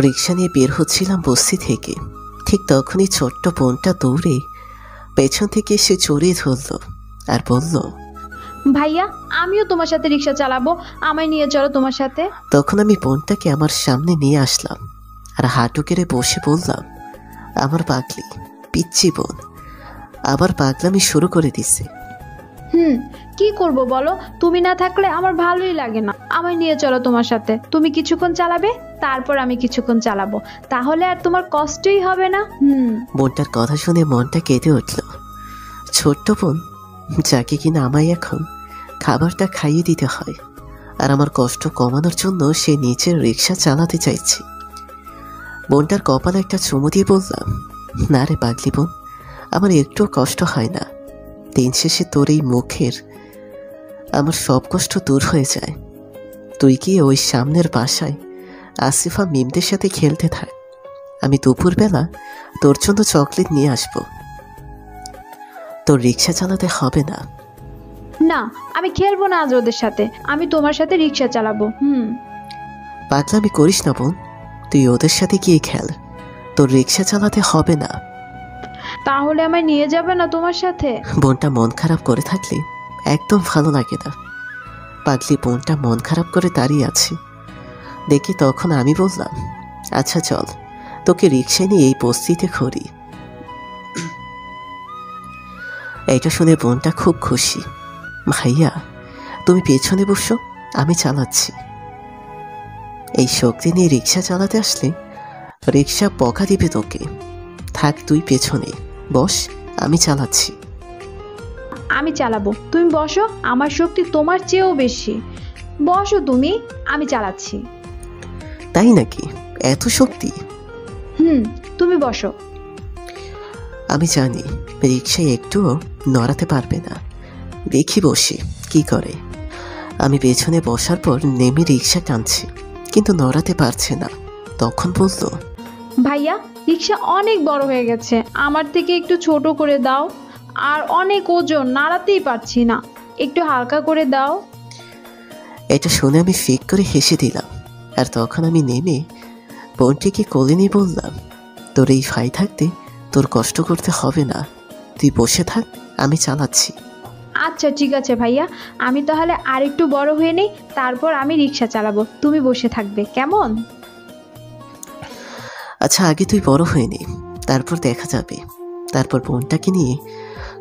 রিক্সা নিয়ে বের হচ্ছিলাম বস্তি থেকে, ঠিক তখনই ছোট্ট বোনটা দৌড়ে পেছন থেকে এসে জড়িয়ে ধরল আর বলল, ভাইয়া আমিও তোমার সাথে রিক্সা চালাবো, আমায় নিয়ে চলো তোমার সাথে। তখন আমি বোনটাকে আমার সামনে নিয়ে আসলাম আর হাঁটু কেড়ে বসে বললাম, আমার পাগলি পিচ্ছি বোন আবার পাগলামি শুরু করে দিছে। কি করব বলো, তুমি না থাকলে আমার ভালোই লাগে না। আমায় নিয়ে চলো তোমার সাথে, তুমি কিছুক্ষণ চালাবে, তারপর আমি কিছুক্ষণ চালাবো, তাহলে আর তোমার কষ্টই হবে না। বোনটার কথা শুনে মনটা কেঁদে উঠল। ছোট্ট বোন, যাকে কিনা আমায় এখন খাবারটা খাইয়ে দিতে হয়, আর আমার কষ্ট কমানোর জন্য সে নিজের রিক্সা চালাতে চাইছে। বোনটার কপালে একটা চুমু দিয়ে বললাম, না রে পাগলি বোন, আমার একটুও কষ্ট হয় না। দিন শেষে তোর এই মুখের আমার সব কষ্ট দূর হয়ে যায়। তুই গিয়ে ওই সামনের বাসায় আসিফা মিমদের সাথে খেলতে থাক, আমি দুপুরবেলা তোর জন্য চকলেট নিয়ে আসবো। তোর রিক্সা চালাতে হবে না। না, আমি খেলবো না আজ ওদের সাথে, আমি তোমার সাথে রিক্সা চালাবো। পাগলামি করিস না বোন, তুই ওদের সাথে গিয়ে খেল, তোর রিক্সা চালাতে হবে না। তাহলে আমায় নিয়ে যাবে না তোমার সাথে? বোনটা মন খারাপ করে থাকলে একদম ভালো লাগে না। পাগলি বোনটা মন খারাপ করে দাঁড়িয়ে আছে দেখি তখন আমি বললাম, আচ্ছা চল, তোকে রিক্সায় নিয়ে এই বস্তিতে ঘুরি। এটা শুনে বোনটা খুব খুশি। ভাইয়া তুমি পেছনে বসো, আমি চালাচ্ছি। এই শক্তি নিয়ে রিক্সা চালাতে আসলে রিক্সা বকা দিবে তোকে। থাক তুই পেছনে বস, আমি চালাচ্ছি। আমি চালাবো, তুমি বসো, আমার শক্তি তোমার চেয়েও বেশি। বসো তুমি, আমি চালাচ্ছি। তাই নাকি? এত শক্তি? তুমি বসো। আমি জানি রিক্সায় একটুও নড়াতে পারবে না, দেখি বসে কি করে। আমি পেছনে বসার পর নেমে রিক্সা টানছি, কিন্তু নড়াতে পারছে না। তখন বলল, ভাইয়া রিক্সা অনেক বড় হয়ে গেছে, আমার থেকে একটু ছোট করে দাও, আর অনেক ওজন, নাড়াতেই পারছি না, একটু হালকা করে দাও। এটা শুনে আমি ফিক করে হেসে দিলাম, আর তখন আমি নেমে বোনটিকে কোলে নিয়ে বললাম, তোর এই ফাই থাকতে তোর কষ্ট করতে হবে না, তুই বসে থাক, আমি চালাচ্ছি। আচ্ছা ঠিক আছে ভাইয়া, আমি তাহলে আর একটু বড় হয়ে নেই, তারপর আমি রিক্সা চালাবো, তুমি বসে থাকবে, কেমন? আচ্ছা আগে তুই বড় হয়ে নে, তারপর দেখা যাবে। তারপর বোনটাকে নিয়ে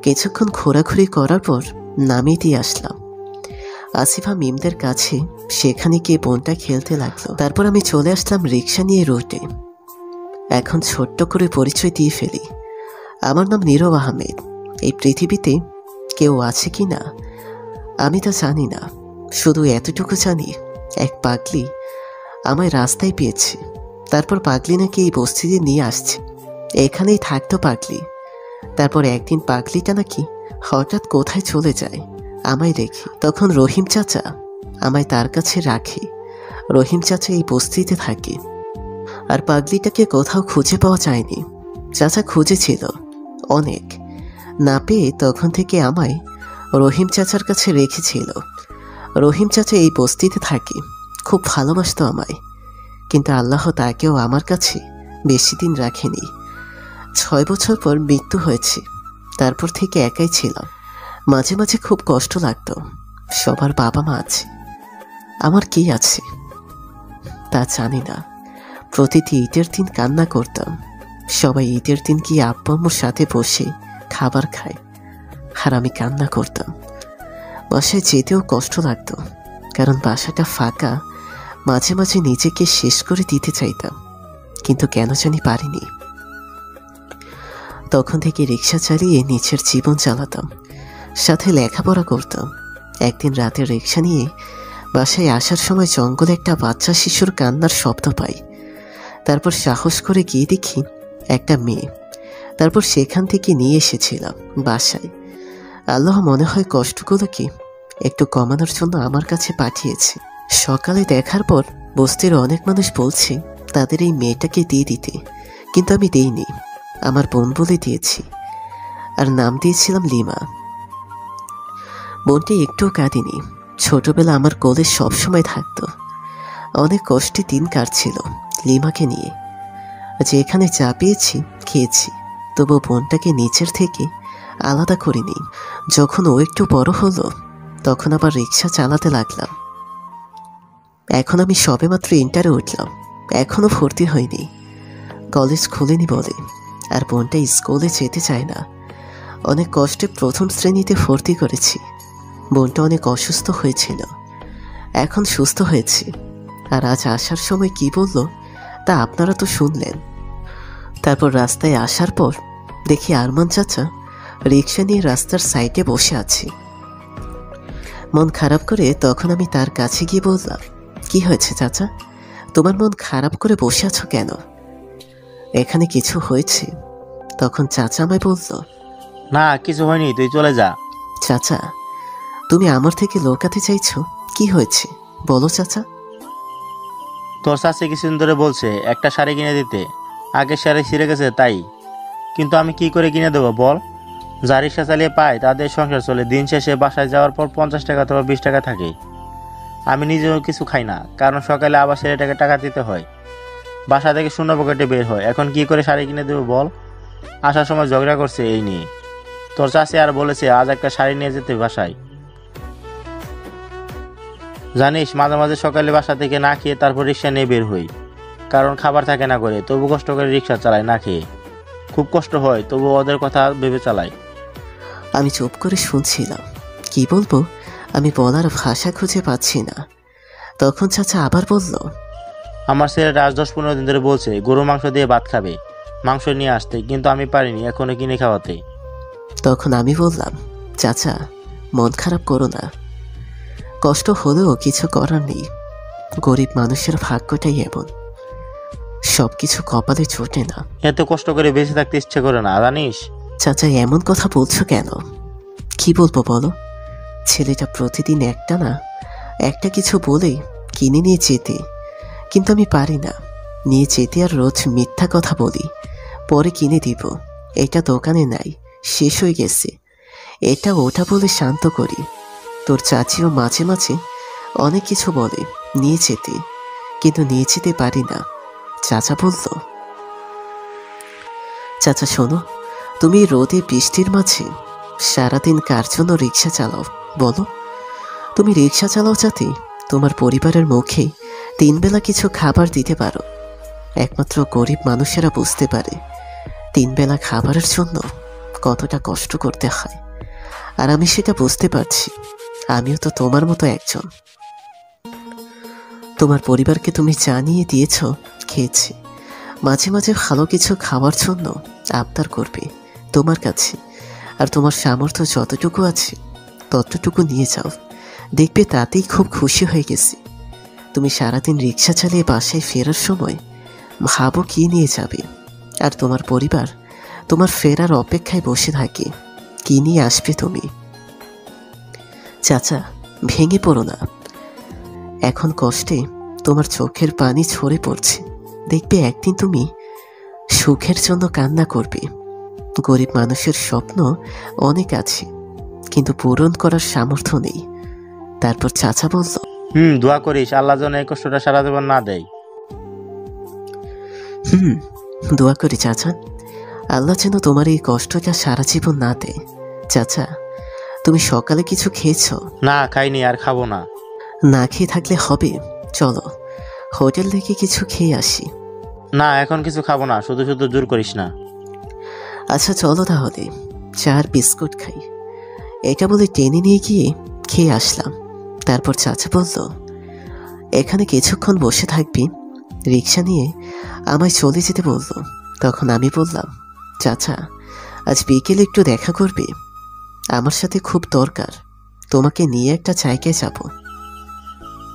কিছুক্ষণ ঘোরাঘুরি করার পর নামিয়ে দিয়ে আসলাম আসিফা মিমদের কাছে। সেখানে গিয়ে বোনটা খেলতে লাগলো। তারপর আমি চলে আসলাম রিক্সা নিয়ে রুটে। এখন ছোট্ট করে পরিচয় দিয়ে ফেলি, আমার নাম নীরব আহমেদ। এই পৃথিবীতে কেউ আছে কি না আমি তা জানি না, শুধু এতটুকু জানি এক পাগলি আমায় রাস্তায় পেয়েছে। তারপর পাগলি নাকি এই বস্তিতে নিয়ে আসছে, এখানেই থাকতো পাগলি। তারপর একদিন পাগলিটা নাকি হঠাৎ কোথায় চলে যায় আমায় রেখে। তখন রহিম চাচা আমায় তার কাছে রাখে। রহিম চাচা এই বস্তিতে থাকে, আর পাগলিটাকে কোথাও খুঁজে পাওয়া যায়নি। চাচা খুঁজেছিল অনেক, না পেয়ে তখন থেকে আমায় রহিম চাচার কাছে রেখেছিল। রহিম চাচা এই বস্তিতে থাকে, খুব ভালোবাসতো আমায়, কিন্তু আল্লাহ তাকেও আমার কাছে বেশি দিন রাখেনি। 6 বছর পর মৃত্যু হয়েছে, তারপর থেকে একাই ছিলাম। মাঝে মাঝে খুব কষ্ট লাগতো, সবার বাবা মা আছে, আমার কি আছে তা জানি না। প্রতিটি ঈদের দিন কান্না করতাম, সবাই ঈদের দিন গিয়ে আব্বু আম্মুর সাথে বসে খাবার খায়, আর আমি কান্না করতাম। বাসায় যেতেও কষ্ট লাগতো, কারণ বাসাটা ফাঁকা। মাঝে মাঝে নিজেকে শেষ করে দিতে চাইতাম, কিন্তু কেন জানি পারিনি। তখন থেকে রিক্সা চালিয়ে নিজের জীবন চালাতাম, সাথে লেখাপড়া করতাম। একদিন রাতে রিক্সা নিয়ে বাসায় আসার সময় জঙ্গলে একটা বাচ্চা শিশুর কান্নার শব্দ পাই। তারপর সাহস করে গিয়ে দেখি একটা মেয়ে। তারপর সেখান থেকে নিয়ে এসেছিলাম বাসায়। আল্লাহ মনে হয় কষ্টগুলোকে একটু কমানোর জন্য আমার কাছে পাঠিয়েছে। সকালে দেখার পর বস্তির অনেক মানুষ বলছে তাদের এই মেয়েটাকে দিয়ে দিতে, কিন্তু আমি দেইনি, আমার বোন বলে দিয়েছি, আর নাম দিয়েছিলাম লিমা। বোনটি একটুও কাঁদিনি, ছোটবেলা আমার কোলে সবসময় থাকতো। অনেক কষ্টে দিন কাটছিল, লিমাকে নিয়ে। যেখানে চা পেয়েছি খেয়েছি, তবু বোনটাকে নিচের থেকে আলাদা করিনি। যখন ও একটু বড় হলো তখন আবার রিক্সা চালাতে লাগলাম। এখন আমি সবেমাত্র ইন্টারে উঠলাম, এখনও ভর্তি হয়নি, কলেজ খুলেনি বলে। আর বোনটা স্কুলে যেতে চায় না। অনেক কষ্টে প্রথম শ্রেণীতে ভর্তি করেছি। বোনটা অনেক অসুস্থ হয়েছিল, এখন সুস্থ হয়েছে। আর আজ আসার সময় কি বলল তা আপনারা তো শুনলেন। তারপর রাস্তায় আসার পর দেখি আরমান চাচা রিক্সা নিয়ে রাস্তার সাইডে বসে আছে। মন খারাপ করে তখন আমি তার কাছে গিয়ে বললাম, কি হয়েছে চাচা, তোমার মন খারাপ করে বসে আছো কেন? এখানে কিছু হয়েছে? তখন চাচা আমায় বলল, না কিছু হয়নি, তুই চলে যা। চাচা তুমি আমার থেকে লুকাতে চাইছো? কি হয়েছে বলো চাচা। তোর চাচি কিছুদিন ধরে বলছে একটা শাড়ি কিনে দিতে, আগের শাড়ি ছিঁড়ে গেছে তাই। কিন্তু আমি কি করে কিনে দেবো বল? যা রিক্সা চালিয়ে পায় তাদের সংসার চলে, দিন শেষে বাসায় যাওয়ার পর 50 টাকা অথবা 20 টাকা থাকে। আমি নিজেও কিছু খাই না, কারণ সকালে আবার ছেলেটাকে টাকা দিতে হয়। বাসা থেকে শূন্য পকেটে বের হয়, এখন কি করে শাড়ি কিনে দেবো বল? আসার সময় ঝগড়া করছে এই নিয়ে। তোর চাচি আর বলেছে আজ একটা শাড়ি নিয়ে যেতে বাসায়। জানিস মাঝে মাঝে সকালে বাসা থেকে না খেয়ে তারপর রিক্সা নিয়ে বের হই, কারণ খাবার থাকে না করে, তবু কষ্ট করে রিক্সা চালাই না খেয়ে। খুব কষ্ট হয়, তবু ওদের কথা ভেবে চালাই। আমি চুপ করে শুনছিলাম, কি বলবো আমি বলার ভাষা খুঁজে পাচ্ছি না। তখন চাচা আবার বলল, আমার ছেলেটা আজ 10-15 দিন ধরে বলছে গরু মাংস দিয়ে ভাত খাবে, মাংস নিয়ে আসতে, কিন্তু আমি পারিনি এখনো কিনে খাওয়াতে। তখন আমি বললাম, চাচা মন খারাপ করো না, কষ্ট হলেও কিছু করার নেই। গরিব মানুষের ভাগ্যটাই এমন, সবকিছু কপালে জোটে না। এত কষ্ট করে বেঁচে থাকতে ইচ্ছে করে না জানিস। চাচা এমন কথা বলছো কেন? কি বলবো বলো? ছেলেটা প্রতিদিন একটা কিছু বলেই কিনে নিয়ে যেতে, কিন্তু আমি পারি না নিয়ে যেতে। আর রোজ মিথ্যা কথা বলি, পরে কিনে দিব, এটা দোকানে নাই, শেষ হয়ে গেছে, এটা ওটা বলে শান্ত করি। তোর চাচিও মাঝে মাঝে অনেক কিছু বলে নিয়ে যেতে, কিন্তু নিয়ে যেতে পারি না। চাচা বলল, চাচা শোনো, তুমি রোদে বৃষ্টির মাঝে সারাদিন কার জন্য রিক্সা চালাও বলো? তুমি রিক্সা চালাও যাতে তোমার পরিবারের মুখে 3 বেলা কিছু খাবার দিতে পারো। একমাত্র গরিব মানুষেরা বুঝতে পারে 3 বেলা খাবারের জন্য কতটা কষ্ট করতে হয়। আর আমি সেটা বুঝতে পারছি, আমিও তো তোমার মতো একজন। তোমার পরিবারকে তুমি জানিয়ে দিয়েছ, খেয়েছি। মাঝে মাঝে ভালো কিছু খাওয়ার জন্য আবদার করবে তোমার কাছে, আর তোমার সামর্থ্য যতটুকু আছে ততটুকু নিয়ে যাও, দেখবে তাতেই খুব খুশি হয়ে গেছি। তুমি সারাদিন রিক্সা চালিয়ে বাসায় ফেরার সময় ভাবো কি নিয়ে যাবে, আর তোমার পরিবার তোমার ফেরার অপেক্ষায় বসে থাকে কি নিয়ে আসবে তুমি। চাচা ভেঙে পড়ো না, এখন কষ্টে তোমার চোখের পানি ঝরে পড়ছে, দেখবে একদিন তুমি সুখের জন্য কান্না করবে। গরিব মানুষের স্বপ্ন অনেক আছে, কিন্তু পূরণ করার সামর্থ্য নেই। তারপর চাচা বলল, দোয়া করিস আল্লাহ যেন এই কষ্টটা সারা জীবন না দেয়। দোয়া করি চাচা, আল্লাহ যেন তোমার এই কষ্টটা সারা জীবন না দেয়। চাচা তুমি সকালে কিছু খেয়েছো? না খাইনি, আর খাবো না। না খেয়ে থাকলে হবে, চলো হোটেল থেকে কিছু খেয়ে আসি। না এখন কিছু খাবো না, শুধু শুধু জোর করিস না। আচ্ছা চলো তাহলে 4 বিস্কুট খাই। এটা বলে টেনে নিয়ে গিয়ে খেয়ে আসলাম। তারপর চাচা বলল, এখানে কিছুক্ষণ বসে থাকবি, রিক্সা নিয়ে আমায় চলে যেতে বলল। তখন আমি বললাম, চাচা আজ বিকেলে একটু দেখা করবে, আমার সাথে খুব দরকার, তোমাকে নিয়ে একটা জায়গায় যাব।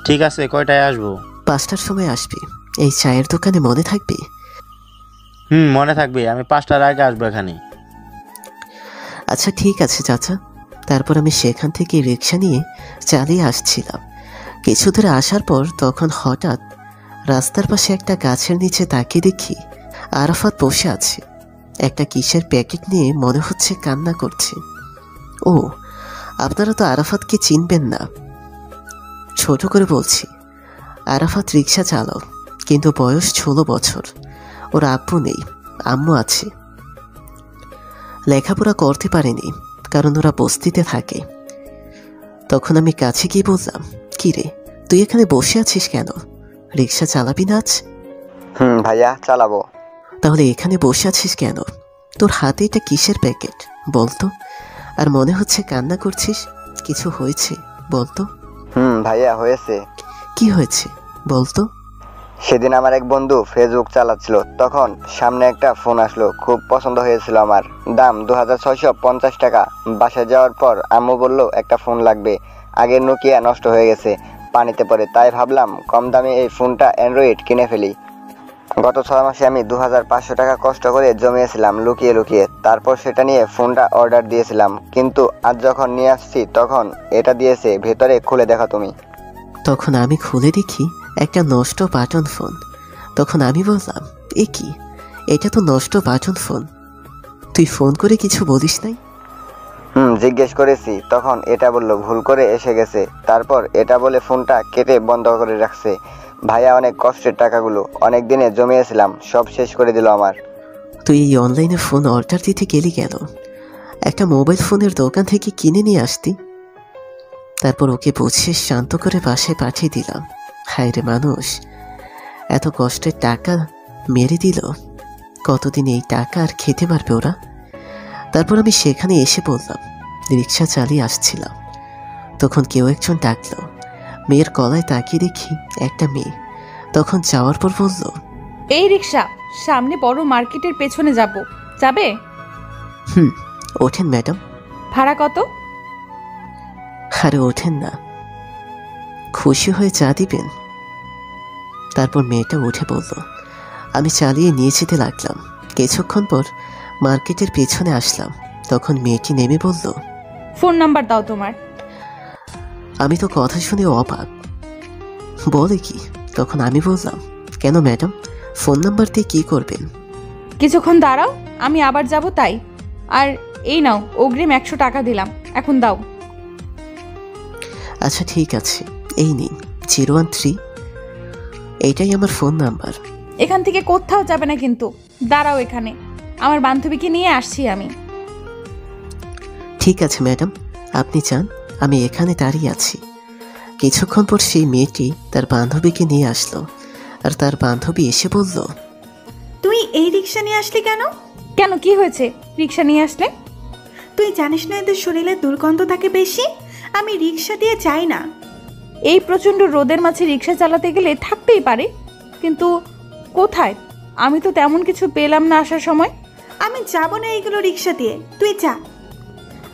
ঠিক আছে, কয়টায় আসবো? 5টার সময় আসবে, এই চায়ের দোকানে মনে থাকবে? মনে থাকবে, আমি 5টার আগে আসবো এখানে। আচ্ছা ঠিক আছে চাচা। তারপর আমি সেখান থেকে রিক্সা নিয়ে চালিয়ে আসছিলাম। কিছু দূরে আসার পর তখন হঠাৎ রাস্তার পাশে একটা গাছের নিচে তাকিয়ে দেখি আরাফাত বসে আছে, একটা কিসের প্যাকেট নিয়ে মনে হচ্ছে কান্না করছে। ও আপনারা তো আরাফাতকে চিনবেন না, ছোট করে বলছি, আরাফাত রিক্সা চালাও, কিন্তু বয়স 16 বছর। ওর আব্বু নেই, আম্মু আছে। লেখাপড়া করতে পারেনি কারণ ওরা বস্তিতে থাকে। তখন আমি কাছে গিয়ে বললাম, কি রে, তুই এখানে বসে আছিস কেন? রিক্সা চালাবি না আজ? ভাইয়া চালাবো। তাহলে এখানে বসে আছিস কেন? তোর হাতে এটা কিসের প্যাকেট বলতো? আর মনে হচ্ছে কান্না করছিস। কিছু হয়েছে বলতো? ভাইয়া হয়েছে। কি হয়েছে বলতো? সেদিন আমার এক বন্ধু ফেসবুক চালাচ্ছিল, তখন সামনে একটা ফোন আসলো, খুব পছন্দ হয়েছিল আমার। দাম 2650 টাকা। বাসায় যাওয়ার পর আম্মু বলল একটা ফোন লাগবে, আগের নোকিয়া নষ্ট হয়ে গেছে, পানিতে পড়ে। তাই ভাবলাম কম দামে এই ফোনটা অ্যান্ড্রয়েড কিনে ফেলি। গত 6 মাসে আমি 2500 টাকা কষ্ট করে জমিয়েছিলাম লুকিয়ে লুকিয়ে। তারপর সেটা নিয়ে ফোনটা অর্ডার দিয়েছিলাম, কিন্তু আজ যখন নিয়ে আসছি তখন এটা দিয়েছে, ভেতরে খুলে দেখা তুমি। তখন আমি খুলে দেখি একটা নষ্ট বাটন ফোন। তখন আমি বললাম, এ কি, এটা তো নষ্ট বাটন ফোন। তুই ফোন করে কিছু বলিস নাই? জিজ্ঞেস করেছি, তখন এটা বলল ভুল করে এসে গেছে। তারপর এটা বলে ফোনটা কেটে বন্ধ করে রাখছে। ভাইয়া অনেক কষ্টের টাকাগুলো অনেক দিনে জমিয়েছিলাম, সব শেষ করে দিল আমার। তুই এই অনলাইনে ফোন অর্ডার দিতে গেলি কেন? একটা মোবাইল ফোনের দোকান থেকে কিনে নিয়ে আসতি। তারপর ওকে বুঝিয়ে শান্ত করে বাসায় পাঠিয়ে দিলাম। হায় রে মানুষ, এত কষ্টের টাকা মেরে দিল। কতদিন এই টাকা আর খেতে পারবে ওরা? তারপর আমি সেখানে এসে বললাম, রিক্সা চালিয়ে আসছিলাম। তখন কেউ একজন ডাকলো। মেয়ের গলায় তাকিয়ে দেখি একটা মেয়ে। তখন যাওয়ার পর বলল, এই রিক্সা, সামনে বড় মার্কেটের পেছনে যাবে? ওঠেন ম্যাডাম। ভাড়া কত? আরে ওঠেন না, খুশি হয়ে চা দিবেন? তারপর মেয়েটা উঠে বলল। আমি চালিয়ে নিয়ে যেতে লাগলাম। কিছুক্ষণ পর মার্কেটের পেছনে আসলাম। তখন মেয়েটি নেমে বলল, ফোন নাম্বার দাও তোমার। আমি তো কথা শুনে অবাক। বলে কি? তখন আমি বললাম, কেন ম্যাডাম, ফোন নাম্বার দিয়ে কী করবেন? কিছুক্ষণ দাঁড়াও, আমি আবার যাব তাই। আর এই নাও, অগ্রিম 100 টাকা দিলাম, এখন দাও। আচ্ছা ঠিক আছে, এই নিন 013, এইটাই আমার ফোন নাম্বার। এখান থেকে কোথাও যাবে না কিন্তু, দাঁড়াও এখানে, আমার বান্ধবীকে নিয়ে আসছি আমি। ঠিক আছে ম্যাডাম, আপনি যান, আমি এখানে দাঁড়িয়ে আছি। কিছুক্ষণ পর সেই মেয়েটি তার বান্ধবীকে নিয়ে আসলো। আর তার বান্ধবী এসে বলল, তুই এই রিক্সা নিয়ে আসলি কেন? কেন, কি হয়েছে? রিক্সা নিয়ে আসলে? তুই জানিস না এদের শরীরে দুর্গন্ধ থাকে বেশি? আমি রিক্সা দিয়ে যাই না। এই প্রচণ্ড রোদের মাঝে রিক্সা চালাতে গেলে থাকতেই পারে, কিন্তু কোথায়? আমি তো তেমন কিছু পেলাম না আসার সময়। আমি যাব না এইগুলো রিক্সা দিয়ে, তুই যা।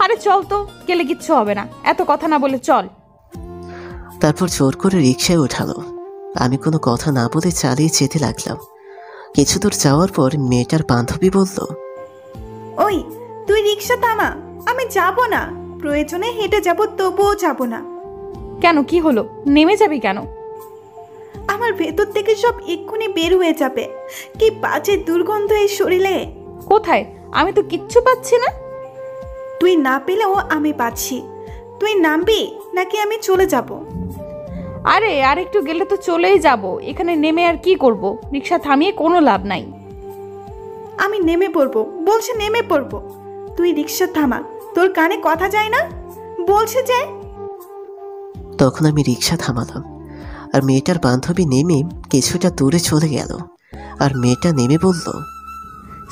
আরে চল তো, গেলে কিচ্ছু হবে না, এত কথা না বলে চল। তারপর জোর করে রিক্সায় ওঠালো। আমি কোনো কথা না বলে চালিয়ে যেতে লাগলাম। কিছু দূর যাওয়ার পর মেয়েটার বান্ধবী বলল, ওই তুই রিক্সা থামা, আমি যাব না। প্রয়োজনে হেঁটে যাব, তবুও যাব না। কেন, কি হলো? নেমে যাবি কেন? আমার ভেতর থেকে সব এক্ষুনি বের হয়ে যাবে। কি বাজে দুর্গন্ধ এই শরীরে। কোথায়? আমি তো কিচ্ছু পাচ্ছি না। তুই না পেলেও আমি পাচ্ছি। তুই নামবি নাকি আমি চলে যাব? আরে আর একটু গেলে তো চলেই যাব, এখানে নেমে আর কি করব? রিক্সা থামিয়ে কোনো লাভ নাই। আমি নেমে পড়বো, বলছে নেমে পড়বো। তুই রিক্সা থামা, তোর কানে কথা যায় না? বলছে যে। তখন আমি রিক্সা থামালাম। আর মেয়েটার বান্ধবী নেমে কিছুটা দূরে চলে গেল। আর মেয়েটা নেমে বলল,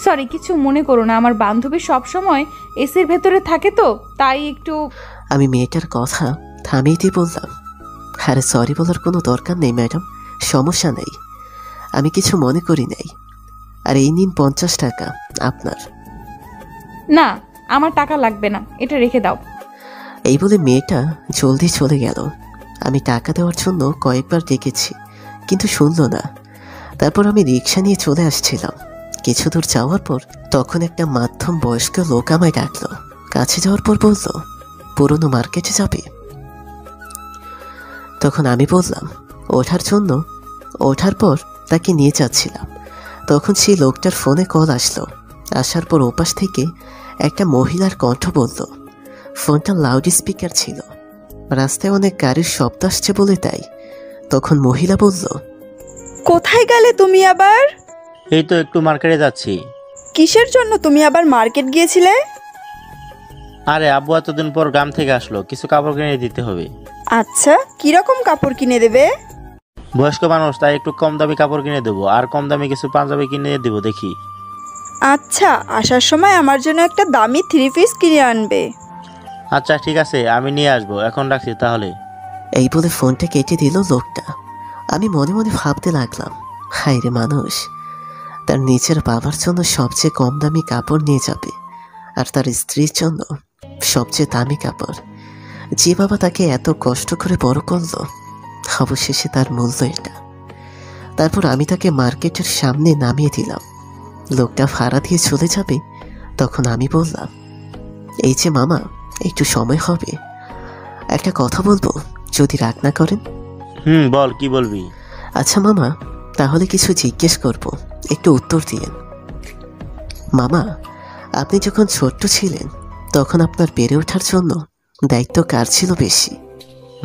সরি, কিছু মনে করো না, আমার বান্ধবী সব সময় এসির ভেতরে থাকে তো তাই একটু। আমি মেয়েটার কথা থামিয়ে দিয়ে বললাম, আরে সরি বলার কোনো দরকার নেই ম্যাডাম, সমস্যা নেই, আমি কিছু মনে করি নাই। আর এই নিন 50 টাকা আপনার। না, আমার টাকা লাগবে না, এটা রেখে দাও। এই বলে মেয়েটা জলদি চলে গেল। আমি টাকা দেওয়ার জন্য কয়েকবার ডেকেছি, কিন্তু শুনলো না। তারপর আমি রিক্সা নিয়ে চলে আসছিলাম। কিছু দূর যাওয়ার পর তখন একটা মাধ্যম বয়স্ক লোক আমায় ডাকলো। কাছে যাওয়ার পর বলল, পুরনো মার্কেটে যাবে? তখন আমি বললাম ওঠার জন্য। ওঠার পর তাকে নিয়ে যাচ্ছিলাম। তখন সেই লোকটার ফোনে কল আসলো। আসার পর ওপাশ থেকে একটা মহিলার কণ্ঠ বলল। ফোনটা লাউড স্পিকার ছিল, রাস্তায় অনেক গাড়ির শব্দ আসছে বলে তাই। তখন মহিলা বলল, কোথায় গেলে তুমি আবার? এই তো একটু মার্কেটে যাচ্ছি। কিসের জন্য তুমি আবার মার্কেট গিয়েছিলে? আরে আব্বু এতদিন পর গ্রাম থেকে আসলো, কিছু কাপড় কিনে দিতে হবে। আচ্ছা, কিরকম কাপড় কিনে দেবে? বয়স্ক মানুষ, তাই একটু কম দামি কাপড় কিনে দেবো, আর কম দামি কিছু পাঞ্জাবি কিনে দেবো দেখি। আচ্ছা, আসার সময় আমার জন্য একটা দামি 3 পিস কিনে আনবে। আচ্ছা ঠিক আছে, আমি নিয়ে আসবো। এখন রাখছি তাহলে। এই বলে ফোনটা কেটে দিল লোকটা। আমি মনে মনে ভাবতে লাগলাম, হায় রে মানুষ, তার নিজের বাবার জন্য সবচেয়ে কম দামি কাপড় নিয়ে যাবে, আর তার স্ত্রীর জন্য সবচেয়ে দামি কাপড়। যে বাবা তাকে এত কষ্ট করে বড় করলো, অবশেষে তার মূল্য এটা। তারপর আমি তাকে মার্কেটের সামনে নামিয়ে দিলাম। লোকটা ভাড়া দিয়ে চলে যাবে, তখন আমি বললাম, এই যে মামা, একটু সময় হবে, একটা কথা বলবো, যদি রাগ না করেন। বল, কি বলবি? আচ্ছা মামা, তাহলে কিছু জিজ্ঞেস করব, একটু উত্তর দিয়েন। মামা, আপনি যখন ছোট্ট ছিলেন, তখন আপনার বেড়ে ওঠার জন্য দায়িত্ব কার ছিল বেশি?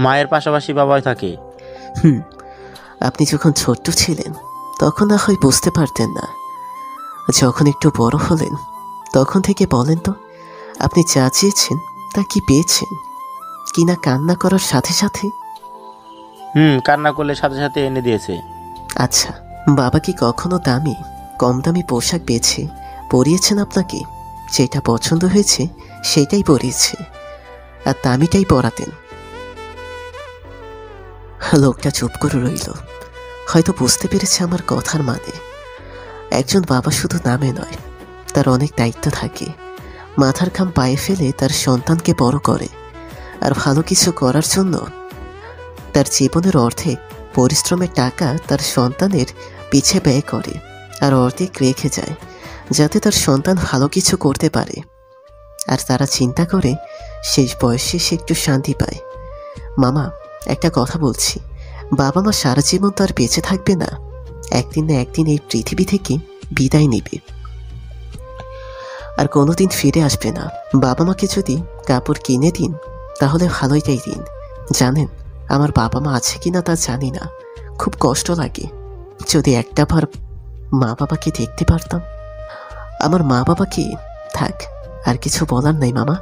মায়ের পাশাপাশি বাবাই থাকে। আপনি যখন ছোট্ট ছিলেন, তখন না হয় বুঝতে পারতেন না। যখন একটু বড় হলেন, তখন থেকে বলেন তো, আপনি যা চেয়েছেন তা কি পেয়েছেন? কিনা কান্না করার সাথে সাথে? কান্না করলে সাথে সাথে এনে দিয়েছে। আচ্ছা, বাবা কি কখনো দামি কম দামি পোশাক বেছে পরিয়েছেন আপনাকে? যেটা পছন্দ হয়েছে সেটাই পরিয়েছে, আর দামিটাই পরাতেন। লোকটা চুপ করে রইল। হয়তো বুঝতে পেরেছে আমার কথার মানে। একজন বাবা শুধু নামে নয়, তার অনেক দায়িত্ব থাকে। মাথার ঘাম পায়ে ফেলে তার সন্তানকে বড় করে, আর ভালো কিছু করার জন্য তার জীবনের অর্ধেক পরিশ্রমের টাকা তার সন্তানের পিছে ব্যয় করে, আর অর্ধেক রেখে যায় যাতে তার সন্তান ভালো কিছু করতে পারে। আর তারা চিন্তা করে শেষ বয়সে সে একটু শান্তি পায়। মামা, একটা কথা বলছি, বাবা মা সারা জীবন তো আর বেঁচে থাকবে না, একদিন না একদিন এই পৃথিবী থেকে বিদায় নেবে, আর কোনোদিন ফিরে আসবে না। বাবা মাকে যদি কাপড় কিনে দিন, তাহলে ভালোইটাই দিন। জানেন, আমার বাবা মা আছে কিনা তা জানি না, খুব কষ্ট লাগে। যদি একটাবার মা বাবাকে দেখতে পারতাম। আমার মা বাবাকে, থাক, আর কিছু বলার নাই মামা,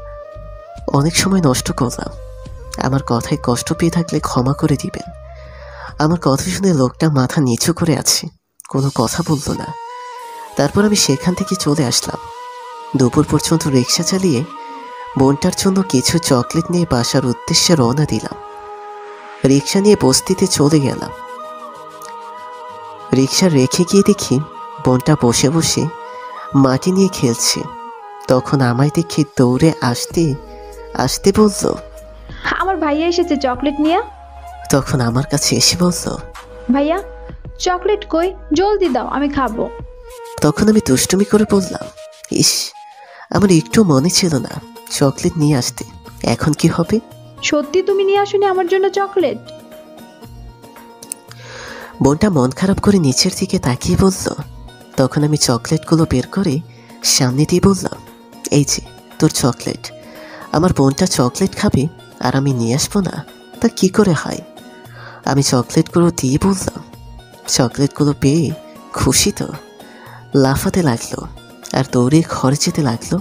অনেক সময় নষ্ট করলাম। আমার কথায় কষ্ট পেয়ে থাকলে ক্ষমা করে দিবেন। আমার কথা শুনে লোকটা মাথা নিচু করে আছে, কোনো কথা বলল না। তারপর আমি সেখান থেকে চলে আসলাম। দুপুর পর্যন্ত রিক্সা চালিয়ে বোনটার জন্য কিছু চকলেট নিয়ে বাসার উদ্দেশ্যে রওনা দিলাম। রিক্সা নিয়ে বস্তিতে চলে গেলাম। রিক্সা রেখে গিয়ে দেখি বোনটা বসে বসে মাটি নিয়ে খেলছে। তখন আমায় দেখে দৌড়ে আসতে আসতে বলল, আমার ভাইয়া এসেছে চকলেট নিয়ে। তখন আমার কাছে এসে বলল, ভাইয়া চকলেট কই, জলদি দাও, আমি খাবো। তখন আমি দুষ্টুমি করে বললাম, ইস, আমার একটু মনে ছিল না চকলেট নিয়ে আসতে, এখন কি হবে? সত্যি তুমি নিয়ে আসোনি আমার জন্য চকলেট? বোনটা মন খারাপ করে নিচের দিকে তাকিয়ে বলল। তখন আমি চকলেটগুলো বের করে সামনে দিয়ে বললাম, এই যে তোর চকলেট। আমার বোনটা চকলেট খাবে আর আমি নিয়ে আসবো না, তা কি করে হয়? আমি চকলেটগুলো দিয়ে বললাম। চকলেটগুলো পেয়ে খুশি তো লাফাতে লাগলো আর দৌড়ে ঘরে যেতে লাগলো।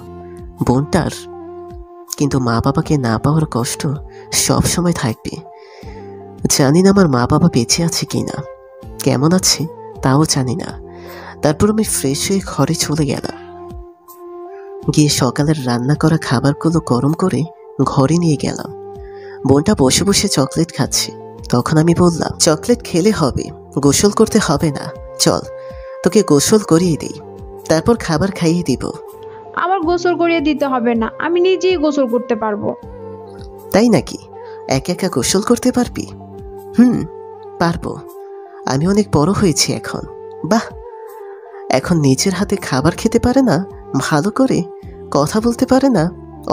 বোনটার কিন্তু মা বাবাকে না পাওয়ার কষ্ট সব সময় থাকবে। জানি না আমার মা বাবা বেঁচে আছে কিনা, কেমন আছে তাও জানি না। তারপর আমি ফ্রেশ হয়ে ঘরে চলে গেলাম। গিয়ে সকালের রান্না করা খাবারগুলো গরম করে ঘরে নিয়ে গেলাম। বোনটা বসে বসে চকলেট খাচ্ছে। তখন আমি বললাম, চকলেট খেলে হবে, গোসল করতে হবে না, চল তোকে গোসল করিয়ে দিই, তারপর খাবার খাইয়ে দিব। আমার গোসল করিয়ে দিতে হবে না, আমি নিজেই গোসল করতে পারবো। তাই নাকি? একা একা গোসল করতে পারবি? পারবো, আমি অনেক বড় হয়েছি এখন। বাহ, এখন নিজের হাতে খাবার খেতে পারে না, ভালো করে কথা বলতে পারে না,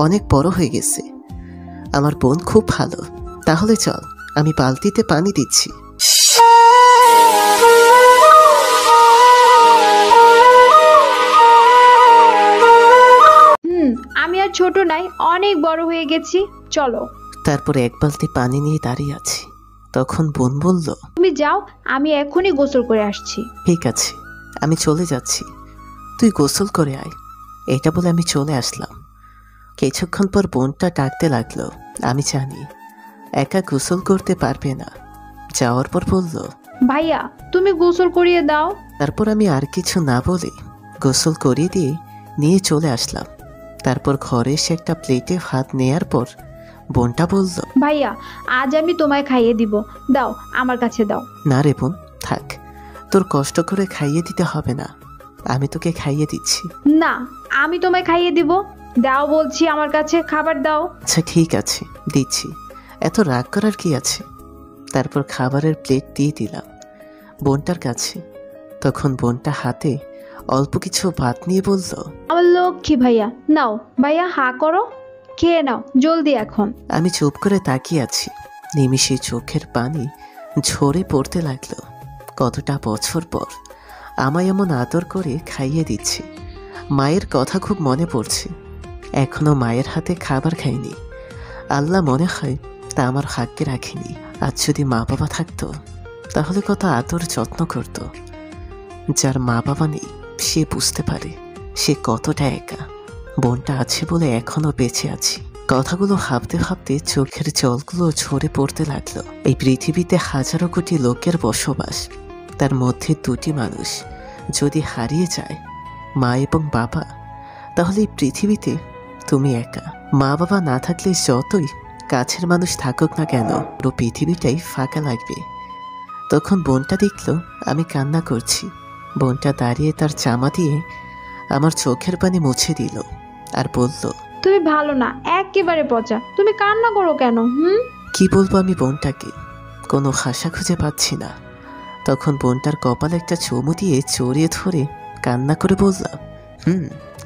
অনেক বড় হয়ে গেছে। আমার বোন খুব ভালো। তাহলে চল, আমি বালতিতে পানি দিচ্ছি। আমি আর ছোট নাই, অনেক বড় হয়ে গেছি, চলো। তারপরে এক বালতি পানি নিয়ে দাঁড়িয়ে আছি। তখন বোন বলল, তুমি যাও, আমি এখনই গোসল করে আসছি। ঠিক আছে, আমি চলে যাচ্ছি, তুই গোসল করে আয়। এটা বলে আমি চলে আসলাম। কিছুক্ষণ পর বোনটা ডাকতে লাগলো। আমি জানি একা গোসল করতে পারবে না। যাওয়ার পর বলল, ভাইয়া তুমি গোসল করিয়ে দাও। তারপর আমি আর কিছু না বলে গোসল করিয়ে দিয়ে নিয়ে চলে আসলাম। তারপর ঘরে এসে একটা প্লেটে ভাত নেয়ার পর বোনটা বলল, ভাইয়া আজ আমি তোমায় খাইয়ে দিব, দাও আমার কাছে দাও। না রে বোন, থাক, তোর কষ্ট করে খাইয়ে দিতে হবে না, আমি তোকে খাইয়ে দিচ্ছি। না, আমি তোমায় খাইয়ে দিব, দাও বলছি, আমার কাছে খাবার দাও। আচ্ছা ঠিক আছে, দিচ্ছি, এত রাগ করার কি আছে। তারপর খাবারের প্লেট দিয়ে দিলাম বোনটার কাছে। তখন বোনটা হাতে অল্প কিছু ভাত নিয়ে বলল, আমার লক্ষ্মী ভাইয়া, নাও ভাইয়া, হা করো, খেয়ে নাও জলদি এখন। আমি চুপ করে তাকিয়ে আছি। নিমিষে চোখের পানি ঝরে পড়তে লাগলো। কতটা বছর পর আমায় এমন আদর করে খাইয়ে দিচ্ছে। মায়ের কথা খুব মনে পড়ছে। এখনো মায়ের হাতে খাবার খাইনি। আল্লাহ মনে হয় তা আমার ভাগ্যে রাখেনি। আজ যদি মা বাবা থাকতো তাহলে কত আদর যত্ন করত। যার মা বাবা নেই সে বুঝতে পারে সে কতটা একা। বোনটা আছে বলে এখনো বেঁচে আছি। কথাগুলো ভাবতে ভাবতে চোখের জলগুলো ঝরে পড়তে লাগলো। এই পৃথিবীতে হাজারো কোটি লোকের বসবাস, তার মধ্যে দুটি মানুষ যদি হারিয়ে যায়, মা এবং বাবা, তাহলে এই পৃথিবীতে তুমি একা। মা বাবা না থাকলে যতই কাছের মানুষ থাকুক না কেন, পুরো পৃথিবীটাই ফাঁকা লাগবে। তখন বোনটা দেখলো আমি কান্না করছি। বোনটা দাঁড়িয়ে তার জামা দিয়ে আমার চোখের পানি মুছে দিল আর বলল, তুমি ভালো না, একেবারে পচা, তুমি কান্না করো কেন? কি বলবো আমি বোনটাকে, কোনো ভাষা খুঁজে পাচ্ছি না। তখন বোনটার কপালে একটা চুমু দিয়ে জড়িয়ে ধরে কান্না করে বললাম,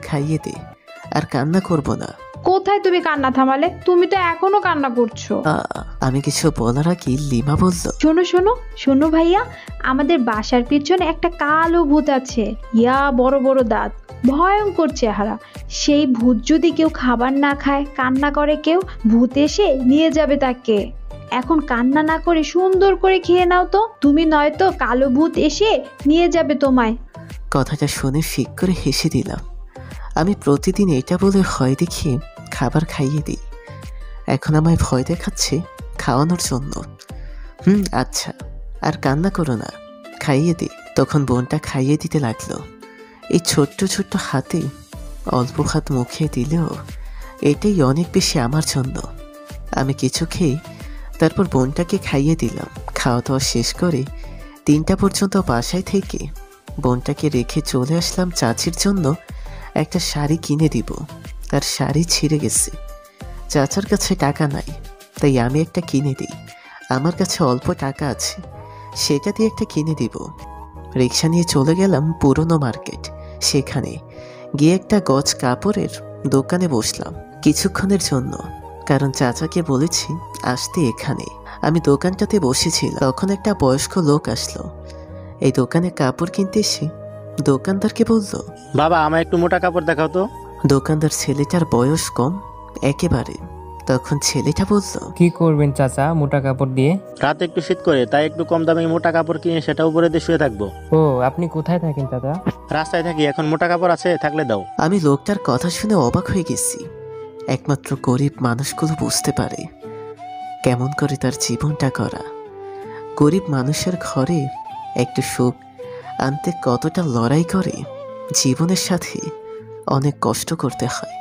খাইয়ে দে, আর কান্না করব না। কোথায় তুমি কান্না থামালে? তুমি তো এখনো কান্না করছো। আমি কিছু বলার আগে লিমা বলল, শোনো শোনো শোনো ভাইয়া, আমাদের বাসার পিছনে একটা কালো ভূত আছে, ইয়া বড় বড় দাঁত, ভয়ঙ্কর চেহারা। সেই ভূত যদি কেউ খাবার না খায়, কান্না করে কেউ, ভূত এসে নিয়ে যাবে তাকে। এখন কান্না না করে সুন্দর করে খেয়ে নাও তো, তুমি নয়তো কালো ভূত এসে নিয়ে যাবে তোমায়। কথাটা শুনে ফিক করে হেসে দিলাম। আমি প্রতিদিন এটা বলে ভয় দেখিয়ে খাবার খাইয়ে দিই, এখন আমায় ভয় দেখাচ্ছে খাওয়ানোর জন্য। আচ্ছা, আর কান্না করো না, খাইয়ে দে। তখন বোনটা খাইয়ে দিতে লাগলো। এই ছোট্ট ছোট্ট হাতে অল্প ভাত মুখে দিলেও এটাই অনেক বেশি আমার জন্য। আমি কিছু খেয়ে তারপর বোনটাকে খাইয়ে দিলাম। খাওয়া দাওয়া শেষ করে 3টা পর্যন্ত বাসায় থেকে বোনটাকে রেখে চলে আসলাম চাচির জন্য একটা শাড়ি কিনে দিব। তার শাড়ি ছিঁড়ে গেছে, চাচার কাছে টাকা নাই, তাই আমি একটা কিনে দিই। আমার কাছে অল্প টাকা আছে, সেটা দিয়ে একটা কিনে দিব। রিক্সা নিয়ে চলে গেলাম পুরনো মার্কেট। সেখানে গিয়ে একটা গজ কাপড়ের দোকানে বসলাম কিছুক্ষণের জন্য, কারণ চাচাকে বলেছি আসতে এখানে। আমি দোকানটাতে বসেছিলাম, তখন একটা বয়স্ক লোক আসলো। এই দোকানে কাপড় কিনতে এসে দোকানদারকে বলল, বাবা আমার একটু মোটা কাপড় দেখাও তো। দোকানদার ছেলেটার বয়স কম একেবারে। তখন ছেলেটা বলল, কি করবেন চাচা মোটা কাপড় দিয়ে? রাতে একটু শীত করে, তাই একটু কম দামে মোটা কাপড় কিনে সেটা উপরে দিয়ে শুয়ে থাকবো। ও, আপনি কোথায় থাকেন চাচা? রাস্তায় থাকি, এখন মোটা কাপড় আছে থাকলে দাও। আমি লোকটার কথা শুনে অবাক হয়ে গেছি। একমাত্র গরিব মানুষগুলো বুঝতে পারে কেমন করে তার জীবনটা করা। গরিব মানুষের ঘরে একটু সুখ আনতে কতটা লড়াই করে, জীবনের সাথে অনেক কষ্ট করতে হয়।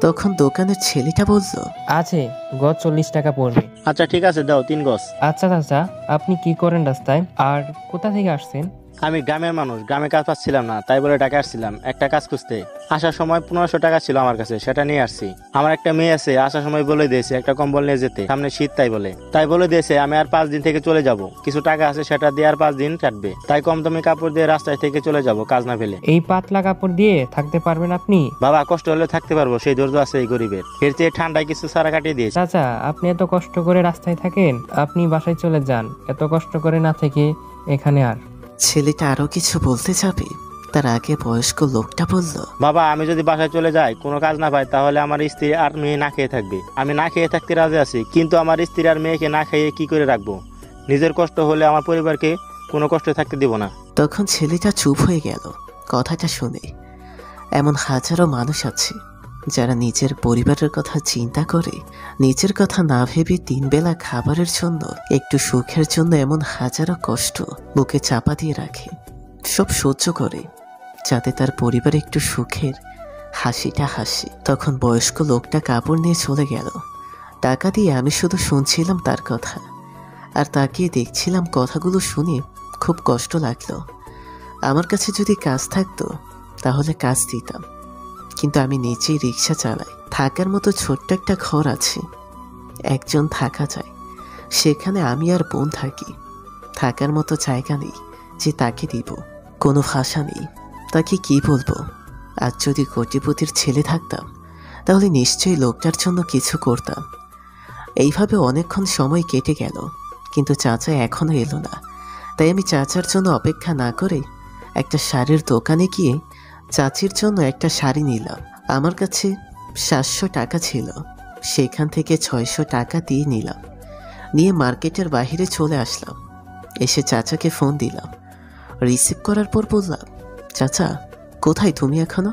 তখন দোকানের ছেলেটা বলল, আছে, গজ 40 টাকা পড়বে। আচ্ছা ঠিক আছে, দাও 3 গজ। আচ্ছা চাচা, আপনি কি করেন রাস্তায়, আর কোথা থেকে আসছেন? আমি গ্রামের মানুষ, গ্রামে কাজ পাচ্ছিলাম না, তাই বলে ঢাকা আসছিলাম একটা কাজ খুঁজতে। আসার সময় 1500 টাকা ছিল আমার কাছে, সেটা নিয়ে আসছি। আমার একটা মেয়ে আছে, আসার সময় বলে দিয়েছে একটা কম্বল নিয়ে যেতে, সামনে শীত তাই বলে দিয়েছে আমি আর 5 দিন থেকে চলে যাব। কিছু টাকা আছে সেটা দিয়ে আর 5 দিন কাটবে, তাই কম দামি কাপড় দিয়ে রাস্তায় থেকে চলে যাব কাজ না পেলে। এই পাতলা কাপড় দিয়ে থাকতে পারবেন আপনি? বাবা কষ্ট হলে থাকতে পারবো, সেই ধৈর্য আছে এই গরিবের। এর চেয়ে ঠান্ডায় কিছু সারা কাটিয়ে দিয়েছে। চাচা, আপনি এত কষ্ট করে রাস্তায় থাকেন, আপনি বাসায় চলে যান, এত কষ্ট করে না থেকে এখানে। আর ছেলেটা আরো কিছু বলতে যাবে তার আগে বয়স্ক লোকটা বলল, বাবা আমি যদি বাসায় চলে যাই, কোনো কাজ না পাই, তাহলে আমার স্ত্রী আর মেয়ে না খেয়ে থাকবে। আমি না খেয়ে থাকতে রাজি আছি, কিন্তু আমার স্ত্রী আর মেয়েকে না খাইয়ে কি করে রাখবো? নিজের কষ্ট হলে আমার পরিবারকে কোনো কষ্ট থাকতে দিব না। তখন ছেলেটা চুপ হয়ে গেল কথাটা শুনে। এমন হাজারো মানুষ আছে যারা নিজের পরিবারের কথা চিন্তা করে নিজের কথা না ভেবে 3 বেলা খাবারের জন্য, একটু সুখের জন্য এমন হাজারো কষ্ট বুকে চাপা দিয়ে রাখে, সব সহ্য করে যাতে তার পরিবার একটু সুখের হাসিটা হাসে। তখন বয়স্ক লোকটা কাপড় নিয়ে চলে গেল। টাকা দিয়ে আমি শুধু শুনছিলাম তার কথা আর তাকিয়ে দেখছিলাম। কথাগুলো শুনে খুব কষ্ট লাগলো। আমার কাছে যদি কাজ থাকতো তাহলে কাজ দিতাম, কিন্তু আমি নিজেই রিক্সা চালাই। থাকার মতো ছোট্ট একটা ঘর আছে, একজন থাকা যায়, সেখানে আমি আর বোন থাকি। থাকার মতো জায়গা নেই যে তাকে দিব, কোনো ভাষা নেই তাকে কি বলবো। আর যদি কোটিপতির ছেলে থাকতাম তাহলে নিশ্চয়ই লোকটার জন্য কিছু করতাম। এইভাবে অনেকক্ষণ সময় কেটে গেল, কিন্তু চাচা এখনো এলো না। তাই আমি চাচার জন্য অপেক্ষা না করে একটা শাড়ির দোকানে গিয়ে চাচির জন্য একটা শাড়ি নিলাম। আমার কাছে 700 টাকা ছিল, সেখান থেকে 600 টাকা দিয়ে নিলাম। নিয়ে মার্কেটের বাইরে চলে আসলাম। এসে চাচাকে ফোন দিলাম। রিসিভ করার পর বললাম, চাচা কোথায় তুমি এখনো?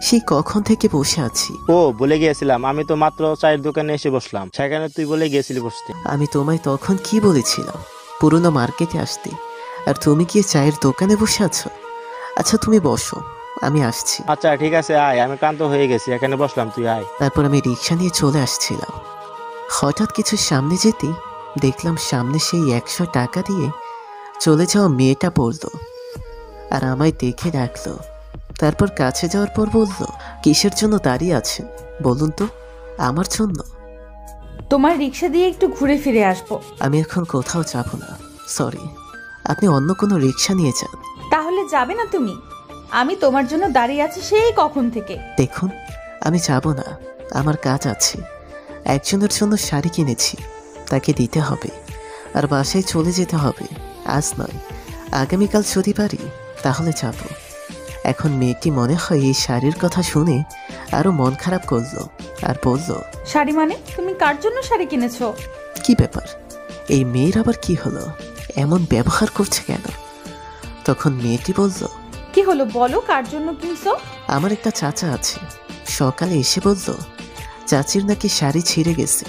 সেই কখন থেকে বসে আছি। ও বলে গিয়েছিলাম, আমি তো মাত্র চায়ের দোকানে এসে বসলাম, সেখানে তুই বলে গিয়েছিলি বসতে। আমি তোমায় তখন কি বলেছিলাম? পুরনো মার্কেটে আসতে, আর তুমি গিয়ে চায়ের দোকানে বসে আছো। আচ্ছা তুমি বসো, আমি আসছি। আচ্ছা ঠিক আছে আয়, আমি ক্লান্ত হয়ে গেছি, এখানে বসলাম, তুই আয়। তারপর আমি রিক্সা নিয়ে চলে আসছিলাম। হঠাৎ কিছু সামনে যেতেই দেখলাম সামনে সেই 100 টাকা দিয়ে চলে যাওয়া মেয়েটা বলল, আর আমায় দেখে ডাকলো। তারপর কাছে যাওয়ার পর বলল, কিসের জন্য দাঁড়িয়ে আছেন বলুন তো? আমার জন্য। তোমার রিক্সা দিয়ে একটু ঘুরে ফিরে আসবো। আমি এখন কোথাও যাব না, সরি, আপনি অন্য কোনো রিক্সা নিয়ে যান। তাহলে যাবে না তুমি? আমি তোমার জন্য দাঁড়িয়ে আছি সেই কখন থেকে। দেখুন আমি যাব না, আমার কাজ আছে। একজনের জন্য শাড়ি কিনেছি, তাকে দিতে হবে, আর বাসায় চলে যেতে হবে। আজ নয়, আগামীকাল যদি পারি তাহলে যাব। এখন মেয়েটি মনে হয় এই শাড়ির কথা শুনে আরো মন খারাপ করলো আর বলল, শাড়ি মানে? তুমি কার জন্য শাড়ি কিনেছো? কি ব্যাপার, এই মেয়ের আবার কি হলো, এমন ব্যবহার করছে কেন? তখন মেয়েটি বলল, কি হলো বলো, কার জন্য কিনছো? আমার একটা চাচা আছে, সকালে এসে বলল চাচির নাকি শাড়ি ছিঁড়ে গেছে,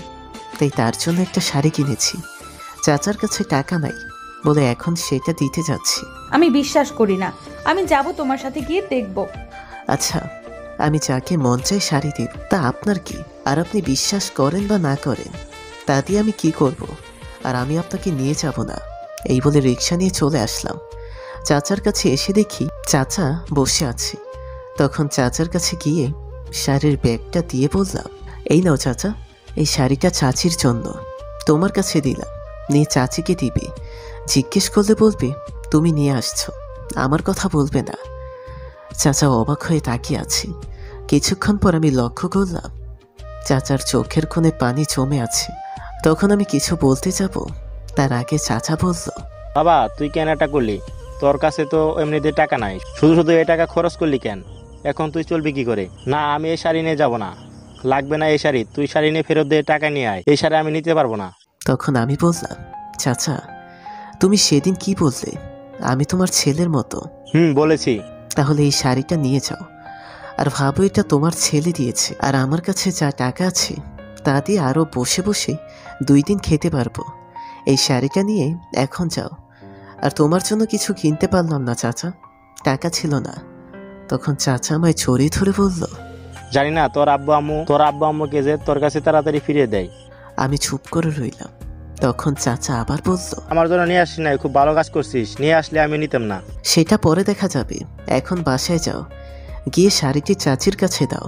তাই তার জন্য একটা শাড়ি কিনেছি। চাচার কাছে টাকা নাই বলে এখন সেটা দিতে যাচ্ছি। আমি বিশ্বাস করি না, আমি যাব তোমার সাথে গিয়ে দেখব। আচ্ছা আমি যাকে মন চাই শাড়ি দিব, তা আপনার কি? আর আপনি বিশ্বাস করেন বা না করেন তা দিয়ে আমি কি করব? আর আমি আপনাকে নিয়ে যাব না। এই বলে রিক্সা নিয়ে চলে আসলাম। চাচার কাছে এসে দেখি চাচা বসে আছে। তখন চাচার কাছে গিয়ে শাড়ির ব্যাগটা দিয়ে বললাম, এই নাও চাচা, এই শাড়িটা চাচির জন্য, তোমার কাছে দিলাম, নিয়ে চাচিকে দিবে। জিজ্ঞেস করলে বলবে তুমি নিয়ে আসছো, আমার কথা বলবে না। চাচা অবাক হয়ে তাকিয়ে আছে। কিছুক্ষণ পর আমি লক্ষ্য করলাম চাচার চোখের কোণে পানি জমে আছে। তখন আমি কিছু বলতে যাব, তার আগে চাচা বলল, বাবা তুই কেন এটা করলি? তোর কাছে তো এমনিতে টাকা নাই, শুধু শুধু এই টাকা খরচ করলি কেন? এখন তুই চলবি কি করে? না আমি এই শাড়ি নিয়ে যাব না, লাগবে না এই শাড়ি, তুই শাড়ি নিয়ে ফেরত দিয়ে টাকা নিয়ে আয়, এই শাড়ি আমি নিতে পারবো না। তখন আমি বললাম, চাচা তুমি সেদিন কি বললে আমি তোমার ছেলের মতো? বলেছি। তাহলে এই শাড়িটা নিয়ে যাও, আর ভাবো এটা তোমার ছেলে দিয়েছে, আর আমার কাছে যা টাকা আছে তা দিয়ে আরো বসে বসে 2 দিন খেতে পারবো। এই শাড়িটা নিয়ে এখন যাও। আর তোমার জন্য কিছু কিনতে পারলাম না চাচা, টাকা ছিল না। তখন চাচা আমায় জড়িয়ে ধরে বলল, জানি না তোর আব্বু আম্মুকে যে তোর কাছে তাড়াতাড়ি ফিরিয়ে দেয়। আমি চুপ করে রইলাম। তখন চাচা আবার বলল, আমার জন্য নিয়ে আসিস নাই, খুব ভালো কাজ করছিস, নিয়ে আসলে আমি নিতাম না। সেটা পরে দেখা যাবে, এখন বাসায় যাও, গিয়ে শাড়িটি চাচির কাছে দাও।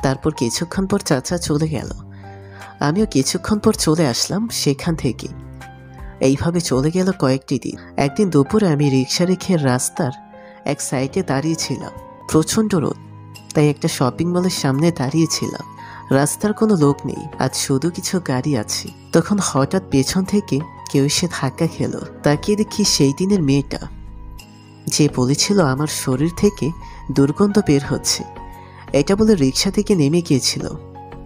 তারপর কিছুক্ষণ পর চাচা চলে গেল। আমিও কিছুক্ষণ পর চলে আসলাম সেখান থেকে। এইভাবে চলে গেল কয়েকটি দিন। একদিন দুপুরে আমি রিক্সা রেখে রাস্তার এক সাইডে দাঁড়িয়েছিলাম। প্রচণ্ড রোদ, তাই একটা শপিং মলের সামনে দাঁড়িয়েছিলাম। রাস্তার কোনো লোক নেই, আজ শুধু কিছু গাড়ি আছে। তখন হঠাৎ পেছন থেকে কেউ এসে ধাক্কা খেলো। তাকিয়ে দেখি সেই দিনের মেয়েটা যে বলেছিল আমার শরীর থেকে দুর্গন্ধ বের হচ্ছে, এটা বলে রিক্সা থেকে নেমে গিয়েছিল।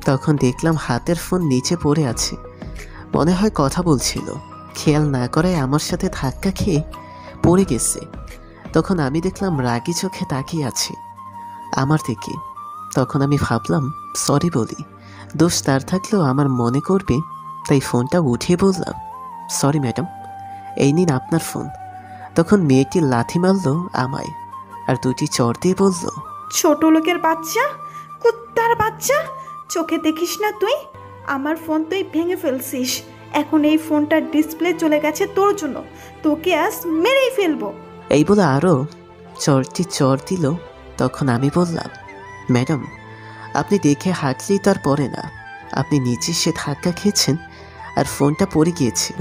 তখন দেখলাম হাতের ফোন নিচে পড়ে আছে, মনে হয় কথা বলছিল। খেয়াল না করায় আমার সাথে ধাক্কা খেয়ে পড়ে গেছে। তখন আমি দেখলাম রাগী চোখে তাকিয়ে আছে আমার দিকে। তখন আমি ভাবলাম সরি বলি, দোষ তার থাকলেও আমার মনে করবে, তাই ফোনটা উঠিয়ে বললাম, সরি ম্যাডাম, এই নিন আপনার ফোন। তখন মেয়েটি লাথি মারল আমায় আর দুটি চড় দিয়ে বলল, ছোট লোকের বাচ্চা, কুত্তার বাচ্চা, চোখে দেখিস না তুই? আমার ফোন তুই ভেঙে ফেলছিস। এখন এই ফোনটার ডিসপ্লে চলে গেছে তোর জন্য। তোকে আজ মেরেই ফেলবো। এই বলে আরও চড়টি চড় দিল। তখন আমি বললাম, ম্যাডাম, আপনি দেখে হাঁটলেই তার পরে না, আপনি নিচে সে ধাক্কা খেয়েছেন আর ফোনটা পড়ে গিয়েছিল।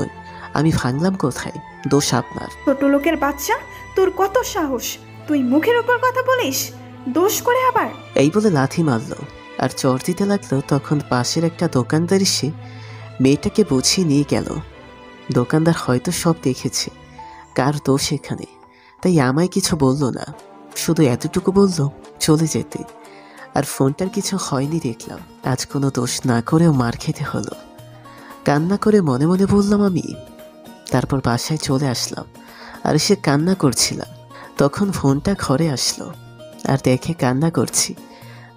আমি ভাঙলাম কোথায়? দোষ আপনার। ছোট লোকের বাচ্চা, তোর কত সাহস? তুই মুখের উপর কথা বলিস, দোষ করে আবার। এই বলে লাথি মারল আর চড় দিতে লাগলো। তখন পাশের একটা দোকানদার এসে মেয়েটাকে বুঝিয়ে নিয়ে গেল। দোকানদার হয়তো সব দেখেছে কার দোষ এখানে, তাই আমায় কিছু বলল না, শুধু এতটুকু বলল চলে যেতে। আর ফোনটার কিছু হয়নি দেখলাম। আজ কোনো দোষ না করেও মার খেতে হলো। কান্না করে মনে মনে বললাম আমি। তারপর বাসায় চলে আসলাম আর এসে কান্না করছিলাম। তখন ফোনটা ঘরে আসলো আর দেখে কান্না করছি।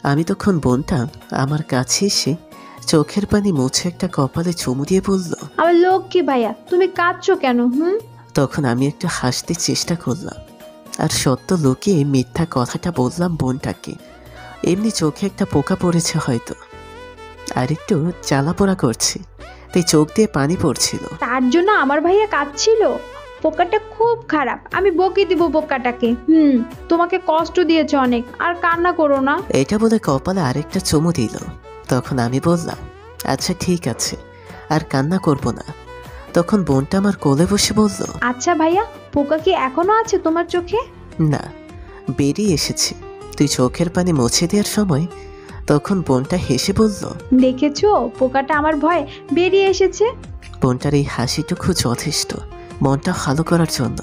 আমি তখন বোনটা আমার কাছে এসে চোখের পানি মুছে একটা কপালে চুমু দিয়ে বলল, আমার লক্ষ্মী ভাইয়া, তুমি কাঁদছো কেন? তখন আমি একটু হাসতে চেষ্টা করলাম আর সত্য লুকিয়ে মিথ্যা কথাটা বললাম বোনটাকে। এমনি চোখে একটা পোকা পড়েছে হয়তো, আর একটু জ্বালাপোড়া করছে, তাই চোখ দিয়ে পানি পড়ছিল। তার জন্য আমার ভাইয়া কাঁদছিল? পোকাটা খুব খারাপ, আমি বকে দিব পোকাটাকে। তোমাকে কষ্ট দিয়েছে অনেক, আর কান্না করো না। এটা বলে কপালে আরেকটা চুমু দিল। তখন আমি বললাম, আচ্ছা ঠিক আছে, আর কান্না করব না। তখন বোনটা আমার কোলে বসে বলল, আচ্ছা ভাইয়া, পোকা কি এখনো আছে তোমার চোখে? না, বেরিয়ে এসেছে। তুই চোখের পানি মুছে দেওয়ার সময় তখন বোনটা হেসে বলল, দেখেছো, পোকাটা আমার ভয় বেরিয়ে এসেছে। বোনটার এই হাসিটুকু যথেষ্ট মনটা ভালো করার জন্য।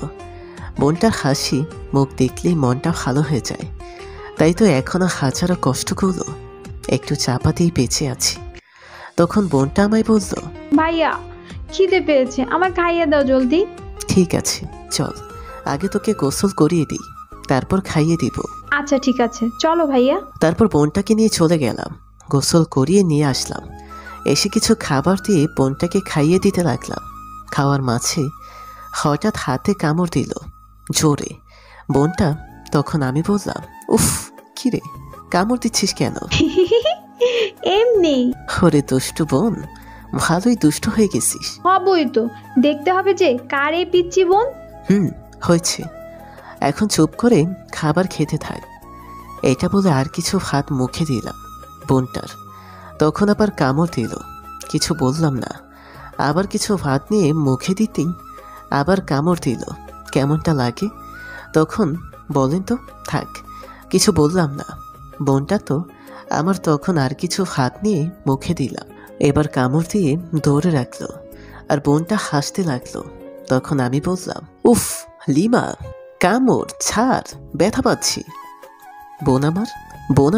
বোনটার হাসি মুখ দেখলেই মনটা ভালো হয়ে যায়। তাই তো এখনো হাজারো কষ্টগুলো একটু চাপা দিয়ে বেঁচে আছি। তখন বোনটা আমায় বলল, ভাইয়া খিদে পেয়েছে, আমার খাইয়ে দাও জলদি। ঠিক আছে চল, আগে তোকে গোসল করিয়ে দিই, তারপর খাইয়ে দিব। আচ্ছা ঠিক আছে, চলো ভাইয়া। তারপর বোনটাকে নিয়ে চলে গেলাম, গোসল করিয়ে নিয়ে আসলাম। এসে কিছু খাবার দিয়ে বোনটাকে খাইয়ে দিতে লাগলাম। খাওয়ার মাঝে হঠাৎ হাতে কামড় দিল জোরে বোনটা। তখন আমি বললাম, উফ, কিরে কামড় দিচ্ছিস কেন? এমনি। ওরে দুষ্টু বোন, ভালোই দুষ্ট হয়ে গেছিস। হবই তো, দেখতে হবে যে কার এই পিচ্চি বোন। হয়েছে, এখন চুপ করে খাবার খেতে থাক। এটা বলে আর কিছু ভাত মুখে দিলাম বোনটার। তখন আবার কামড় দিল, কিছু বললাম না। আবার কিছু ভাত নিয়ে মুখে দিতেই আবার কামড় দিল। কেমনটা লাগে তখন বলেন তো? থাক, কিছু বললাম না। বোনটা তো আমার তখন আর কিছু ভাত নিয়ে মুখে দিলাম। এবার কামড় দিয়ে দৌড়ে রাখলো আর বোনটা হাসতে লাগলো। তখন আমি বললাম, উফ লিমা, কামড় ছাড়, ব্যথা পাচ্ছি। বোন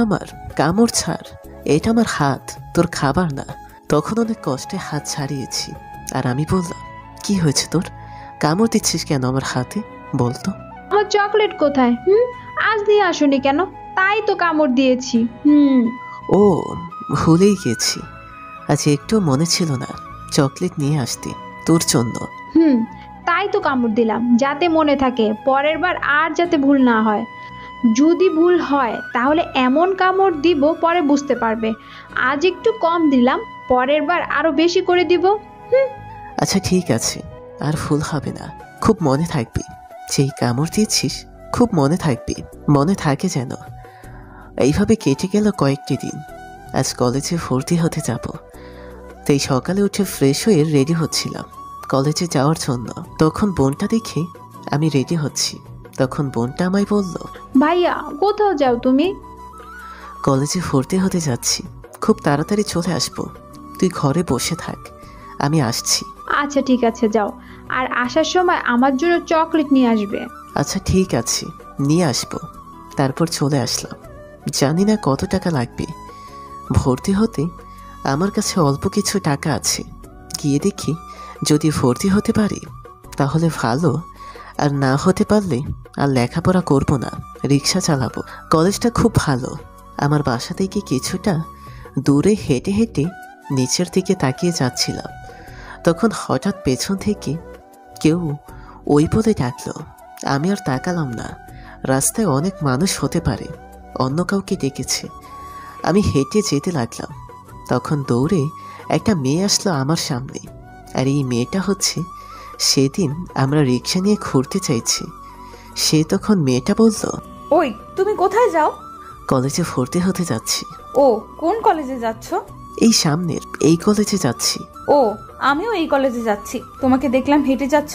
আমার কামড় ছাড়, এটা আমার হাত, তোর খাবার না। তখন অনেক কষ্টে হাত ছাড়িয়েছি আর আমি বললাম, কি হয়েছে তোর, কামড় দিচ্ছিস কেন আমার হাতে, বলতো? আমার চকলেট কোথায়? আজ দিয়ে আসুনি কেন? তাই তো কামড় দিয়েছি। ও, ভুলেই গেছি, আজ একটু মনে ছিল না চকলেট নিয়ে আসতে তোর জন্য। তাই তো কামড় দিলাম, যাতে মনে থাকে, পরের বার আর যাতে ভুল না হয়। যদি ভুল হয় তাহলে এমন কামড় দিব পরে বুঝতে পারবে। আজ একটু কম দিলাম, পরের বার আরো বেশি করে দিব। আচ্ছা ঠিক আছে, আর ভুল হবে না, খুব মনে থাকবে। যেই কামড় দিয়েছিস খুব মনে থাকবে, মনে থাকে যেন। এইভাবে কেটে গেল কয়েকটি দিন। আজ কলেজে ভর্তি হতে যাব, তাই সকালে উঠে ফ্রেশ হয়ে রেডি হচ্ছিলাম কলেজে যাওয়ার জন্য। তখন বোনটা দেখে আমি রেডি হচ্ছি। তখন বোনটা আমায় বলল, ভাইয়া কোথাও যাও তুমি? কলেজে ভর্তি হতে যাচ্ছি, খুব তাড়াতাড়ি চলে আসবো, তুই ঘরে বসে থাক, আমি আসছি। আচ্ছা ঠিক আছে যাও, আর আসার সময় আমার জন্য চকলেট নিয়ে আসবে। আচ্ছা ঠিক আছে, নিয়ে আসবো। তারপর চলে আসলাম। জানি না কত টাকা লাগবে ভর্তি হতে, আমার কাছে অল্প কিছু টাকা আছে। গিয়ে দেখি যদি ভর্তি হতে পারি তাহলে ভালো, আর না হতে পারলে আর লেখাপড়া করব না, রিক্সা চালাবো। কলেজটা খুব ভালো। আমার বাসা থেকে কিছুটা দূরে হেঁটে হেঁটে নিচের দিকে তাকিয়ে যাচ্ছিলাম, তখন হঠাৎ পেছন থেকে কেউ ওই বলে ডাকলো। আমি আর তাকালাম না, রাস্তায় অনেক মানুষ হতে পারে, অন্য কাউকে ডেকেছে। আমি হেঁটে যেতে লাগলাম, তখন দৌড়ে একটা মেয়ে আসলো আমার সামনে। আর এই মেয়েটা হচ্ছে সেদিন আমরা রিক্সা নিয়ে ঘুরতে চাইছি। সে তখন মেয়েটা বলল, ওই তুমি কোথায় যাও? কলেজে ভর্তি হতে যাচ্ছি। ও, কোন কলেজে যাচ্ছ? এই সামনের এই কলেজে যাচ্ছি। ও, আমিও এই কলেজে যাচ্ছি। তোমাকে দেখলাম হেঁটে যাচ্ছ,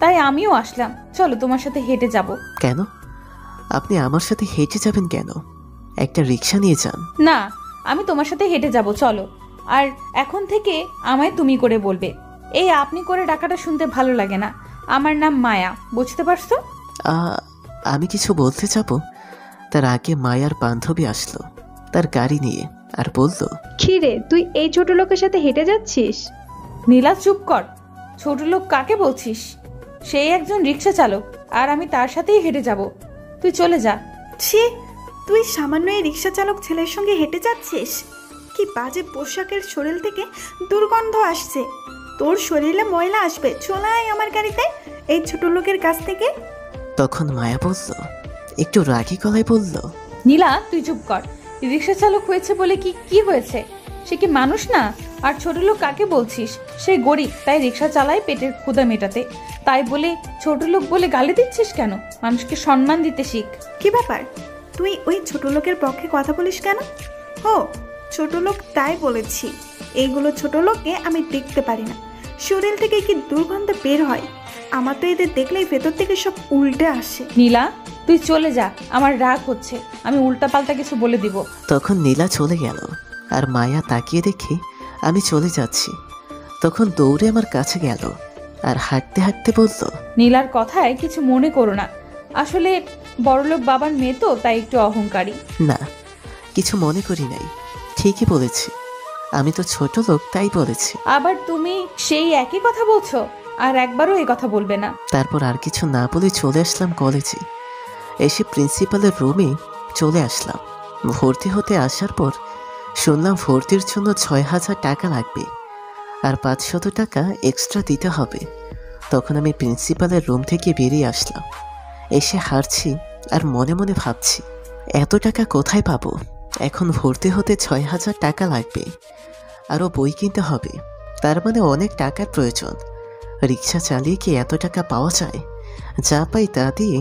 তাই আমিও আসলাম। চলো তোমার সাথে হেঁটে যাব। কেন? আপনি আমার সাথে হেঁটে যাবেন কেন? একটা রিক্সা নিয়ে যান। না, আমি তোমার সাথে হেঁটে যাব, চলো। আর এখন থেকে আমায় তুমি করে বলবে। এই আপনি করে ডাকাটা শুনতে ভালো লাগে না। আমার নাম মায়া, বুঝতে পারছো? আমি কিছু বলতে যাব, তার আগে মায়ার বান্ধবী আসলো তার গাড়ি নিয়ে, আর বলল, কি রে, তুই এই ছোট লোকের সাথে হেঁটে যাচ্ছিস? নীলা চুপ কর। ছোট লোক কাকে বলছিস? সেই একজন রিক্সা চালক, আর আমি তার সাথেই হেঁটে যাব। তুই চলে যা। ছি, তুই সামান্য এই রিক্সা চালক ছেলের সঙ্গে হেঁটে যাচ্ছিস? কি বাজে পোশাকের শরীর থেকে দুর্গন্ধ আসছে। তোর শরীরে ময়লা আসবে। চলে আয় আমার গাড়িতে এই ছোট লোকের কাছ থেকে। তখন মায়া বলল, একটু রাগী গলায় বলল, নীলা তুই চুপ কর। রিক্সা চালক হয়েছে বলে কি হয়েছে? সে কি মানুষ না? আর ছোট লোক কাকে বলছিস? সে গরিব, তাই রিক্সা চালায় পেটের ক্ষুধা মেটাতে। তাই বলে ছোট লোক বলে গালি দিচ্ছিস কেন? মানুষকে সম্মান দিতে শিখ। কি ব্যাপার, তুই ওই ছোট লোকের পক্ষে কথা বলিস কেন? ও ছোট লোক, তাই বলেছি। এইগুলো ছোট লোককে আমি দেখতে পারি না। শরীর থেকে কি দুর্গন্ধ বের হয়। আমার তো এদের দেখলেই ভেতর থেকে সব উল্টে আসে। নীলা তুই চলে যা, আমার রাগ হচ্ছে। আমি উল্টাপাল্টা কিছু বলে দিব। তখন নীলা চলে গেল, আর মায়া তাকিয়ে দেখে আমি চলে যাচ্ছি। তখন দৌড়ে আমার কাছে গেল আর হাঁটতে হাঁটতে বলল, নীলার কথায় কিছু মনে করো না। আসলে বড়লোক বাবার মেয়ে তো, তাই একটু অহংকারী। না, কিছু মনে করি নাই, ঠিকই বলেছি। আমি তো ছোট লোক, তাই বলেছি। আবার তুমি সেই একই কথা বলছো, আর একবারও এই কথা বলবে না। তারপর আর কিছু না বলে চলে আসলাম কলেজে। এসে প্রিন্সিপালের রুমে চলে আসলাম। ভর্তি হতে আসার পর শুনলাম ভর্তির জন্য ৬,০০০ টাকা লাগবে, আর ৫০০ টাকা এক্সট্রা দিতে হবে। তখন আমি প্রিন্সিপালের রুম থেকে বেরিয়ে আসলাম। এসে হারছি আর মনে মনে ভাবছি, এত টাকা কোথায় পাবো? এখন ভর্তি হতে ৬,০০০ টাকা লাগবে, আরও বই কিনতে হবে। তার মানে অনেক টাকার প্রয়োজন। রিক্সা চালিয়ে কি এত টাকা পাওয়া যায়? যা পাই তা দিয়ে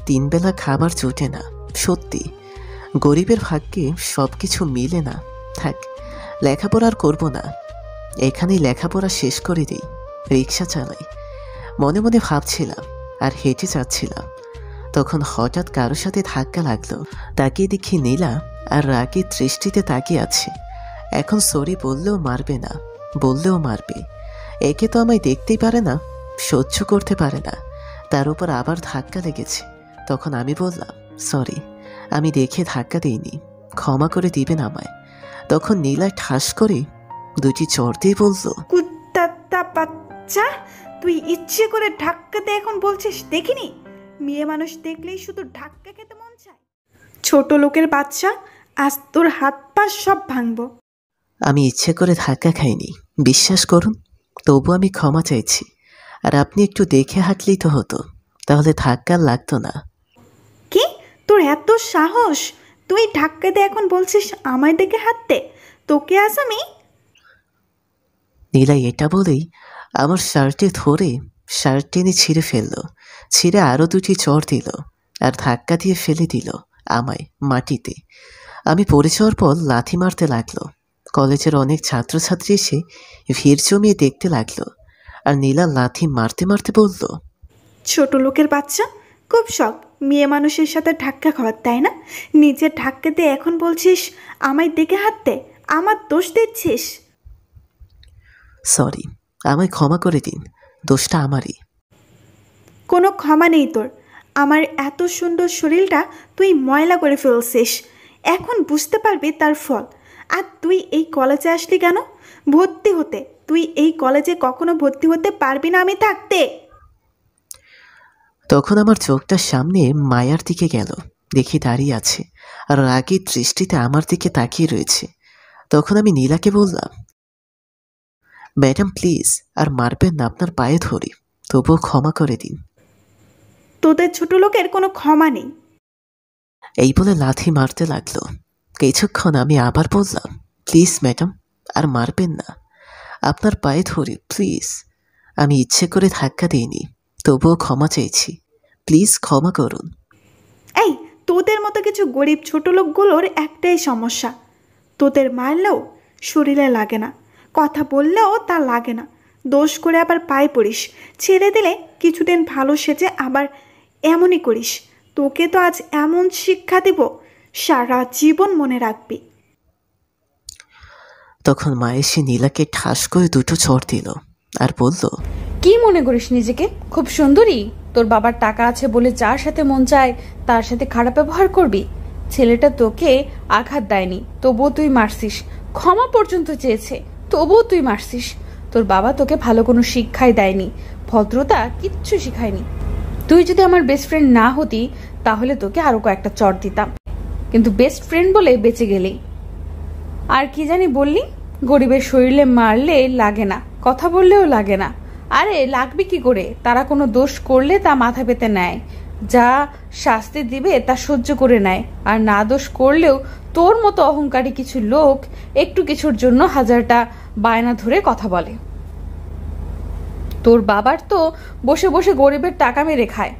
৩ বেলা খাবার জোটে না। সত্যি গরিবের ভাগ্যে সব কিছু মিলে না। থাক, লেখাপড়া আর করবো না, এখানেই লেখাপড়া শেষ করে দিই, রিক্সা চালাই। মনে মনে ভাবছিলাম আর হেঁটে যাচ্ছিলাম। তখন হঠাৎ কারোর সাথে ধাক্কা লাগলো। তাকিয়ে দেখি নীলা আর রাগের দৃষ্টিতে তাকিয়ে আছে। এখন সরি বললেও মারবে না, বললেও মারবে। একে তো আমায় দেখতেই পারে না, সহ্য করতে পারে না, তার উপর আবার ধাক্কা লেগেছে। তখন আমি বললাম, সরি, আমি দেখে ধাক্কা দিইনি, ক্ষমা করে দিবেন আমায়। তখন নীলা ঠাস করে 2টি চড় দিয়ে বলল, কুত্তা বাচ্চা, তুই ইচ্ছে করে ধাক্কাতে এখন বলছিস দেখিনি? মেয়ে মানুষ দেখলেই শুধু ধাক্কা খেতে মন চায়। ছোট লোকের বাচ্চা, আজ তোর হাত পা সব ভাঙবো। আমি ইচ্ছে করে ধাক্কা খাইনি, বিশ্বাস করুন। তবু আমি ক্ষমা চাইছি। আর আপনি একটু দেখে হাঁটলেই তো হতো, তাহলে ধাক্কা লাগতো না। কি তোর এত সাহস? তুই ধাক্কাতে এখন বলছিস আমায় দেখে হাঁটতে? তোকে আজ আমি। নীলা এটা বলেই আমার শার্টে ধরে শার্ট টেনে ছিঁড়ে ফেললো। ছিঁড়ে আরও 2টি চড় দিল আর ধাক্কা দিয়ে ফেলে দিল আমায় মাটিতে। আমি পড়ে যাওয়ার পর লাথি মারতে লাগলো। কলেজের অনেক ছাত্রছাত্রী এসে ভিড় জমিয়ে দেখতে লাগলো। আর নীলা লাথি মারতে মারতে বলল, ছোট লোকের বাচ্চা, খুব শখ মেয়ে মানুষের সাথে ধাক্কা খাওয়ার, তাই না? নিজের ধাক্কাতে এখন বলছিস আমায় দেখে হাঁটতে, আমার দোষ দিচ্ছিস। সরি, আমায় ক্ষমা করে দিন, দোষটা আমারই। কোনো ক্ষমা নেই তোর। আমার এত সুন্দর শরীরটা তুই ময়লা করে ফেলছিস। এখন বুঝতে পারবি তার ফল। আর তুই এই কলেজে আসলি কেন? ভর্তি হতে। তুই এই কলেজে কখনো ভর্তি হতে পারবি না আমি থাকতে। তখন আমার চোখটা সামনে মায়ার দিকে গেল। দেখি দাঁড়িয়ে আছে আর রাগের দৃষ্টিতে আমার দিকে তাকিয়ে রয়েছে। তখন আমি নীলাকে বললাম, ম্যাডাম প্লিজ আর মারবেন না, আপনার পায়ে ধরি, তবুও ক্ষমা করে দিন। তোদের ছোট লোকের কোনো ক্ষমা নেই। এই বলে লাথি মারতে লাগলো। কিছুক্ষণ আমি আবার বললাম, প্লিজ ম্যাডাম আর মারবেন না, আপনার পায়ে ধরি প্লিজ। আমি ইচ্ছে করে ধাক্কা দিইনি, তবুও ক্ষমা চাইছি, প্লিজ ক্ষমা করুন। এই তোদের মতো কিছু গরিব ছোট লোকগুলোর একটাই সমস্যা, তোদের মারলেও শরীরে লাগে না, কথা বললেও তা লাগে না, দোষ করে আবার পায়ে পড়িস, ছেড়ে দিলে কিছুদিন ভালো সেজে আবার এমনই করিস। তোকে তো আজ এমন শিক্ষা দেব সারা জীবন মনে রাখবি। তখন মা এসে নীলাকে ঠাস করে দুটো চড় দিল আর বলল, কি মনে করিস নিজেকে? খুব সুন্দরী? তোর বাবার টাকা আছে বলে যার সাথে মন চায় তার সাথে খারাপ ব্যবহার করবি? ছেলেটা তোকে আঘাত দেয়নি, তবুও তুই মারছিস। ক্ষমা পর্যন্ত চেয়েছে, তবুও তুই মারছিস। তোর বাবা তোকে ভালো কোনো শিক্ষাই দেয়নি, ভদ্রতা কিচ্ছু শিখায়নি। তুই যদি আমার বেস্ট ফ্রেন্ড না হতি তাহলে তোকে আরো কয়েকটা চড় দিতাম, কিন্তু বেস্ট ফ্রেন্ড বলে বেঁচে গেলি। আর কি জানি বললি, গরিবের শরীরে মারলে লাগে না, কথা বললেও লাগে না। আরে লাগবে কি করে? তারা কোনো দোষ করলে তা মাথা পেতে নেয়, যা শাস্তি দিবে তা সহ্য করে নেয়। আর না দোষ করলেও তোর মতো অহংকারী কিছু লোক একটু কিছুর জন্য হাজারটা বায়না ধরে কথা বলে। তোর বাবার তো বসে বসে গরিবের টাকা মেরে খায়।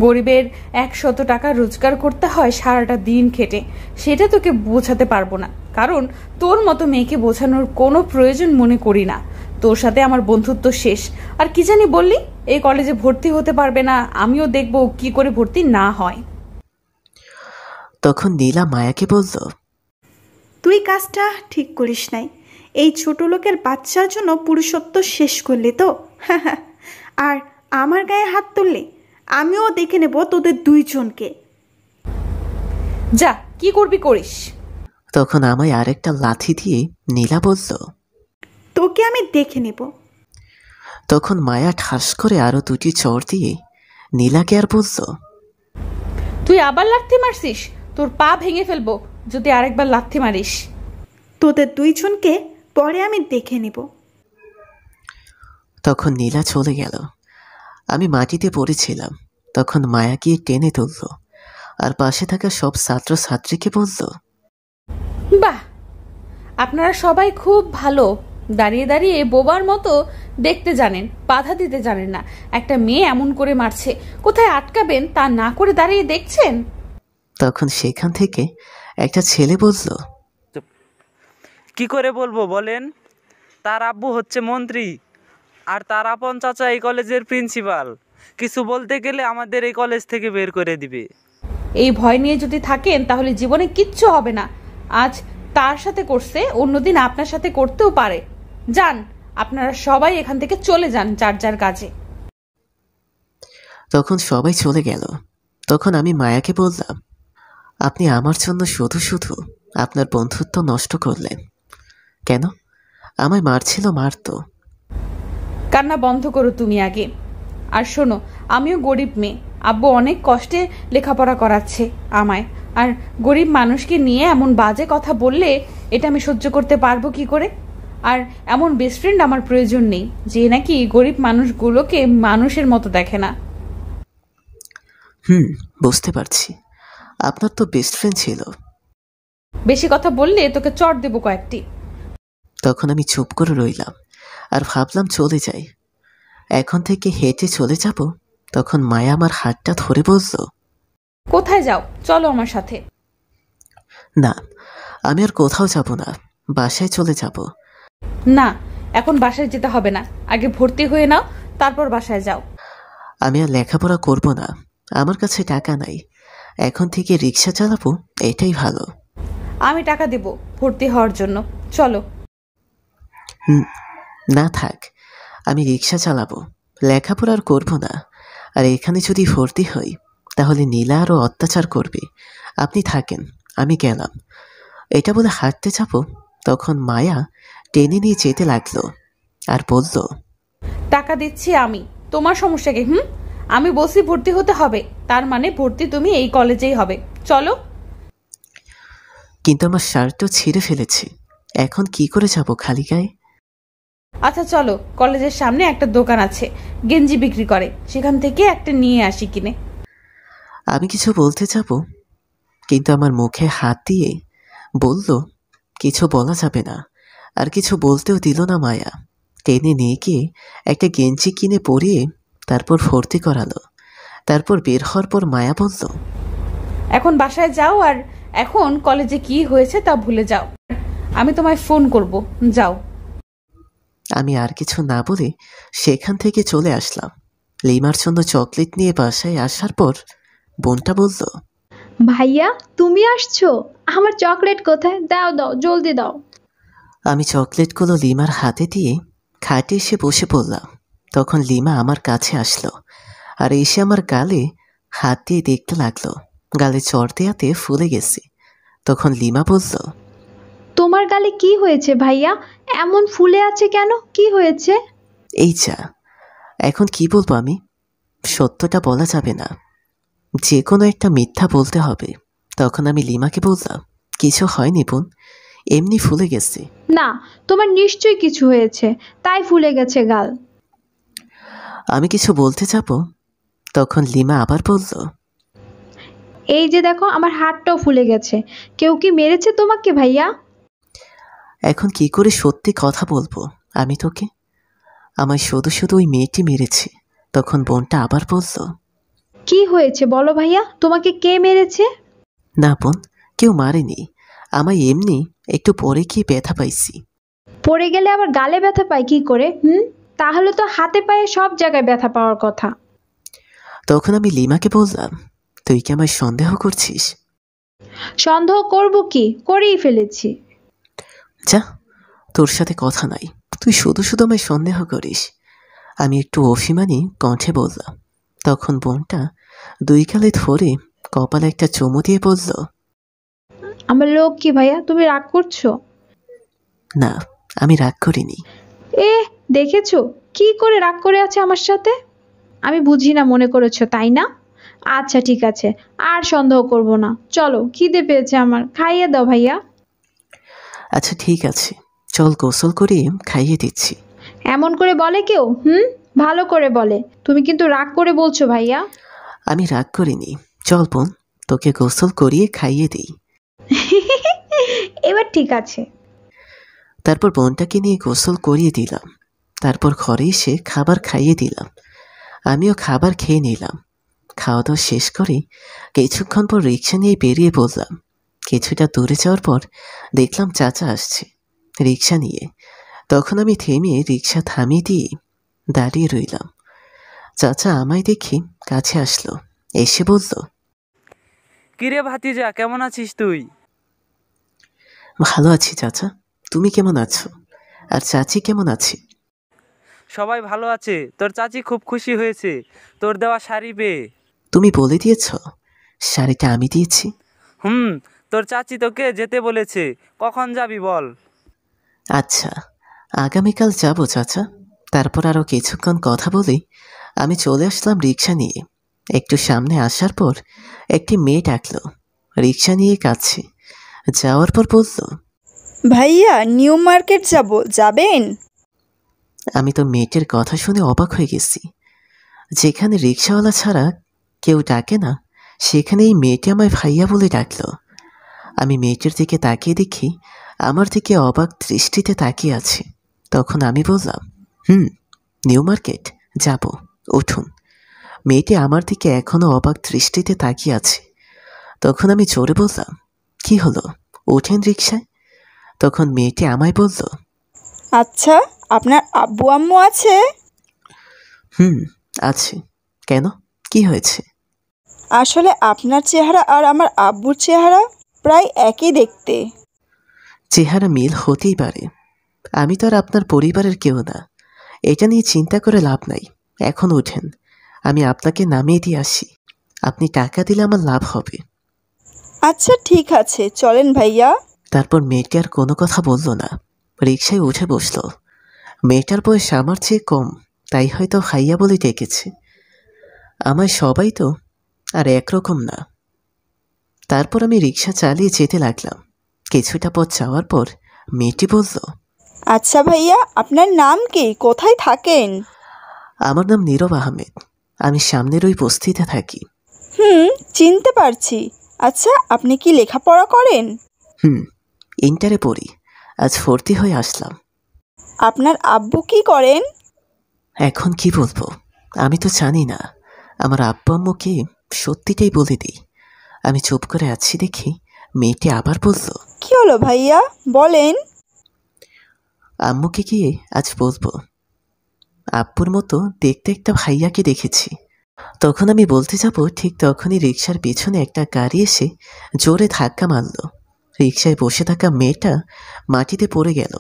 গরিবের 100 টাকা রোজগার করতে হয় সারাটা দিন খেটে, সেটা তোকে বোঝাতে পারবো না, কারণ তোর মতো মেয়েকে বোঝানোর কোনো প্রয়োজন মনে করি না। তোর সাথে আমার বন্ধুত্ব শেষ। আর কি জানি বললি, এই কলেজে ভর্তি হতে পারবে না, আমিও দেখবো কি করে ভর্তি না হয়। তখন নীলা মায়াকে বলল, তুই কাজটা ঠিক করিস নাই। এই ছোট লোকের বাচ্চার জন্য পুরুষত্ব শেষ করলি তো। আর আমার গায়ে হাত তুললি, আমিও দেখে নেব তোদের দুইজনকে। যা, কি করবি করিস। তখন আমায় আরেকটা লাথি দিয়ে নীলা বলল, তোকে আমি দেখে নেব। তখন মায়া ঠাস করে আরো দুটি চড় দিয়ে নীলাকে আর বলল, তুই আবার লাথি মারছিস? তোর পা ভেঙে ফেলবো যদি আরেকবার লাথি মারিস। তোদের দুইজনকে পরে আমি দেখে নেব। তখন নীলা চলে গেল। আমি মাটিতে পড়েছিলাম। তখন মায়া গিয়ে টেনে তুলল আর পাশে থাকা সব ছাত্রছাত্রীকে বলল, বাহ, আপনারা সবাই খুব ভালো। দাঁড়িয়ে দাঁড়িয়ে বোবার মতো দেখতে জানেন, বাধা দিতে জানেন না। একটা মেয়ে এমন করে মারছে, কোথায় আটকাবেন তা না করে দাঁড়িয়ে দেখছেন। তখন সেখান থেকে একটা ছেলে বলল, কি করে বলবো বলেন? তার আব্বু হচ্ছে মন্ত্রী আর তার আপন চাচা এই কলেজের প্রিন্সিপাল। কিছু বলতে গেলে আমাদের এই কলেজ থেকে বের করে দিবে। এই ভয় নিয়ে যদি থাকেন তাহলে জীবনে কিচ্ছু হবে না। আজ তার সাথে করছে, অন্যদিন আপনার সাথে করতেও পারে। যান, আপনারা সবাই এখান থেকে চলে যান যার যার কাজে। তখন সবাই চলে গেল। তখন আমি মায়াকে বললাম, আপনি আমার জন্য শুধু শুধু আপনার বন্ধুত্ব নষ্ট করলেন কেন? আমায় মারছিল, মারতো। কান্না বন্ধ করো তুমি আগে। আর শোনো, আমিও গরিব মেয়ে, আব্বু অনেক কষ্টে লেখাপড়া করাচ্ছে আমায়। আর গরিব মানুষকে নিয়ে এমন বাজে কথা বললে এটা আমি সহ্য করতে পারবো কি করে? আর এমন বেস্ট ফ্রেন্ড আমার প্রয়োজন নেই যে নাকি গরিব মানুষগুলোকে মানুষের মতো দেখে না। বুঝতে পারছি, আপনার তো বেস্ট ফ্রেন্ড ছিল। বেশি কথা বললে তোকে চড় দেবো কয়েকটি। তখন আমি চুপ করে রইলাম আর ভাবলাম চলে যাই, এখন থেকে হেঁটে চলে যাব। তখন মায়া আমার হাতটা ধরে বলল, কোথায় যাও? চলো আমার সাথে। না, আমি আর কোথাও যাব না, বাসায় চলে যাব। না, এখন বাসায় যেতে হবে না, আগে ভর্তি হয়ে নাও, তারপর বাসায় যাও। আমি আর লেখাপড়া করব না, আমার কাছে টাকা নাই, এখন থেকে রিক্সা চালাবো, এটাই ভালো। আমি টাকা দেব ভর্তি হওয়ার জন্য, চলো। না থাক, আমি রিক্সা চালাবো, লেখাপড়া আর করবো না। আর এখানে যদি ভর্তি হই তাহলে নীলা আরও অত্যাচার করবে। আপনি থাকেন, আমি গেলাম। এটা বলে হাঁটতে যাব, তখন মায়া টেনে নিয়ে যেতে লাগলো আর বলল, টাকা দিচ্ছি আমি, তোমার সমস্যা কি? আমি বলছি ভর্তি হতে হবে, তার মানে ভর্তি তুমি এই কলেজেই হবে। চলো। কিন্তু আমার শার্টও ছিঁড়ে ফেলেছি, এখন কি করে যাব খালি গায়ে? আচ্ছা চলো, কলেজের সামনে একটা দোকান আছে, গেঞ্জি বিক্রি করে, সেখান থেকে একটা নিয়ে আসি কিনে। আমি কিছু বলতে যাব, কিন্তু আমার মুখে হাত দিয়ে বলল, কিছু বলা যাবে না। আর কিছু বলতেও দিল না মায়া। টেনে নিয়ে গিয়ে একটা গেঞ্জি কিনে পরিয়ে তারপর ভর্তি করালো। তারপর বের হওয়ার পর মায়া বলল, এখন বাসায় যাও, আর এখন কলেজে কি হয়েছে তা ভুলে যাও, আমি তোমায় ফোন করব। যাও। আমি আর কিছু না বলে সেখান থেকে চলে আসলাম। লিমার জন্য চকলেট নিয়ে বাসায় আসার পর বোনটা বলল, ভাইয়া তুমি আসছো? আমার চকলেট কোথায়? দাও দাও, জলদি দাও। আমি চকলেটগুলো লিমার হাতে দিয়ে খাটে এসে বসে পড়লাম। তখন লিমা আমার কাছে আসলো আর এসে আমার গালে হাত দিয়ে দেখতে লাগলো। গালে চড় দেয়াতে ফুলে গেছি। তখন লিমা বলল, তোমার গালে কি হয়েছে ভাইয়া? এমন ফুলে আছে কেন? কি হয়েছে? এই যা, এখন কি বলবো আমি? সত্যটা বলা যাবে না, যে কোনো একটা মিথ্যা বলতে হবে। তখন আমি লিমাকে বললাম, কিছু হয়নি বোন, এমনি ফুলে গেছে। না, তোমার নিশ্চয়ই কিছু হয়েছে, তাই ফুলে গেছে গাল। আমি কিছু বলতে যাব, তখন লিমা আবার বলল, এই যে দেখো, আমার হাতটাও ফুলে গেছে। কেউ কি মেরেছে তোমাকে ভাইয়া? এখন কি করে সত্যি কথা বলবো আমি তোকে? আমায় শুধু শুধু ওই মেয়েটি মেরেছে। তখন বোনটা আবার বলল, কি হয়েছে বলো ভাইয়া, তোমাকে কে মেরেছে? না বোন, কেউ মারেনি, আমায় এমনি একটু পরে গিয়ে ব্যথা পাইছি। পড়ে গেলে আবার গালে ব্যথা পায় কি করে? তাহলে তো হাতে পায়ে সব জায়গায় ব্যথা পাওয়ার কথা। তখন আমি লিমাকে বললাম, তুই কি আমায় সন্দেহ করছিস? সন্দেহ করব কি, করেই ফেলেছি। যা, তোর সাথে কথা নাই, তুই শুধু শুধু আমায় সন্দেহ করিস। আমি একটু অভিমানী কণ্ঠে বললাম। তখন বোনটা দুই গালে ধরে কপালে একটা চুমু দিয়ে বলল, আমার লোক কি ভাইয়া, তুমি রাগ করছো? না, আমি রাগ করিনি। এ, দেখেছো কি করে রাগ করে আছে আমার সাথে? আমি বুঝি না মনে করেছো, তাই না? আচ্ছা ঠিক আছে, আর সন্দেহ করব না। চলো, খিদে পেয়েছে আমার, খাইয়ে দাও ভাইয়া। আচ্ছা ঠিক আছে, চল গোসল করে খাইয়ে দিচ্ছি। এমন করে বলে কেউ? ভালো করে বলে। তুমি কিন্তু রাগ করে বলছো ভাইয়া। আমি রাগ করিনি, চল বোন, তোকে গোসল করিয়ে খাইয়ে দিই। এবার ঠিক আছে। তারপর বোনটাকে নিয়ে গোসল করিয়ে দিলাম। তারপর ঘরে এসে খাবার খাইয়ে দিলাম। আমিও খাবার খেয়ে নিলাম। খাওয়া দাওয়া শেষ করে কিছুক্ষণ পর রিক্সা নিয়ে বেরিয়ে পড়লাম। কিছুটা দূরে যাওয়ার পর দেখলাম চাচা আসছে রিক্সা নিয়ে। তখন আমি থেমে রিক্সা থামিয়ে দিয়ে দাঁড়িয়ে রইলাম। চাচা আমায় দেখে কাছে আসলো, এসে বলল, কিরে ভাতিজা, কেমন আছিস তুই? ভালো আছি চাচা, তুমি কেমন আছো? আর চাচি কেমন আছে? সবাই ভালো আছে। তোর চাচি খুব খুশি হয়েছে তোর দেওয়া শাড়ি পেয়ে। তুমি বলে দিয়েছ শাড়িটা আমি দিয়েছি? তোর চাচি তোকে যেতে বলেছে, কখন যাবি বল? আচ্ছা, আগামীকাল যাব চাচা। তারপর আরও কিছুক্ষণ কথা বলে আমি চলে আসলাম রিক্সা নিয়ে। একটু সামনে আসার পর একটি মেয়ে ডাকলো, রিক্সা নিয়ে কাছে যাওয়ার পর বলল, ভাইয়া নিউ মার্কেট যাব, যাবেন? আমি তো মেয়েটির কথা শুনে অবাক হয়ে গেছি। যেখানে রিক্সাওয়ালা ছাড়া কেউ ডাকে না, সেখানে এই মেয়েটি আমায় ভাইয়া বলে ডাকলো। আমি মেয়েটির দিকে তাকিয়ে দেখি আমার দিকে অবাক দৃষ্টিতে তাকিয়ে আছে। তখন আমি বললাম, নিউ মার্কেট যাব, উঠুন। মেয়েটি আমার দিকে এখনো অবাক দৃষ্টিতে তাকিয়ে আছে। তখন আমি জোরে বললাম, কি হলো, ওঠেন রিক্সায়। তখন মেয়েটি আমায় বলল, আচ্ছা, আপনার আব্বু আম্মু আছে? আছে। কেন, কি হয়েছে? আসলে আপনার চেহারা আর আমার আব্বুর চেহারা প্রায় একই দেখতে। চেহারা মিল হতেই পারে, আমি তো আর আপনার পরিবারের কেউ না। এটা নিয়ে চিন্তা করে লাভ নাই। এখন ওঠেন, আমি আপনাকে নামিয়ে দিয়ে আসি। আপনি টাকা দিলে আমার লাভ হবে। আচ্ছা ঠিক আছে, চলেন ভাইয়া। তারপর মেয়েটি আর কোনো কথা বলল না, রিকশায় উঠে বসলো। মেয়েটার বয়স আমার চেয়ে কম, তাই হয়তো ভাইয়া বলে ডেকেছে। আমায় সবাই তো আর একরকম না। তারপর আমি রিকশা চালিয়ে যেতে লাগলাম। কিছুটা পথ যাওয়ার পর মেয়েটি বলল, আচ্ছা ভাইয়া, আপনার নাম কি? কোথায় থাকেন? আমার নাম নীরব আহমেদ, আমি সামনের ওই বস্তিতে থাকি। চিনতে পারছি। আচ্ছা, আপনি কি লেখাপড়া করেন? ইন্টারে পড়ি, আজ ভর্তি হয়ে আসলাম। আপনার আব্বু কি করেন? এখন কি বলবো, আমি তো জানি না। আমার আব্বু আম্মুকে সত্যিটাই বলে দিই। আমি চুপ করে আছি দেখি মেয়েটি আবার বলল, কি হলো ভাইয়া, বলেন। আম্মুকে গিয়ে আজ বলবো আব্বুর মতো দেখতে একটা ভাইয়াকে দেখেছি। তখন আমি বলতে যাব, ঠিক তখনই রিকশার পেছনে একটা গাড়ি এসে জোরে ধাক্কা মারল। রিকশায় বসে থাকা মেয়েটা মাটিতে পড়ে গেল।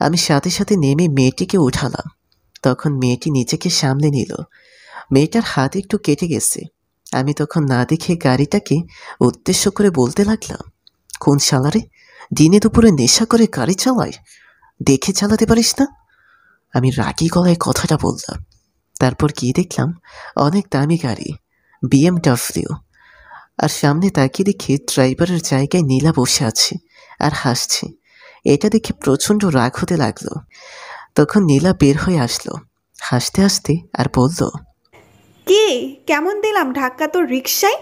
আমি সাথে সাথে নেমে মেয়েটিকে উঠালাম। তখন মেয়েটি নিজেকে সামলে নিল। মেয়েটার হাত একটু কেটে গেছে। আমি তখন না দেখে গাড়িটাকে উদ্দেশ্য করে বলতে লাগলাম, কোন শালারে দিনে দুপুরে নেশা করে গাড়ি চালায়, দেখে চালাতে পারিস না? আমি রাগী গলায় কথাটা বললাম। তারপর গিয়ে দেখলাম অনেক দামি গাড়ি, BMW, আর সামনে তাকিয়ে দেখি ড্রাইভারের জায়গায় নীলা বসে আছে আর হাসছে। এটা দেখে প্রচণ্ড রাগ হতে লাগলো। তখন নীলা বের হয়ে আসলো হাসতে হাসতে আর বলল, কি কেমন দিলাম ধাক্কা তোর রিকশায়?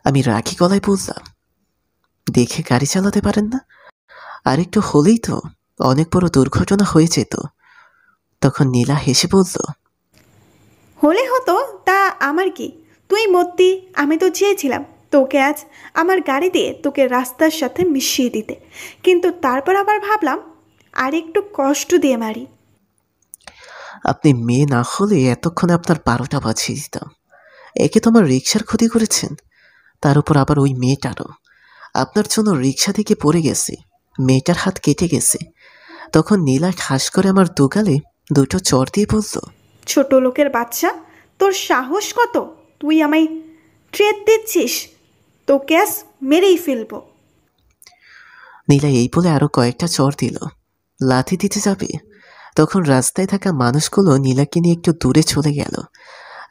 আমি রাগী গলায় বললাম, দেখে গাড়ি চালাতে পারেন না? আর একটু হলেই তো অনেক বড় দুর্ঘটনা হয়ে যেত। তখন নীলা হেসে বলল, হলে হতো, তা আমার কি? তুই মরতি, আমি তো চেয়েছিলাম তোকে আজ আমার গাড়ি দিয়ে তোকে রাস্তার সাথে মিশিয়ে দিতে, কিন্তু তারপর আবার ভাবলাম আর একটু কষ্ট দিয়ে মারি। আপনি মেয়ে না হলে এতক্ষণে আপনার 12টা বাজিয়ে দিতাম। একে তো আমার রিক্সার ক্ষতি করেছেন, তার উপর আবার ওই মেয়েটারও। আপনার জন্য রিক্সা থেকে পড়ে গেছে, মেয়েটার হাত কেটে গেছে। তখন নীলা ঠাস করে আমার দুগালে দুটো চড় দিয়ে বলল, ছোট লোকের বাচ্চা, তোর সাহস কত? তুই আমায় ট্রেট দিচ্ছিস? তোকে আজ মেরেই ফেলবো। নীলা এই বলে আরো কয়েকটা চড় দিল। লাথি দিতে যাবে, তখন রাস্তায় থাকা মানুষগুলো নীলাকে নিয়ে একটু দূরে চলে গেল।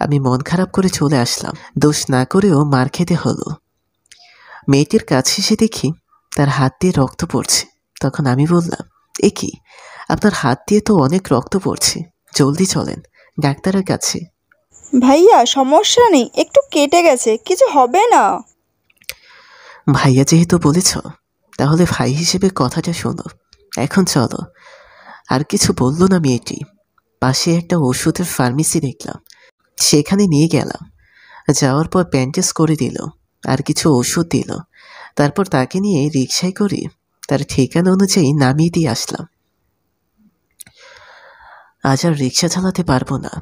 আমি মন খারাপ করে চলে আসলাম। দোষ না করেও মার খেতে হলো। মেয়েটির কাছে এসে দেখি তার হাত দিয়ে রক্ত পড়ছে। তখন আমি বললাম, এ কি, আপনার হাত দিয়ে তো অনেক রক্ত পড়ছে, জলদি চলেন ডাক্তারের কাছে। ভাইয়া সমস্যা নেই, একটু কেটে গেছে, কিছু হবে না। ভাইয়া যেহেতু বলেছ, তাহলে ভাই হিসেবে কথাটা শোনো। এখন চলো। আর কিছু বলল না মেয়েটি। পাশে একটা ওষুধের ফার্মেসি দেখলাম, সেখানে নিয়ে গেলাম। যাওয়ার পর ব্যান্ডেজ করে দিল আর কিছু ওষুধ দিল। তারপর তাকে নিয়ে রিকশায় করে তার ঠিকানা অনুযায়ী নামিয়ে দিয়ে আসলাম। আজ আর রিক্সা চালাতে পারবো না,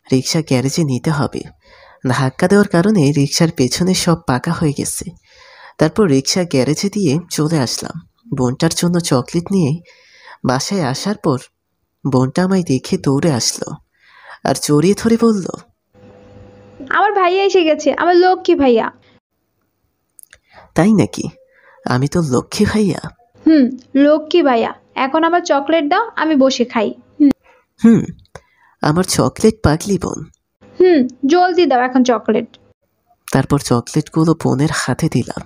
রিক্সা গ্যারেজে নিতে হবে। ধাক্কা দেওয়ার কারণে রিক্সার পেছনে সব পাকা হয়ে গেছে। তারপর রিক্সা গ্যারেজে দিয়ে চলে আসলাম বোনটার জন্য চকলেট নিয়ে। বাসায় আসার পর বোনটা আমায় দেখে দৌড়ে আসলো আর জড়িয়ে ধরে বলল, আমার ভাইয়া এসে গেছে, আমার লক্ষ্মী ভাইয়া। তাই নাকি? আমি তো লক্ষ্মী ভাইয়া। লক্ষ্মী ভাইয়া, এখন আমার চকলেট দাও, আমি বসে খাই। আমার চকলেট পাগলি বোন। জলদি দাও এখন চকলেট। তারপর চকলেটগুলো বোনের হাতে দিলাম।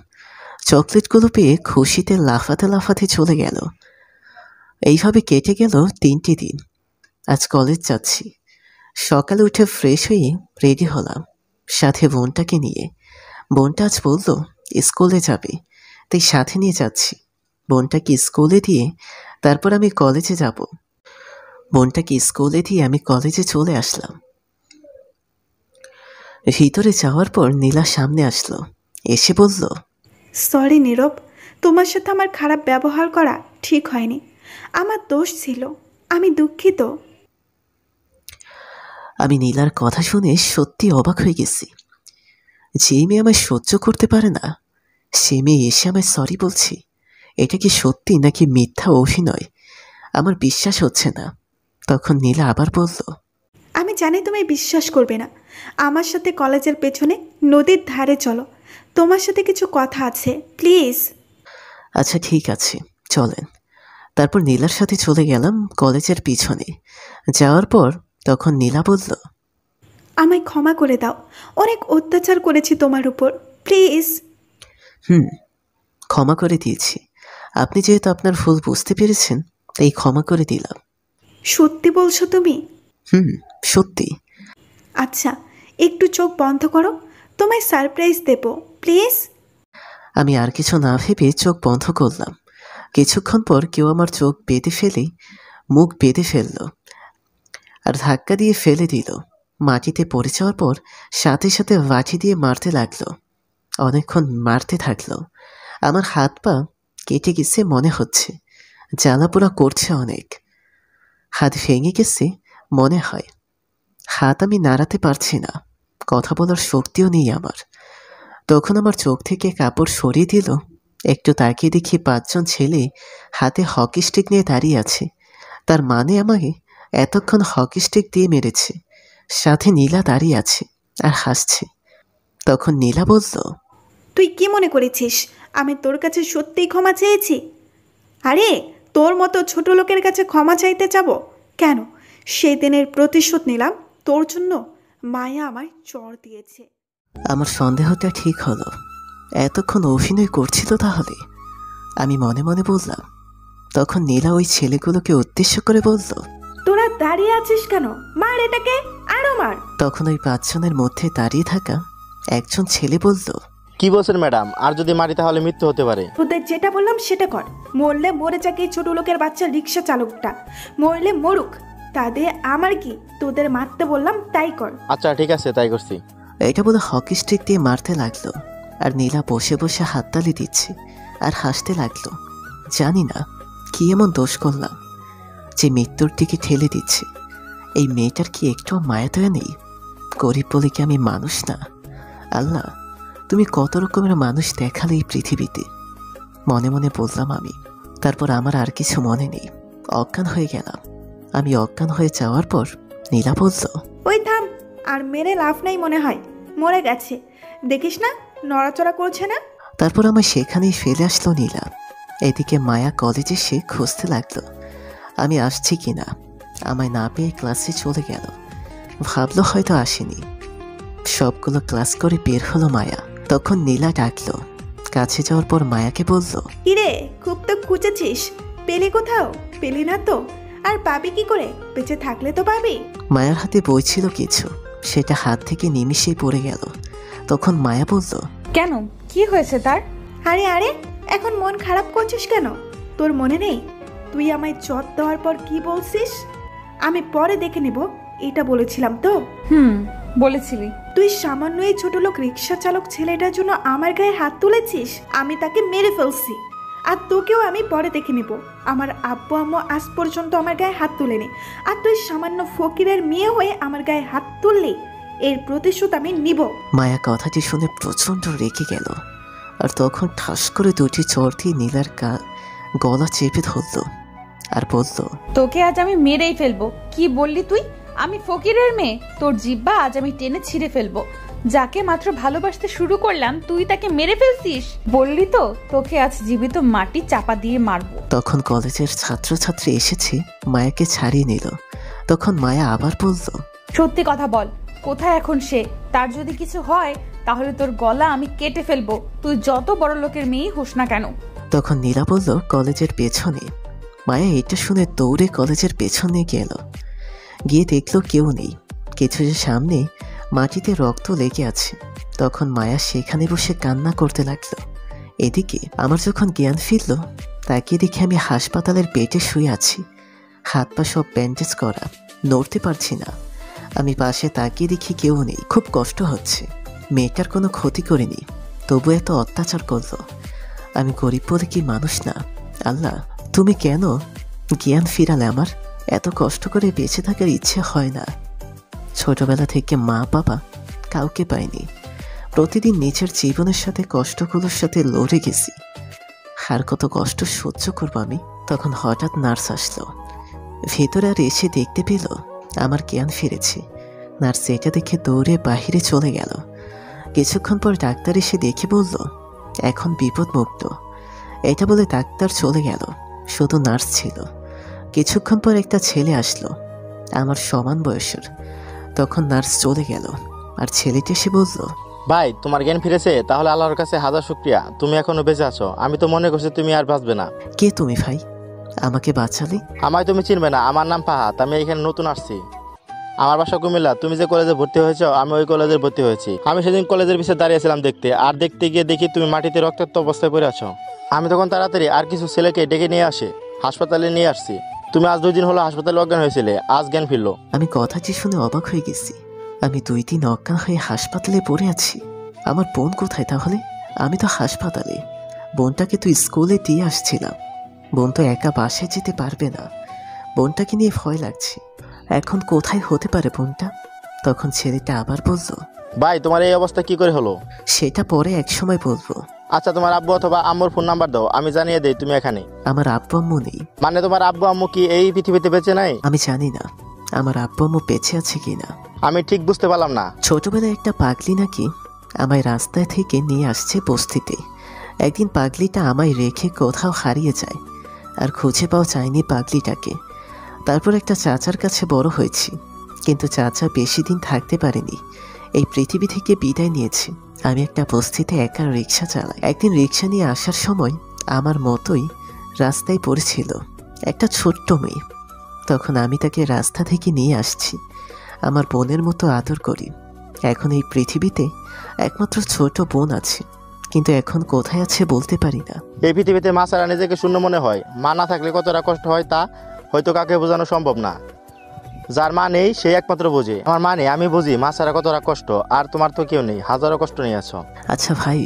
চকলেটগুলো পেয়ে খুশিতে লাফাতে লাফাতে চলে গেল। এইভাবে কেটে গেল 3টি দিন। আজ কলেজ যাচ্ছি। সকালে উঠে ফ্রেশ হয়ে রেডি হলাম সাথে বোনটাকে নিয়ে। বোনটা আজ বলল স্কুলে যাবে, তাই সাথে নিয়ে যাচ্ছি। বোনটাকে স্কুলে দিয়ে তারপর আমি কলেজে যাব। বোনটাকে স্কুলে দিয়ে আমি কলেজে চলে আসলাম। ভিতরে যাওয়ার পর নীলা সামনে আসলো, এসে বলল, সরি নীরব, তোমার সাথে আমার খারাপ ব্যবহার করা ঠিক হয়নি, আমার দোষ ছিল, আমি দুঃখিত। আমি নীলার কথা শুনে সত্যি অবাক হয়ে গেছি। যে মেয়ে আমায় সহ্য করতে পারে না, সে মেয়ে এসে আমায় সরি বলছি। এটা কি সত্যি নাকি মিথ্যা অভিনয়? আমার বিশ্বাস হচ্ছে না। তখন নীলা আবার বলল, আমি জানি তুমি বিশ্বাস করবে না, আমার সাথে কলেজের পেছনে নদীর ধারে চলো, তোমার সাথে কিছু কথা আছে, প্লিজ। আচ্ছা ঠিক আছে, চলেন। তারপর নীলার সাথে চলে গেলাম কলেজের পিছনে। যাওয়ার পর তখন নীলা বলল, আমায় ক্ষমা করে দাও, অনেক অত্যাচার করেছি তোমার উপর, প্লিজ। ক্ষমা করে দিয়েছি। আপনি যেহেতু আপনার ভুল বুঝতে পেরেছেন, তাই ক্ষমা করে দিলাম। সত্যি বলছো তুমি? সত্যি। আচ্ছা, একটু চোখ বন্ধ করো, তোমায় সারপ্রাইজ দেব, প্লিজ। আমি আর কিছু না ভেবে চোখ বন্ধ করলাম। কিছুক্ষণ পর কেউ আমার চোখ বেঁধে ফেলে মুখ বেঁধে ফেলল আর ধাক্কা দিয়ে ফেলে দিল। মাটিতে পড়ে যাওয়ার পর সাথে সাথে লাঠি দিয়ে মারতে লাগলো। অনেকক্ষণ মারতে থাকলো। আমার হাত পা কেটে গেছে মনে হচ্ছে, জ্বালা পোড়া করছে অনেক। হাত ভেঙে গেছে মনে হয়। হাত আমি নাড়াতে পারছি না, কথা বলার শক্তিও নেই আমার। তখন আমার চোখ থেকে কাপড় সরিয়ে দিল। একটু তাকিয়ে দেখি 5 জন ছেলে হাতে হকি স্টিক নিয়ে দাঁড়িয়ে আছে। তার মানে আমাকে এতক্ষণ হকি স্টিক দিয়ে মেরেছে। সাথে নীলা দাঁড়িয়ে আছে আর হাসছে। তখন নীলা বলল, তুই কি মনে করেছিস আমি তোর কাছে সত্যিই ক্ষমা চেয়েছি? আরে তোর মতো ছোট লোকের কাছে ক্ষমা চাইতে যাব কেন? সেই দিনের প্রতিশোধ নিলাম তোর জন্য। মায়া আমায় চড় দিয়েছে। আমার সন্দেহটা ঠিক হলো। এতক্ষণ অভিনয় করছিল তাহলে। আমি মনে মনে বললাম। তখন নীলা ওই ছেলেগুলোকে উদ্দেশ্য করে বলল, তোরা দাঁড়িয়ে আছিস কেন? মার এটাকে, আরো মার। তখন ওই 5 জনের মধ্যে দাঁড়িয়ে থাকা একজন ছেলে বলল, কি বলছেন ম্যাডাম? আর যদি মারি তাহলে মৃত্যু হতে পারে। তোদের যেটা বললাম সেটা কর। মরলে মরে যাক এই ছোট লোকের বাচ্চা রিক্সা চালকটা, মরলে মরুক, তাদের আমার কি? তোদের মারতে বললাম তাই কর। আচ্ছা ঠিক আছে, তাই করছি। এটা বলে হকি স্টিক দিয়ে মারতে লাগলো। আর নীলা বসে বসে হাততালি দিচ্ছে আর হাসতে লাগলো। জানি না কি এমন দোষ করলাম যে মৃত্যুর দিকে ঠেলে দিচ্ছে। এই মেয়েটার কি একটু মায়া দয়া নেই? গরিব বলে কি আমি মানুষ না? আল্লাহ, তুমি কত রকমের মানুষ দেখালে এই পৃথিবীতে। মনে মনে বললাম আমি। তারপর আমার আর কিছু মনে নেই, অজ্ঞান হয়ে গেলাম। আমি অজ্ঞান হয়ে যাওয়ার পর নীলা বলল, ওই থাম, আর মেরে লাভ নাই, মনে হয় মরে গেছে। দেখিস না নড়াচড়া করছে না। তারপর আমার সেখানেই ফেলে আসলো নীলা। এদিকে মায়া কলেজে সে খুঁজতে লাগলো আমি আসছি কিনা। আমায় না পেয়ে ক্লাসে চলে গেল। ভাবলো হয়তো আসেনি। সবগুলো ক্লাস করে বের হলো মায়া। তখন নীলা ডাকলো। কাছে যাওয়ার পর মায়াকে বলল, কিরে, খুব তো খুঁজেছিস, পেলি কোথাও? পেলি না তো, আর পাবি কি করে? বেঁচে থাকলে তো পাবি। মায়ার হাতে বই ছিল কিছু, সেটা হাত থেকে নিমিষেই পড়ে গেল। তখন মায়া বলল, কেন, কি হয়েছে তার? আরে আরে, এখন মন খারাপ করছিস কেন? তোর মনে নেই তুই আমায় চট দেওয়ার পর কি বলছিস? আমি পরে দেখে নেব এটা বলেছিলাম তো। বলেছিলি। তুই সামান্য এই ছোট লোক রিক্সা চালক ছেলেটার জন্য আমার গায়ে হাত তুলেছিস। আমি তাকে মেরে ফেলছি, আর তোকেও আমি পরে দেখে নেব। আমার আব্বু আম্মু আজ পর্যন্ত আমার গায়ে হাত তুলেনি, আর তুই সামান্য ফকিরের মেয়ে হয়ে আমার গায়ে হাত তুললি, এর প্রতিশোধ আমি নিব। মায়া কথাটি শুনে প্রচন্ড রেগে গেল। আর তখন ঠাস করে 2টি চড় দিয়ে নীলার গলা চেপে ধরল আর বলল, তোকে আজ আমি মেরেই ফেলবো। কি বললি তুই? আমি ফকিরের মেয়ে? তোর জিব্বা আজ আমি টেনে ছিঁড়ে ফেলবো। যাকে মাত্র ভালোবাসতে শুরু করলাম তুই তাকে মেরে ফেলছিস? বললি তো তোকে আজ জীবিত মাটি চাপা দিয়ে মারবো। তখন কলেজের ছাত্রছাত্রী এসেছে মায়াকে ছাড়িয়ে নিল। তখন মায়া আবার বলল, সত্যি কথা বল, কোথায় এখন সে? তার যদি কিছু হয় তাহলে তোর গলা আমি কেটে ফেলবো, তুই যত বড় লোকের মেয়ে হোস না কেন। তখন নীলা বলল, কলেজের পেছনে। মায়া এটা শুনে দৌড়ে কলেজের পেছনে গেল। গিয়ে দেখলো কেউ নেই, কিছু যে সামনে মাটিতে রক্ত লেগে আছে। তখন মায়া সেখানে বসে কান্না করতে লাগলো। এদিকে আমার যখন জ্ঞান ফিরল, তাকিয়ে দেখি আমি হাসপাতালের বেডে শুয়ে আছি। হাত পা সব ব্যান্ডেজ করা, নড়তে পারছি না। আমি পাশে তাকিয়ে দেখি কেউ নেই। খুব কষ্ট হচ্ছে। মেয়েটার কোনো ক্ষতি করিনি, তবু এত অত্যাচার করলো। আমি গরিব বলে কি মানুষ না? আল্লাহ, তুমি কেন জ্ঞান ফিরালে আমার? এত কষ্ট করে বেঁচে থাকার ইচ্ছে হয় না। ছোটবেলা থেকে মা বাবা কাউকে পাইনি। প্রতিদিন নিজের জীবনের সাথে কষ্টগুলোর সাথে লড়ে গেছি। আর কত কষ্ট সহ্য করবো আমি? তখন হঠাৎ নার্স আসলো। ভেতরে আর এসে দেখতে পেল আমার জ্ঞান ফিরেছে। নার্স এটা দেখে দৌড়ে বাহিরে চলে গেল। কিছুক্ষণ পর ডাক্তার এসে দেখে বলল, এখন বিপদ মুক্ত। এটা বলে ডাক্তার চলে গেল, শুধু নার্স ছিল। কিছুক্ষণ পর একটা ছেলে আসলো, আমার সমান বয়সের। তখন নার্স চলে গেল, আর ছেলেটি এসে বলল, ভাই তোমার জ্ঞান ফিরেছে? তাহলে আল্লাহর কাছে হাজার শুকরিয়া, তুমি এখনো বেঁচে আছো। আমি তো মনে করছি তুমি আর বাঁচবে না। কে তুমি ভাই, আমাকে বাঁচালে? আমায় তুমি চিনবে না, আমার নাম ফাহাদ, আমি এখানে নতুন আসছি। আমার বাসা কুমিল্লা। তুমি যে কলেজে ভর্তি হয়েছো, আমি ওই কলেজে ভর্তি হয়েছি। আমি সেদিন কলেজের পিছনে দাঁড়িয়েছিলাম দেখতে, আর দেখতে গিয়ে দেখি তুমি মাটিতে রক্তাক্ত অবস্থায় পড়ে আছো। আমি তখন তাড়াতাড়ি আর কিছু ছেলেকে ডেকে নিয়ে আসে হাসপাতালে নিয়ে আসছি। তুমি আজ 2 দিন হলো হাসপাতালে অজ্ঞান হয়েছিলে, আজ জ্ঞান ফিরলো। আমি কথাটি শুনে অবাক হয়ে গেছি। আমি 2 দিন অজ্ঞান হয়ে হাসপাতালে পড়ে আছি। আমার বোন কোথায় তাহলে? আমি তো হাসপাতালে। বোনটাকে তো স্কুলে দিয়ে আসছিলাম। বোন তো একা বাসায় যেতে পারবে না, বোনটাকে নিয়ে ভয় লাগছে। এখন কোথায় হতে পারে বোনটা? তখন ছেলেটা আবার বলল, ভাই তোমার এই অবস্থা কি করে হলো? সেটা পরে এক সময় বলবো। আচ্ছা তোমার আব্বু অথবা আম্মুর ফোন নাম্বার দাও, আমি জানিয়ে দেই তুমি এখানে। আমার আব্বু আম্মু নেই। মানে তোমার আব্বু আম্মু কি এই পৃথিবীতে বেঁচে নাই? আমি জানি না আমার আব্বু আম্মু বেঁচে আছে কিনা। আমি ঠিক বুঝতে পারলাম না। ছোটবেলায় একটা পাগলি নাকি আমায় রাস্তায় থেকে নিয়ে আসছে বস্তিতে। একদিন পাগলিটা আমায় রেখে কোথাও হারিয়ে যায়, আর খুঁজে পাওয়া যায়নি পাগলিটাকে। তারপর একটা চাচার কাছে বড় হয়েছি, কিন্তু চাচা বেশি দিন থাকতে পারেনি, এই পৃথিবী থেকে বিদায় নিয়েছে। আমি একটা বস্তিতে একা রিক্সা চালাই। একদিন রিক্সা নিয়ে আসার সময় আমার মতোই রাস্তায় পড়েছিল একটা ছোট্ট মেয়ে। তখন আমি তাকে রাস্তা থেকে নিয়ে আসছি, আমার বোনের মতো আদর করি। এখন এই পৃথিবীতে একমাত্র ছোট বোন আছে, কিন্তু এখন কোথায় আছে বলতে পারি না। এই পৃথিবীতে মা ছাড়া নিজেকে শূন্য মনে হয়। মা না থাকলে কতটা কষ্ট হয় তা হয়তো কাকে বোঝানো সম্ভব না। যার মা নেই সেই একমাত্র বোঝে। আমার মা নেই, আমি বুঝি মা ছাড়া কতটা কষ্ট। আর তোমার তো কেউ নেই, হাজারো কষ্ট নিয়ে আছো। আচ্ছা ভাই,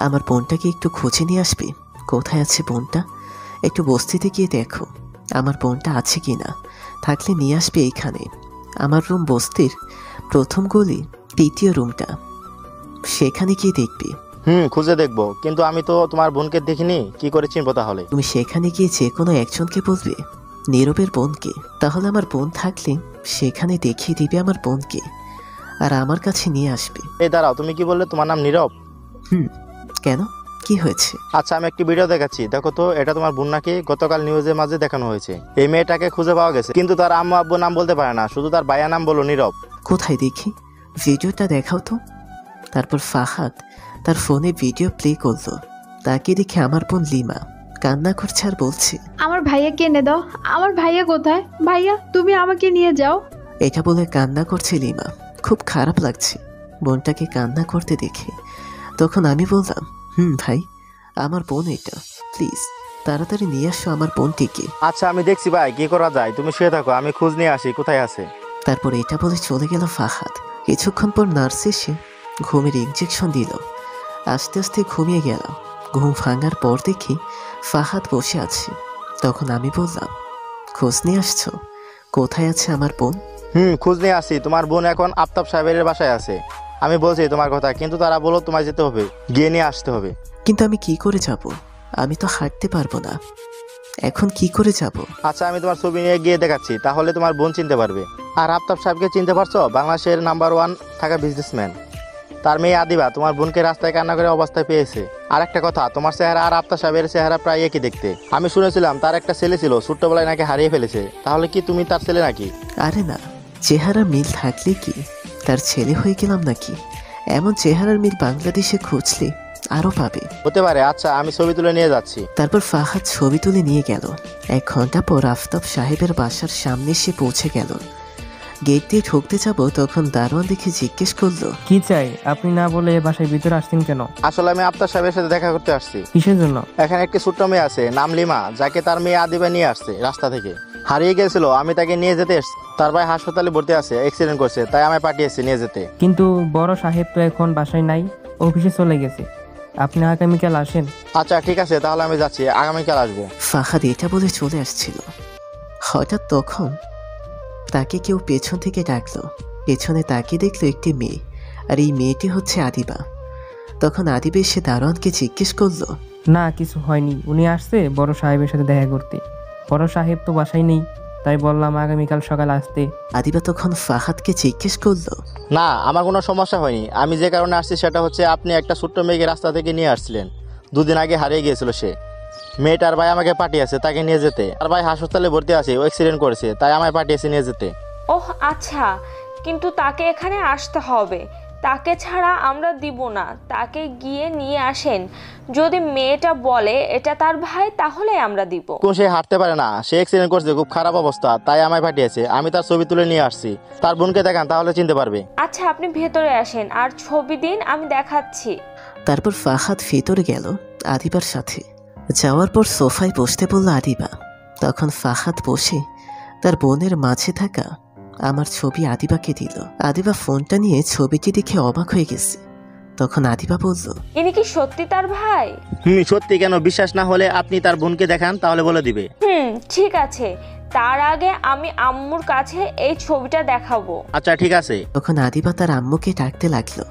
আমার বোনটাকে একটু খুঁজে নিয়ে আসবি। কোথায় আছে বোনটা? একটু বস্তিতে গিয়ে দেখো আমার বোনটা আছে কি না। থাকলে নিয়ে আসবে এইখানে। আমার রুম বস্তির প্রথম গলি 3য় রুমটা, সেখানে গিয়ে দেখবি। খুঁজে দেখবো, কিন্তু আমি তো তোমার বোনকে দেখিনি, কি করে চিনবো তাহলে? তুমি সেখানে গিয়ে যে কোনো একজনকে বলবে নীরবের বোনকে। তাহলে আমার বোন থাকলে সেখানে দেখিয়ে দিবে আমার বোনকে, আর আমার কাছে নিয়ে আসবে। এই দাঁড়াও, তুমি কি বললে তোমার নাম নীরব? কেন, কি হয়েছে? আচ্ছা আমি একটি ভিডিও দেখাচ্ছি, দেখো তো এটা তোমার বোন নাকি? গতকাল নিউজের মাঝে দেখানো হয়েছে। এই মেয়েটাকে খুঁজে পাওয়া গেছে, কিন্তু তার আম্মু আব্বু নাম বলতে পারে না, শুধু তার ভাইয়া নাম বলো নীরব। কোথায় দেখি, ভিডিওটা দেখাও তো। তারপর ফাহাদ তার ফোনে ভিডিও প্লে করলো। তাকে দেখে আমার বোন লিমা কান্না করছে আর বলছে, আমার ভাইয়াকে এনে দাও। আমার ভাইয়া কোথায়? ভাইয়া তুমি আমাকে নিয়ে যাও। এটা বলে কান্না করছে লিমা। খুব খারাপ লাগছে বোনটাকে কান্না করতে দেখে। তখন আমি বললাম, ভাই, আমার বোন এটা, প্লিজ তাড়াতাড়ি নিয়ে আসো আমার বোনটিকে। আচ্ছা আমি দেখছি ভাই কি করা যায়, তুমি শুয়ে থাকো, আমি খোঁজ নিয়ে আসি কোথায় আছে। তারপর এটা বলে চলে গেল ফাহাদ। কিছুক্ষণ পর নার্স এসে ঘুমের ইঞ্জেকশন দিল। আস্তে আস্তে ঘুমিয়ে গেলাম। ঘুম ভাঙার পর দেখি ফাহাদ বসে আছে। তখন আমি বললাম, খোঁজ নিয়ে আসছো? কোথায় আছে আমার বোন? খোঁজ নিয়ে আসি। তোমার বোন এখন আফতাব সাহেবের বাসায় আছে। আমি বলছি তোমার কথা, কিন্তু তারা বলো তোমায় যেতে হবে, গিয়ে নিয়ে আসতে হবে। কিন্তু আমি কি করে যাব? আমি তো হাঁটতে পারবো না, এখন কি করে যাব? আচ্ছা আমি তোমার ছবি নিয়ে গিয়ে দেখাচ্ছি, তাহলে তোমার বোন চিনতে পারবে। আর আফতাব সাহেবকে চিনতে পারছো? বাংলাদেশের নাম্বার 1 থাকা বিজনেসম্যান। তার মেয়ে আদিবা তোমার বোনকে রাস্তায় কান্না করে অবস্থায় পেয়েছে। আর একটা কথা, তোমার চেহারা আর আফতাব সাহেবের চেহারা প্রায় একই দেখতে। আমি শুনেছিলাম তার একটা ছেলে ছিল, ছোট্টবেলায় নাকি হারিয়ে ফেলেছে। তাহলে কি তুমি তার ছেলে নাকি? আরে না, চেহারা মিল থাকলে কি তার ছেলে হয়ে গেলাম নাকি? এমন চেহারার মিল বাংলাদেশে খুঁজলে আরো পাবে। হতে পারে। আচ্ছা আমি ছবি তুলে নিয়ে যাচ্ছি। তারপর ফাহাদ ছবি তুলে নিয়ে গেল। 1 ঘন্টা পর আফতাব সাহেবের বাসার সামনে এসে পৌঁছে গেল। গেট দিয়ে ঢুকতে যাব, তখন দারোয়ান দেখে জিজ্ঞেস করলো, কি চাই? আপনি না বলে বাসায় ভিতরে আসছেন কেন? আসলে আমি আফতাব সাহেবের সাথে দেখা করতে আসছি। কিসের জন্য? এখানে একটি ছোট্ট মেয়ে আছে, নাম লিমা, যাকে তার মেয়ে আদিবা নিয়ে আসছে রাস্তা থেকে। হারিয়ে গেছিল, আমি তাকে নিয়ে যেতে এসেছি। তার ভাই হাসপাতালে ভর্তি আছে, অ্যাক্সিডেন্ট করছে, তাই আমি পাঠিয়েছি নিয়ে যেতে। কিন্তু বড় সাহেব তো এখন বাসায় নাই, অফিসে চলে গেছে। আপনি আগামীকাল আসেন। আচ্ছা ঠিক আছে, তাহলে আমি যাচ্ছি, আগামীকাল আসবো। ফাহাদ এটা বলে চলে আসছিল। হঠাৎ তখন তাকে কেউ পেছন থেকে ডাকলো। পেছনে তাকে দেখলো একটি মেয়ে, আর এই মেয়েটি হচ্ছে আদিবা। তখন আদিবা এসে দারোয়ানকে জিজ্ঞেস করলো, না কিছু হয়নি, উনি আসছে বড় সাহেবের সাথে দেখা করতে। বড় সাহেব তো বাসায় নেই, তাই বললাম আগামীকাল সকালে আসতে। আদিবা তখন ফাহাদকে জিজ্ঞেস করলো, না আমার কোনো সমস্যা হয়নি। আমি যে কারণে আসছি সেটা হচ্ছে আপনি একটা ছোট্ট মেয়েকে রাস্তা থেকে নিয়ে আসছিলেন। 2 দিন আগে হারিয়ে গিয়েছিল সে। মেয়েটার ভাই আমাকে পাঠিয়েছে তাকে নিয়ে যেতে। আর ভাই হাসপাতালে ভর্তি আছে, ও অ্যাক্সিডেন্ট করেছে, তাই আমায় পাঠিয়েছে নিয়ে যেতে। ওহ আচ্ছা, কিন্তু তাকে এখানে আসতে হবে, তাকে ছাড়া আমরা দিব না। তাকে গিয়ে নিয়ে আসেন। যদি মেয়েটা বলে এটা তার ভাই তাহলে আমরা দিব। কোন সে হাঁটতে পারে না, সে অ্যাক্সিডেন্ট করছে, খুব খারাপ অবস্থা, তাই আমায় পাঠিয়েছে। আমি তার ছবি তুলে নিয়ে আসছি, তার বোনকে দেখান তাহলে চিনতে পারবে। আচ্ছা আপনি ভেতরে আসেন আর ছবি দিন, আমি দেখাচ্ছি। তারপর ফাহাদ ভেতরে গেল আদিবার সাথে। যাওয়ার পর সোফায় বসতে বলল আদিবা। তখন ফাহাদ বসে তার বোনের মাঝে থাকা আমার ছবি আদিবাকে দিল। আদিবা ফোনটা নিয়ে ছবিটি দেখে অবাক হয়ে গেছে। তখন আদিবা বলল, ইনি কি সত্যি তার ভাই? সত্যি। কেন? বিশ্বাস না হলে আপনি তার বোনকে দেখান, তাহলে বলে দিবে। ঠিক আছে, তার আগে আমি আম্মুর কাছে এই ছবিটা দেখাবো। আচ্ছা ঠিক আছে। তখন আদিবা তার আম্মুকে ডাকতে লাগলো।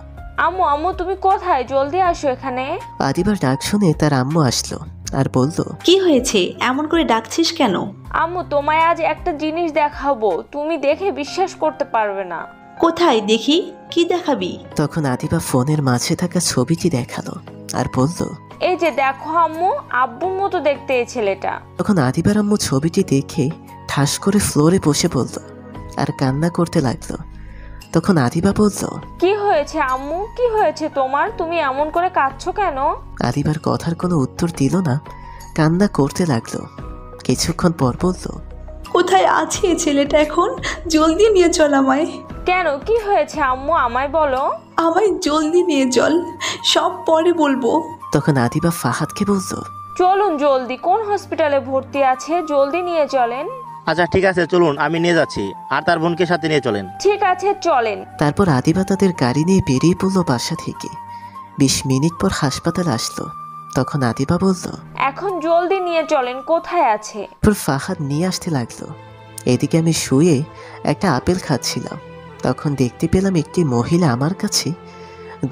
আম্মু আম্মু তুমি কোথায়? জলদি আসো এখানে। আদিবার ডাক শুনে তার আম্মু আসলো আর বলল, কি হয়েছে, এমন করে ডাকছিস কেন? আম্মু তোমায় আজ একটা জিনিস দেখাবো, তুমি দেখে বিশ্বাস করতে পারবে না। কোথায় দেখি, কি দেখাবি? তখন আদিবা ফোনের মাঝে থাকা ছবিটি দেখালো আর বলল, এই যে দেখো আম্মু, আব্বুর মতো দেখতে এই ছেলেটা। তখন আদিবার আম্মু ছবিটি দেখে ঠাস করে ফ্লোরে বসে পড়ল আর কান্না করতে লাগলো। তখন আদিবা বলল, কি হয়েছে আম্মু, কি হয়েছে তোমার? তুমি এমন করে কাঁদছো কেন? আদিবার কথার কোনো উত্তর দিল না, কান্না করতে লাগলো। কিছুক্ষণ পর বলল, কোথায় আছে ছেলেটা এখন? জলদি নিয়ে চল আমায়। কেন, কি হয়েছে আম্মু, আমায় বলো। আমায় জলদি নিয়ে চল, সব পরে বলবো। তখন আদিবা ফাহাদকে বলল, চলুন জলদি, কোন হসপিটালে ভর্তি আছে, জলদি নিয়ে চলেন। আচ্ছা ঠিক আছে চলুন, আমি নিয়ে যাচ্ছি, আর তার বোনকে সাথে নিয়ে চলেন। ঠিক আছে চলেন। তারপর আদিবা তাদের গাড়ি নিয়ে বেরিয়ে পড়লো বাসা থেকে। 20 মিনিট পর হাসপাতাল আসলো। তখন আদিবা বলল, এখন জলদি নিয়ে চলেন, কোথায় আছে? ফাহাদ নিয়ে আসতে লাগলো। এদিকে আমি শুয়ে একটা আপেল খাচ্ছিলাম। তখন দেখতে পেলাম একটি মহিলা আমার কাছে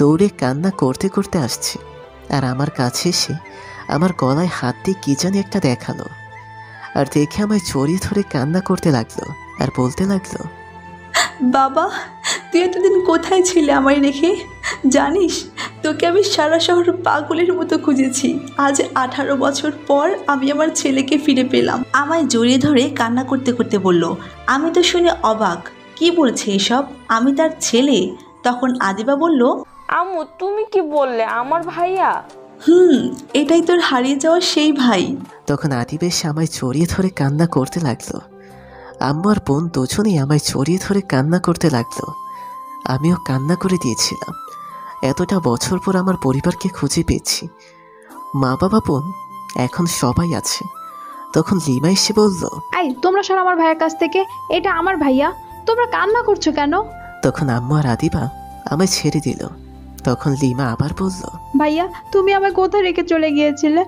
দৌড়ে কান্না করতে করতে আসছে, আর আমার কাছে এসে আমার গলায় হাত দিয়ে কি জানি একটা দেখালো, আর দেখে আমায় জড়িয়ে ধরে কান্না করতে লাগলো আর বলতে লাগলো, বাবা তুই এতদিন কোথায় ছিলে আমায় রেখে? জানিস তোকে আমি সারা শহর পাগলের মতো খুঁজেছি। আজ 18 বছর পর আমি আমার ছেলেকে ফিরে পেলাম। আমায় জড়িয়ে ধরে কান্না করতে করতে বলল। আমি তো শুনে অবাক, কি বলছে এসব, আমি তার ছেলে? তখন আদিবা বলল, আম্মু তুমি কি বললে, আমার ভাইয়া? এটাই তোর হারিয়ে যাওয়া সেই ভাই। তখন আদিবা এসে আমায় জড়িয়ে ধরে কান্না করতে লাগলো। আম্মু আর বোন দুজনেই আমায় জড়িয়ে ধরে কান্না করতে লাগলো। আমিও কান্না করে দিয়েছিলাম। এতটা বছর পর আমার পরিবারকে খুঁজে পেয়েছি, মা বাবা বোন এখন সবাই আছে। তখন লিমা এসে বলল, এই তোমরা সর আমার ভাইয়ের কাছ থেকে, এটা আমার ভাইয়া, তোমরা কান্না করছো কেন? তখন আম্মু আর আদিবা আমায় ছেড়ে দিল। তখন লিমা আবার বলল, ভাইয়া তুমি আমায় কোথায় রেখে চলে গিয়েছিলে?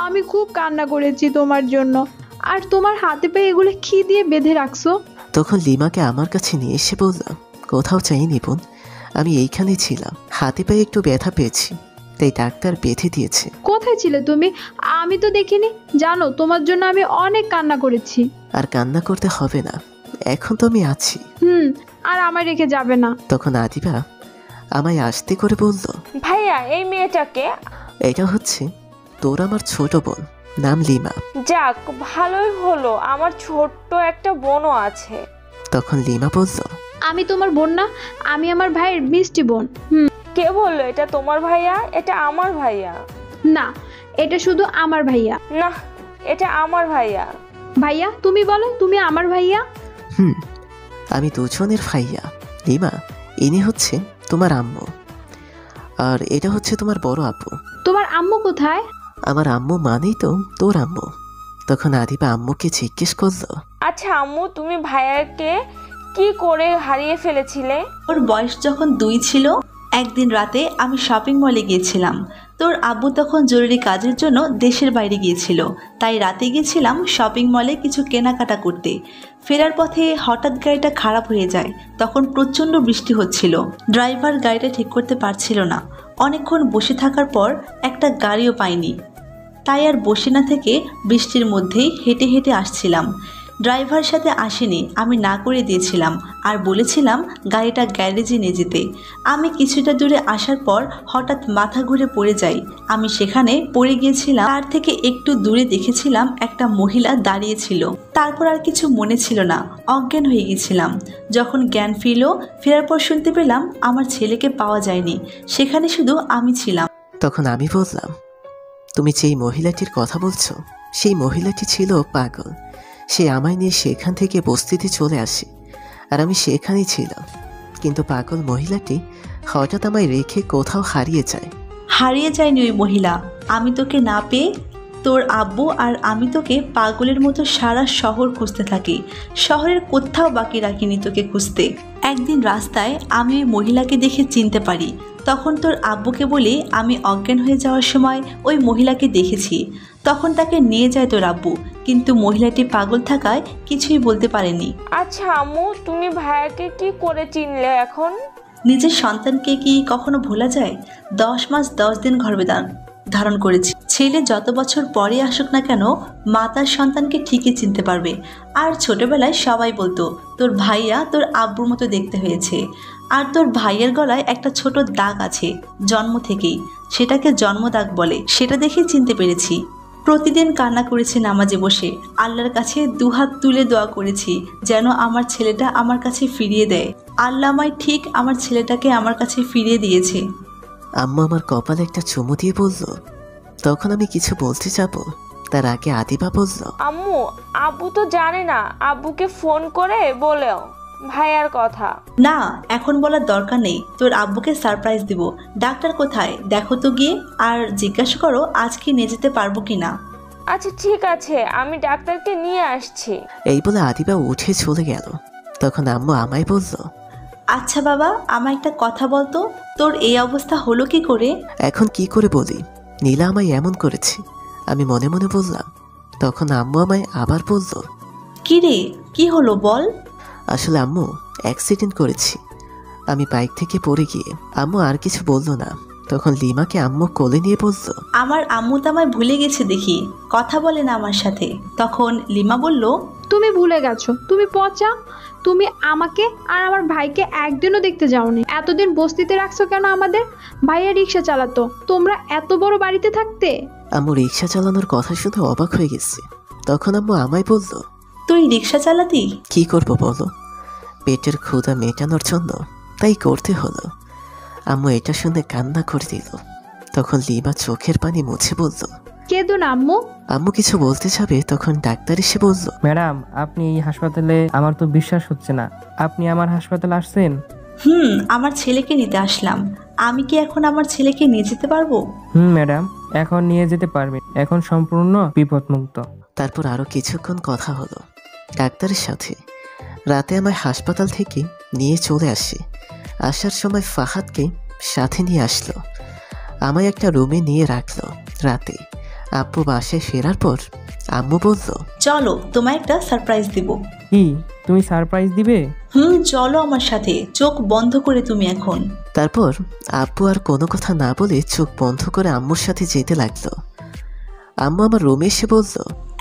আমি খুব কান্না করেছি তোমার জন্য। আর তোমার হাতে পায়ে এগুলো কি দিয়ে বেঁধে রাখছো? তখন লিমাকে আমার কাছে নিয়ে এসে বললাম, কোথাও চাইনি বোন, আমি এইখানেই ছিলাম, হাতে পায়ে একটু ব্যথা পেয়েছি, তাই ডাক্তার বেঁধে দিয়েছে। কোথায় ছিলে তুমি? আমি তো দেখিনি। জানো তোমার জন্য আমি অনেক কান্না করেছি। আর কান্না করতে হবে না, এখন তো আমি আছি। আর আমায় রেখে যাবে না। তখন আদিবা আমায় আস্তে করে বলল, ভাইয়া এই মেয়েটাকে? এটা হচ্ছে তোর আমার ছোট বোন, নাম লিমা। যাক ভালোই হলো, আমার ছোট্ট একটা বোনও আছে। তখন লিমা বলল, আমি তোমার বোন না, আমি আমার ভাইয়ের মিষ্টি বোন। কে বললো এটা তোমার ভাইয়া? এটা আমার ভাইয়া। না, এটা শুধু আমার ভাইয়া। না, এটা আমার ভাইয়া। ভাইয়া তুমি বলো তুমি আমার ভাইয়া? আমি দুজনের ভাইয়া। লিমা, ইনি হচ্ছে তোমার আম্মু, আর এটা হচ্ছে তোমার বড় আপু। তোমার আম্মু কোথায়? আমার আম্মু মানেই তো তোর আম্মু। তখন আদিবা আম্মুকে জিজ্ঞেস করলো, আচ্ছা আম্মু তুমি ভাইয়াকে কি করে হারিয়ে ফেলেছিলে? ওর বয়স যখন 2 ছিল, একদিন রাতে আমি শপিং মলে গিয়েছিলাম। তোর আব্বু তখন জরুরি কাজের জন্য দেশের বাইরে গিয়েছিল, তাই রাতে গিয়েছিলাম শপিং মলে কিছু কেনাকাটা করতে। ফেরার পথে হঠাৎ গাড়িটা খারাপ হয়ে যায়। তখন প্রচণ্ড বৃষ্টি হচ্ছিল, ড্রাইভার গাড়িটা ঠিক করতে পারছিল না। অনেকক্ষণ বসে থাকার পর একটা গাড়িও পাইনি, তাই আর বসে না থেকে বৃষ্টির মধ্যেই হেঁটে হেঁটে আসছিলাম। ড্রাইভার সাথে আসেনি, আমি না করে দিয়েছিলাম আর বলেছিলাম গাড়িটা গ্যারেজে নিয়ে যেতে। আমি কিছুটা দূরে আসার পর হঠাৎ মাথা ঘুরে পড়ে যাই। আমি সেখানে পড়ে গিয়েছিলাম। তার থেকে একটু দূরে দেখেছিলাম একটা মহিলা দাঁড়িয়ে ছিল। তারপর আর কিছু মনে ছিল না, অজ্ঞান হয়ে গিয়েছিলাম। যখন জ্ঞান ফেরার পর শুনতে পেলাম আমার ছেলেকে পাওয়া যায়নি, সেখানে শুধু আমি ছিলাম। তখন আমি বললাম, তুমি যেই মহিলাটির কথা বলছো সেই মহিলাটি ছিল পাগল। সে আমায় নিয়ে সেখান থেকে বস্তিতে চলে আসে আর আমি সেখানেই ছিলাম। কিন্তু পাগল মহিলাটি হঠাৎ আমায় রেখে কোথাও হারিয়ে যায়নি ওই মহিলা। আমি তোকে না পেয়ে তোর আব্বু আর আমি তোকে পাগলের মতো সারা শহর খুঁজতে থাকি। শহরের কোথাও বাকি রাখিনি তোকে খুঁজতে। একদিন রাস্তায় আমি ওই মহিলাকে দেখে চিনতে পারি। তখন তোর আব্বুকে বলে আমি অজ্ঞান হয়ে যাওয়ার সময় ওই মহিলাকে দেখেছি। তখন তাকে নিয়ে যায় তোর আব্বু, কিন্তু মহিলাটি পাগল থাকায় কিছুই বলতে পারেনি। আচ্ছা আম্মু, তুমি ভাইয়াকে কি করে চিনলে এখন? নিজের সন্তানকে কি কখনো ভোলা যায়? 10 মাস 10 দিন গর্ভধারণ ধারণ করেছি। ছেলে যত বছর পরে আসুক না কেন, মা তার সন্তানকে ঠিকই চিনতে পারবে। আর ছোটবেলায় সবাই বলতো তোর ভাইয়া তোর আব্বুর মতো দেখতে হয়েছে। আর তোর ভাইয়ের গলায় একটা ছোট দাগ আছে জন্ম থেকেই, সেটাকে জন্মদাগ বলে। সেটা দেখে চিনতে পেরেছি। প্রতিদিন কান্না করেছি নামাজে বসে, আল্লাহর কাছে দুহাত তুলে দোয়া করেছি যেন আমার ছেলেটা আমার কাছে ফিরিয়ে দেয়। আল্লাহ আমায় ঠিক আমার ছেলেটাকে আমার কাছে ফিরিয়ে দিয়েছে। আম্মু আমার কপালে একটা চুমু দিয়ে বলল। তখন আমি কিছু বলতে যাব, তার আগে আদিবা বলল, আম্মু, আব্বু তো জানে না, আব্বুকে ফোন করে বলেও ভাইয়ার কথা। না, এখন বলার দরকার নেই। তোর আব্বুকে সারপ্রাইজ দিব। ডাক্তার কোথায় দেখো তো গিয়ে, আর জিজ্ঞাসা করো আজ কি নিয়ে যেতে পারবো কিনা। আচ্ছা ঠিক আছে, আমি ডাক্তারকে নিয়ে আসছি। এই বলে আদিবা উঠে চলে গেল। তখন আম্মু আমায় বলল, আচ্ছা বাবা, আমার একটা কথা বলতো, তোর এই অবস্থা হলো কি করে? এখন কি করে বলি, নীলা আমায় এমন করেছে। আমি মনে মনে বললাম। তখন আম্মু আমায় আবার বলল, কি রে, কি হলো বল। আসলে আম্মু অ্যাক্সিডেন্ট করেছি। আমি বাইক থেকে পড়ে গিয়ে। আম্মু আর কিছু বলল না। তখন লিমাকে আম্মু কোলে নিয়ে বলল, আমার আম্মু তো আমায় ভুলে গেছে দেখি, কথা বলে না আমার সাথে। তখন লিমা বলল, তুমি ভুলে গেছো, তুমি পচা। তুমি আমাকে আর আমার ভাইকে একদিনও দেখতে যাওনি। এতদিন বস্তিতে রাখছো কেন আমাদের? ভাইয়া রিক্সা চালাতো, তোমরা এত বড় বাড়িতে থাকতে। আম্মু রিক্সা চালানোর কথা শুনে অবাক হয়ে গেছে। তখন আম্মু আমায় বলল, তুই রিক্সা চালাতি? কি করব বলো, পেটের ক্ষুধা মেটানোর জন্য তাই করতে হলো। আম্মু এটা শুনে কান্না করে দিল। তখন লিমা চোখের পানি মুছে বলল, কেঁদো না আম্মু। আম্মু কিছু বলতে যাবে, তখন ডাক্তার এসে বলল, ম্যাডাম, আপনি এই হাসপাতালে? আমার তো বিশ্বাস হচ্ছে না আপনি আমার হাসপাতালে আসছেন। আমার ছেলেকে নিতে আসলাম। আমি কি এখন আমার ছেলেকে নিয়ে যেতে পারবো? ম্যাডাম, এখন নিয়ে যেতে পারবেন, এখন সম্পূর্ণ বিপদমুক্ত। তারপর আরো কিছুক্ষণ কথা হলো ডাক্তারের সাথে। রাতে আমায় হাসপাতাল থেকে নিয়ে চলে আসে। আসার সময় ফাহাদকে সাথে নিয়ে আসলো। আমায় একটা রুমে নিয়ে রাখলো। রাতে আব্বু বাসায় ফেরার পর আম্মু বলল, চলো তোমায় একটা সারপ্রাইজ দিব। কি, তুমি সারপ্রাইজ দিবে? চলো আমার সাথে। চোখ বন্ধ করে তুমি এখন। তারপর আব্বু আর কোনো কথা না বলে চোখ বন্ধ করে আম্মুর সাথে যেতে লাগলো। আম্মু আমার রুমে এসে বলল,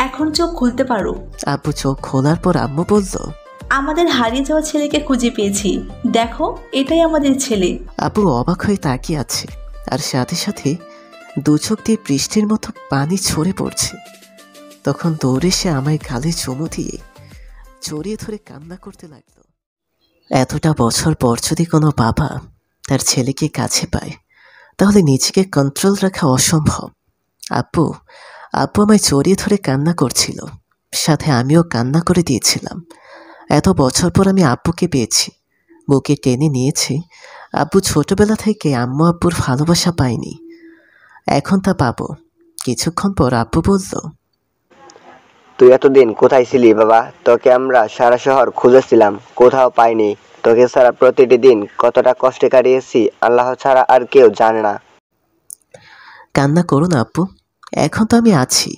এখন চোখ খুলতে পারো। আব্বু চোখ খোলার পর আম্মু বলল, আমাদের হারিয়ে যাওয়া ছেলেকে খুঁজে পেয়েছি, দেখো এটাই আমাদের ছেলে। আব্বু অবাক হয়ে তাকিয়ে আছে, আর সাথে সাথে দু চোখ দিয়ে বৃষ্টির মতো পানি ঝরে পড়ছে। তখন দৌড়ে সে আমায় গালে চুমু দিয়ে জড়িয়ে ধরে কান্না করতে লাগলো। এতটা বছর পর যদি কোনো বাবা তার ছেলেকে কাছে পায়, তাহলে নিজেকে কন্ট্রোল রাখা অসম্ভব। আব্বু আমায় জড়িয়ে ধরে কান্না করছিল, সাথে আমিও কান্না করে দিয়েছিলাম। এত বছর পর আমি আব্বুকে পেয়েছি, বুকে টেনে নিয়েছি। আব্বু ছোটবেলা থেকে আম্মু আব্বুর ভালোবাসা পায়নি, এখন তা পাবো। কিছুক্ষণ পর আব্বু বলল, তুই এতদিন কোথায় ছিলি বাবা? তোকে আমরা সারা শহর খুঁজেছিলাম, কোথাও পাইনি। তোকে ছাড়া প্রতিটি দিন কতটা কষ্টে কাটিয়েছি আল্লাহ ছাড়া আর কেউ জানে না। কান্না করো না আব্বু, এখন তো আমি আছি।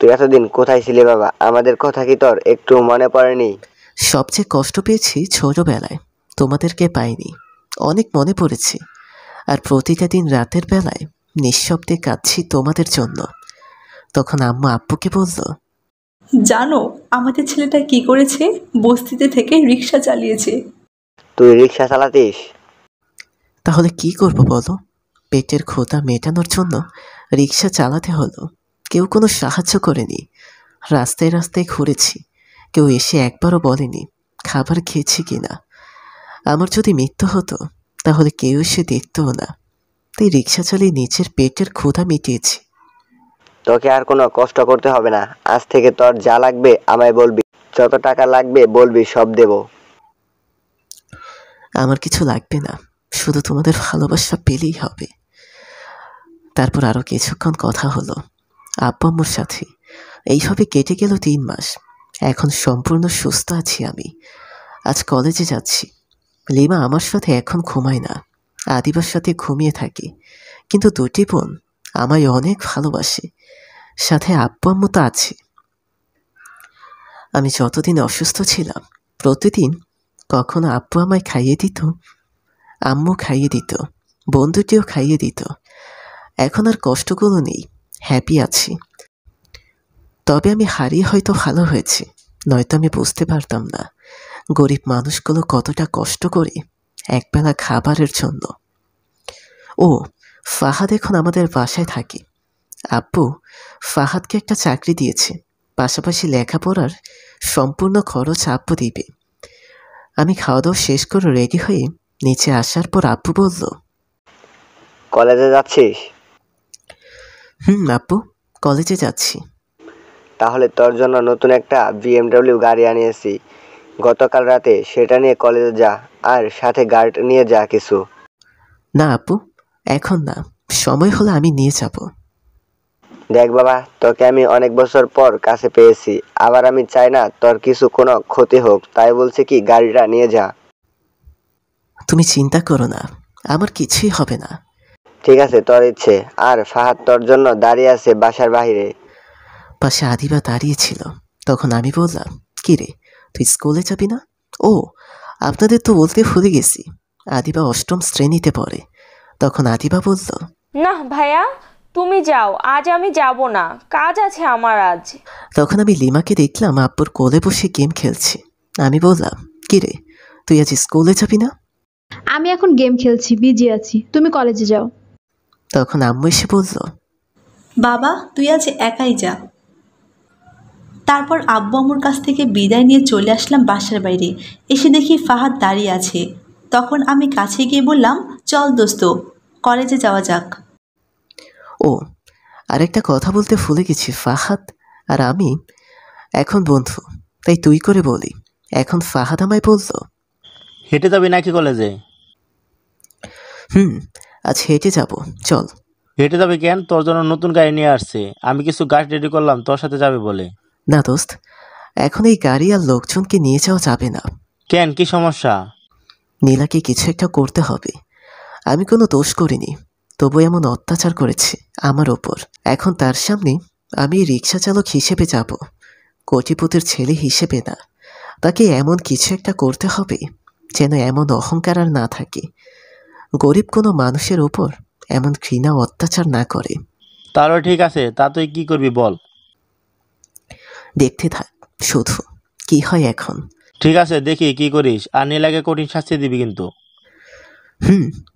তুই এতদিন কোথায় ছিলি বাবা? আমাদের কথা কি তোর একটু মনে পড়েনি? সবচেয়ে কষ্ট পেয়েছি ছোটবেলায়, তোমাদেরকে পাইনি। অনেক মনে পড়েছে, আর প্রতিটা দিন রাতের বেলায় নিঃশব্দে কাঁদছি তোমাদের জন্য। তখন আম্মু আব্বুকে বলল, জানো আমাদের ছেলেটা কি করেছে? বস্তিতে থেকে রিক্সা চালিয়েছে। তুই রিক্সা চালাতিস? তাহলে কি করব বলো? পেটের ক্ষুধা মেটানোর জন্য রিক্সা চালাতে হলো। কেউ কোনো সাহায্য করেনি। রাস্তায় রাস্তায় ঘুরেছি, কেউ এসে একবারও বলেনি খাবার খেয়েছি কিনা। আমার যদি মৃত্যু হতো তাহলে কেউ এসে দেখতও না। তাই রিক্সা চালিয়ে নিজের পেটের ক্ষুধা মিটিয়েছি। তোকে আর কোনো কষ্ট করতে হবে না। আজ থেকে তোর যা লাগবে আমায় বলবি, যত টাকা লাগবে বলবি, সব দেব। আমার কিছু লাগবে না, শুধু তোমাদের ভালোবাসা পেলেই হবে। তারপর আরও কিছুক্ষণ কথা হলো আব্বু আম্মুর সাথে। এইভাবে কেটে গেল 3 মাস। এখন সম্পূর্ণ সুস্থ আছি আমি। আজ কলেজে যাচ্ছি। লিমা আমার সাথে এখন ঘুমায় না, আদিবার সাথে ঘুমিয়ে থাকে। কিন্তু দুটি বোন আমায় অনেক ভালোবাসে। সাথে আব্বু আম্মু তো আছে। আমি যতদিন অসুস্থ ছিলাম প্রতিদিন কখনো আব্বু আমায় খাইয়ে দিত, আম্মু খাইয়ে দিত, বোন দুটিও খাইয়ে দিত। এখন আর কষ্টগুলো নেই, হ্যাপি আছি। তবে আমি হারিয়ে হয়তো ভালো হয়েছে, নয়তো আমি বুঝতে পারতাম না গরিব মানুষগুলো কতটা কষ্ট করে একবেলা খাবারের জন্য। ও ফাহাদ এখন আমাদের বাসায় থাকে। আব্বু ফাহাদকে একটা চাকরি দিয়েছে, পাশাপাশি লেখাপড়ার সম্পূর্ণ খরচ আব্বু দিবে। আমি খাওয়া দাওয়া শেষ করে রেডি হয়ে নিচে আসার পর আব্বু বলল, কলেজে যাচ্ছিস? আব্বু কলেজে যাচ্ছি। তাহলে তোর জন্য নতুন একটা BMW গাড়ি আনিয়েছি। গতকাল রাতে সেটা নিয়ে কলেজে যা, আর সাথে গার্ড নিয়ে যা কিছু। না আব্বু, এখন না, সময় হলে আমি নিয়ে যাব। দেখ বাবা, তোকে আমি অনেক বছর পর কাছে পেয়েছি, আবার আমি চাই না তোর কিছু কোনো ক্ষতি হোক, তাই বলছি কি গাড়িটা নিয়ে যা। তুমি চিন্তা করো না, আমার কিছুই হবে না। ঠিক আছে, তোর ইচ্ছে। আর ফাহাদ তোর জন্য দাঁড়িয়ে আছে বাসার বাইরে। পাশে আদিবা দাঁড়িয়েছিল। তখন আমি বললাম, কি রে, তুই স্কুলে যাবি না? ও, আপনাদের তো বলতে ভুলে গেছি, আদিবা 8ম শ্রেণীতে পড়ে। তখন আদিবা বলল, না ভাইয়া, তুমি যাও, আজ আমি যাব না, কাজ আছে আমার আজ। তখন আমি লিমাকে দেখলাম আব্বুর কোলে বসে গেম খেলছে। আমি বললাম, কি রে, তুই আজ স্কুলে যাবি না? আমি এখন গেম খেলছি, বিজি আছি, তুমি কলেজে যাও। তখন আম্মু এসে বলল, বাবা তুই আজ একাই যা। তারপর আব্বু আম্মুর কাছ থেকে বিদায় নিয়ে চলে আসলাম বাসার বাইরে। এসে দেখি ফাহাদ দাঁড়িয়ে আছে। তখন আমি কাছে গিয়ে বললাম, চল দোস্ত, কলেজে যাওয়া যাক। ও, আরেকটা কথা বলতে ভুলে গেছি, ফাহাদ আর আমি এখন বন্ধু, তাই তুই করে বলি। এখন ফাহাদ আমায় বলল, হেঁটে যাবি নাকি কলেজে? আজ হেঁটে যাব, চল। হেঁটে যাবি কেন? তোর জন্য নতুন গাড়ি নিয়ে আসছে, আমি কিছু গাছ রেডি করলাম তোর সাথে যাবে বলে। না দোস্ত, এখন এই গাড়ি আর লোকজনকে নিয়ে যাওয়া যাবে না। কেন, কি সমস্যা? নীলাকে কিছু একটা করতে হবে। আমি কোনো দোষ করিনি, তবু এমন অত্যাচার করেছে আমার ওপর। এখন তার সামনে আমি রিক্সা চালক হিসেবে যাব, কোটিপতির ছেলে হিসেবে না। তাকে এমন কিছু একটা করতে হবে যেন এমন অহংকার আর না থাকে, গরিব কোনো মানুষের ওপর এমন ঘৃণা অত্যাচার না করে। তাহলে ঠিক আছে, তা তুই কি করবি বল? দেখতে থাক শুধু কি হয় এখন। ঠিক আছে, দেখি কি করিস, আর নীলাকে কঠিন শাস্তি দিবি কিন্তু।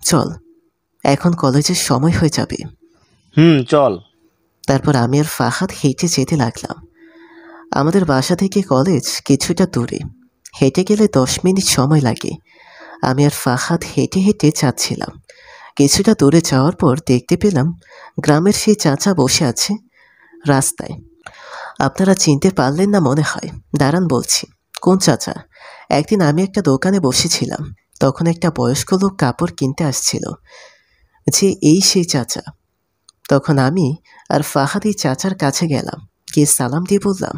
চল, এখন কলেজের সময় হয়ে যাবে। চল। তারপর আমি আর ফাহাদ হেঁটে যেতে লাগলাম। আমাদের বাসা থেকে কলেজ কিছুটা দূরে, হেঁটে গেলে 10 মিনিট সময় লাগে। আমি আর ফাহাদ হেঁটে হেঁটে যাচ্ছিলাম। কিছুটা দূরে যাওয়ার পর দেখতে পেলাম গ্রামের সেই চাচা বসে আছে রাস্তায়। আপনারা চিনতে পারলেন না মনে হয়, দাঁড়ান বলছি। কোন চাচা? একদিন আমি একটা দোকানে বসেছিলাম, তখন একটা বয়স্ক লোক কাপড় কিনতে আসছিল, যে এই সেই চাচা। তখন আমি আর ফাহাদ এই চাচার কাছে গেলাম, গিয়ে সালাম দিয়ে বললাম,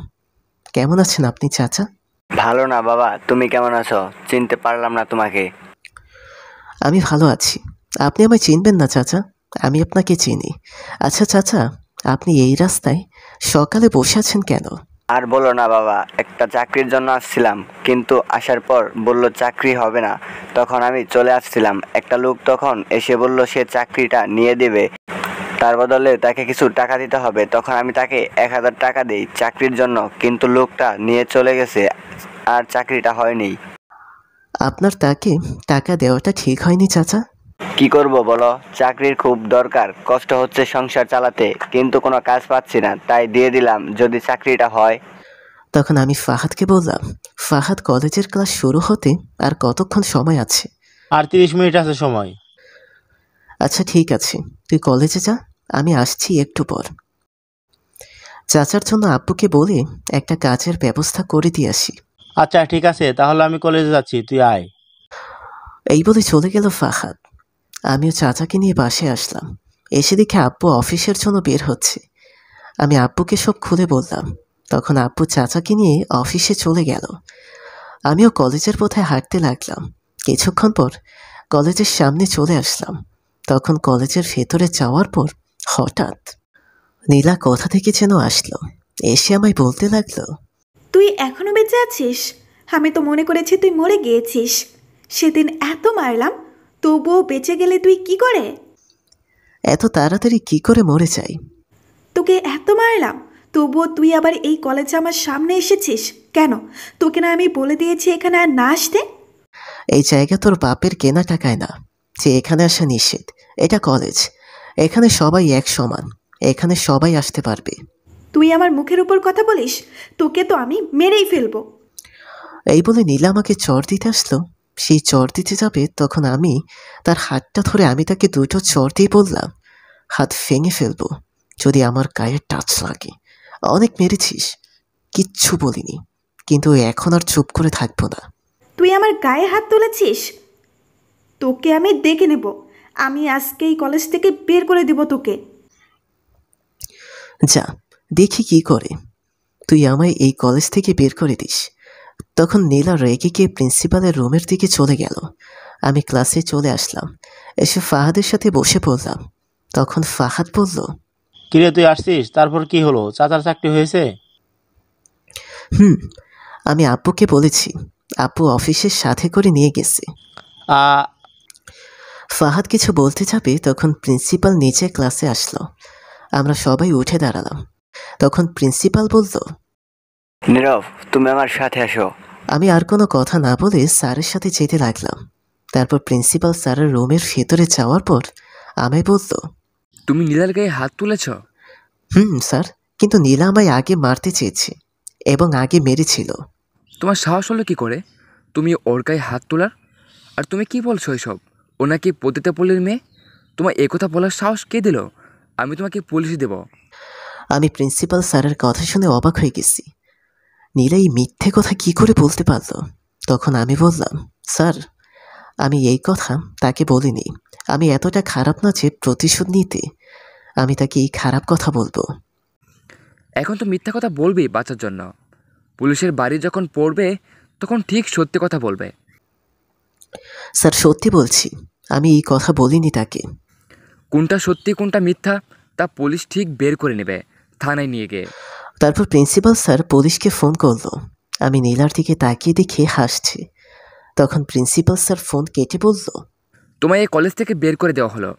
কেমন আছেন আপনি চাচা? ভালো না বাবা, তুমি কেমন আছো? চিনতে পারলাম না তোমাকে। আমি ভালো আছি। আপনি আমায় চিনবেন না চাচা? আমি আপনাকে চিনি। আচ্ছা চাচা, আপনি এই রাস্তায় সকালে বসে আছেন কেন? আর বলো না বাবা, একটা চাকরির জন্য আসছিলাম, কিন্তু আসার পর বলল চাকরি হবে না। তখন আমি চলে আসছিলাম, একটা লোক তখন এসে বলল সে চাকরিটা নিয়ে দেবে। তার বদলে তাকে কিছু টাকা দিতে হবে। তখন আমি তাকে 1000 টাকা দিই চাকরির জন্য, কিন্তু লোকটা নিয়ে চলে গেছে আর চাকরিটা হয়নি। আপনার তাকে টাকা দেওয়াটা ঠিক হয়নি চাচা? কি করব বলো, চাকরির খুব দরকার, কষ্ট হচ্ছে সংসার চালাতে, কিন্তু কোনো কাজ পাচ্ছি না, তাই দিয়ে দিলাম যদি চাকরিটা হয়। তখন আমি ফাহাদকে বললাম, ফাহাদ কলেজের ক্লাস শুরু হতে আর কতক্ষণ সময় আছে? আর 30 মিনিট আছে সময়। আচ্ছা ঠিক আছে, তুই কলেজে যা, আমি আসছি একটু পর। চাচার জন্য আব্বুকে বলে একটা কাজের ব্যবস্থা করে দিয়ে আসি। আচ্ছা ঠিক আছে, তাহলে আমি কলেজে যাচ্ছি, তুই আয়। এই বলে চলে গেল ফাহাদ। আমিও চাচাকে নিয়ে বাসায় আসলাম। এসে দেখে আব্বু অফিসের জন্য বের হচ্ছে। আমি আব্বুকে সব খুলে বললাম। তখন আব্বু চাচাকে নিয়ে অফিসে চলে গেল। আমিও কলেজের পথে হাঁটতে লাগলাম। কিছুক্ষণ পর কলেজের সামনে চলে আসলাম। তখন কলেজের ভেতরে যাওয়ার পর হঠাৎ নীলা কোথা থেকে যেন আসলো, এসে আমায় বলতে লাগলো, তুই এখনো বেঁচে আছিস? আমি তো মনে করেছি তুই মরে গিয়েছিস। সেদিন এত মারলাম, তবুও বেঁচে গেলে তুই কি করে? এত তাড়াতাড়ি কি করে মরে যাই? তোকে এত মারলাম, তবুও তুই আবার এই কলেজে আমার সামনে এসেছিস কেন? তোকে না আমি বলে দিয়েছি এখানে আর না আসতে? এই জায়গা তোর বাপের কেনা টাকায় না যে এখানে আসা নিষেধ। এটা কলেজ, এখানে সবাই এক সমান, এখানে সবাই আসতে পারবে। তুই আমার মুখের উপর কথা বলিস, তোকে তো আমি মেরেই ফেলবো। এই বলে নীলা আমাকে চর দিতে আসলো। সেই চর দিতে যাবে তখন আমি তার হাতটা ধরে আমি তাকে দুটো চর দিয়ে বললাম, হাত ভেঙে ফেলবো যদি আমার গায়ে টাচ লাগে। অনেক মেরেছিস, কিচ্ছু বলিনি, কিন্তু এখন আর চুপ করে থাকবো না। তুই আমার গায়ে হাত তুলেছিস, তোকে আমি দেখে নেব। আমি আজকেই কলেজ থেকে বের করে দিব তোকে। যা দেখি কি করে, তুই আমায় এই কলেজ থেকে বের করে দিস। তখন নীলা রেগে গিয়ে প্রিন্সিপালের রুমের দিকে চলে গেল। আমি ক্লাসে চলে আসলাম, এসে ফাহাদের সাথে বসে পড়লাম। তখন ফাহাদ বলল, কিরে তুই আসছিস, তারপর কি হলো? চাচার চাকরি হয়েছে? আমি আব্বুকে বলেছি, আব্বু অফিসের সাথে করে নিয়ে গেছে। ফাহাদ কিছু বলতে যাবে তখন প্রিন্সিপাল নিচে ক্লাসে আসলো। আমরা সবাই উঠে দাঁড়ালাম। তখন প্রিন্সিপাল বলল, নীরব, তুমি আমার সাথে আসো। আমি আর কোনো কথা না বলে স্যারের সাথে যেতে লাগলাম। তারপর প্রিন্সিপাল স্যারের রুমের ভেতরে যাওয়ার পর আমায় বলল, তুমি নীলার গায়ে হাত তুলেছ? স্যার, কিন্তু নীলা আমায় আগে মারতে চেয়েছে এবং আগে মেরেছিল। তোমার সাহস হলো কি করে তুমি ওর গায়ে হাত তোলার? আর তুমি কি বলছো এসব? ও নাকি পতিতাপল্লীর মেয়ে। তোমার একথা বলার সাহস কে দিল? আমি তোমাকে পুলিশে দেব। আমি প্রিন্সিপাল স্যারের কথা শুনে অবাক হয়ে গেছি। নীলা এই মিথ্যে কথা কি করে বলতে পারল? তখন আমি বললাম, স্যার, আমি এই কথা তাকে বলিনি। আমি এতটা খারাপ না যে প্রতিশোধ নিতে আমি তাকে এই খারাপ কথা বলবো। এখন তো মিথ্যা কথা বলবেই বাঁচার জন্য। পুলিশের বাড়ি যখন পড়বে তখন ঠিক সত্যি কথা বলবে। স্যার, সত্যি বলছি, আমি এই কথা বলিনি তাকে। কোনটা সত্যি কোনটা মিথ্যা তা পুলিশ ঠিক বের করে নেবে থানায় নিয়ে গিয়ে। তারপর প্রিন্সিপাল স্যার পুলিশকে ফোন করলো। আমি নীলার দিকে তাকিয়ে দেখে হাসছি। তখন প্রিন্সিপাল স্যার ফোন কেটে বলল, তোমায় এই কলেজ থেকে বের করে দেওয়া হলো।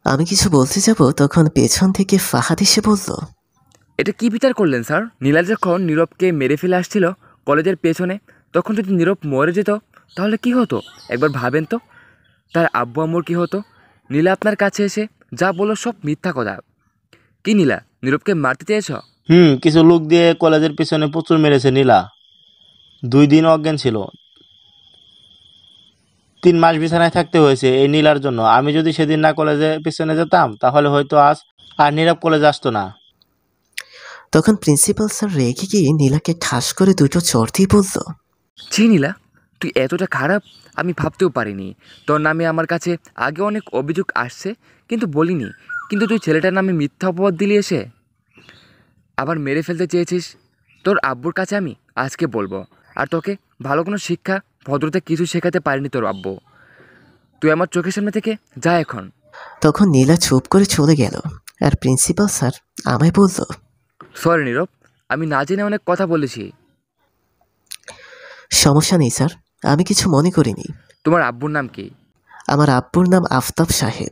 আমি কিছু বলতে যাব তখন পেছন থেকে ফাহাদ এসে বলল, এটা কি বিচার করলেন স্যার? নীলা যখন নীরবকে মেরে ফেলে আসছিল কলেজের পেছনে, তখন যদি নীরব মরে যেত তাহলে কি হতো একবার ভাবেন তো? তার আব্বু আম্মুর কি হতো? নীলা আপনার কাছে এসে যা বললো সব মিথ্যা কথা। কি নীলা নীরবকে মারতে চেয়েছ? কিছু লোক দিয়ে কলেজের পিছনে প্রচুর মেরেছে নীলা। 2 দিন অজ্ঞান ছিল, 3 মাস বিছানায় থাকতে হয়েছে এই নীলার জন্য। আমি যদি সেদিন না কলেজের পিছনে যেতাম তাহলে হয়তো আজ আর নীরব কলেজে আসতো না। তখন প্রিন্সিপাল স্যার রেগে গিয়ে নীলাকে ঠাস করে দুটো চড় দিয়ে বলল, ছি নীলা, তুই এতটা খারাপ আমি ভাবতেও পারিনি। তোর নামে আমার কাছে আগে অনেক অভিযোগ আসছে কিন্তু বলিনি, কিন্তু তুই ছেলেটার নামে মিথ্যা অপবাদ দিলি, এসে আবার মেরে ফেলতে চেয়েছিস। তোর আব্বুর কাছে আমি আজকে বলবো। আর তোকে ভালো কোনো শিক্ষা ভদ্রতা কিছু শেখাতে পারিনি তোর আব্বু। তুই আমার চোখের সামনে থেকে যা এখন। তখন নীলা চুপ করে চলে গেল। আর প্রিন্সিপাল স্যার আমায় বলল, সরি নীরব, আমি না জেনে অনেক কথা বলেছি। সমস্যা নেই স্যার, আমি কিছু মনে করিনি। তোমার আব্বুর নাম কি? আমার আব্বুর নাম আফতাব সাহেব।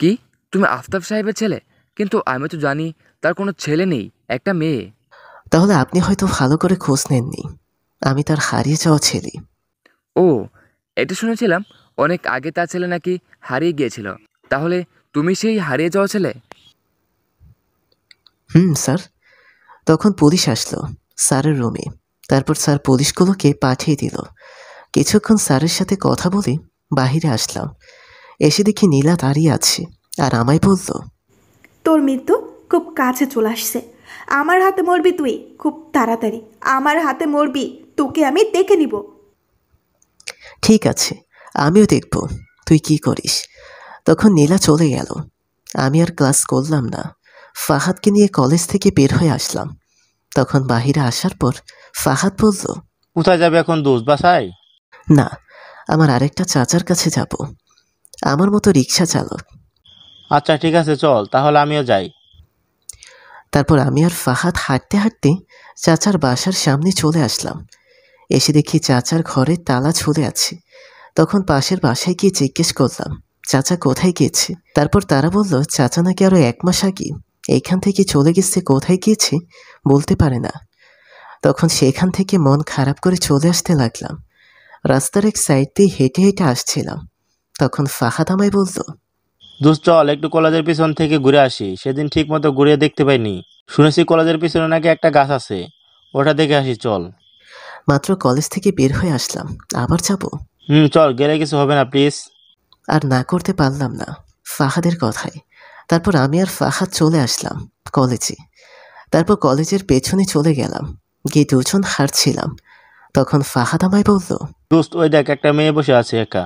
কি তুমি আফতাব সাহেবের ছেলে, কিন্তু আমি তো জানি তার কোনো ছেলে নেই, একটা মেয়ে। তাহলে আপনি হয়তো ভালো করে খোঁজ নেননি। আমি তার হারিয়ে যাওয়া ছেলে। ও, এটা শুনেছিলাম অনেক আগে তার ছেলে নাকি হারিয়ে গিয়েছিল। তাহলে তুমি সেই হারিয়ে যাওয়া ছেলে? স্যার। তখন পুলিশ আসলো স্যারের রুমে। তারপর স্যার পুলিশগুলোকে পাঠিয়ে দিল। কিছুক্ষণ স্যারের সাথে কথা বলে বাহিরে আসলাম। এসে দেখি নীলা দাঁড়িয়ে আছে আর আমায় বলল, তোর মৃত্যু খুব কাছে চলে আসছে। আমার হাতে মরবি তুই খুব তাড়াতাড়ি। আমার হাতে মরবি, তোকে আমি দেখে নিব। ঠিক আছে, আমিও দেখব তুই কি করিস। তখন নীলা চলে গেল। আমি আর ক্লাস করলাম না। ফাহাদকে নিয়ে কলেজ থেকে বের হয়ে আসলাম। তখন বাহিরে আসার পর ফাহাদ বলল, কোথায় যাবে এখন দোস্ত, বাসায়? না, আমার আরেকটা চাচার কাছে যাব, আমার মতো রিক্সা চালক। আচ্ছা ঠিক আছে, চল তাহলে আমিও যাই। তারপর আমি আর ফাহাদ হাঁটতে হাঁটতে চাচার বাসার সামনে চলে আসলাম। এসে দেখি চাচার ঘরের তালা ঝুলে আছে। তখন পাশের বাসায় গিয়ে জিজ্ঞেস করলাম, চাচা কোথায় গিয়েছে? তারপর তারা বলল, চাচা নাকি আরো 1 মাস আগে এইখান থেকে চলে গেছে, কোথায় গিয়েছে বলতে পারে না। তখন সেখান থেকে মন খারাপ করে চলে আসতে লাগলাম। রাস্তার এক সাইড দিয়ে হেঁটে হেঁটে আসছিলাম। তখন ফাহাদ আমায় বলল, দোস্ত চল একটু কলেজের পিছন থেকে ঘুরে আসি, সেদিন ঠিক মতো ঘুরে দেখতে পাইনি। শুনেছি কলেজের পিছনে নাকি একটা গাছ আছে, ওটা দেখে আসি, চল। মাত্র কলেজ থেকে বের হয়ে আসলাম, আবার যাব? চল, গেলে কিছু হবে না প্লিজ। আর না করতে পারলাম না ফাহাদের কথায়। তারপর আমি আর ফাহাদ চলে আসলাম কলেজে। তারপর কলেজের পেছনে চলে গেলাম, গিয়ে দুজন হাঁটছিলাম। তখন ফাহাদ আমায় বলল, দোস্ত ওই দেখ, একটা মেয়ে বসে আছে একা।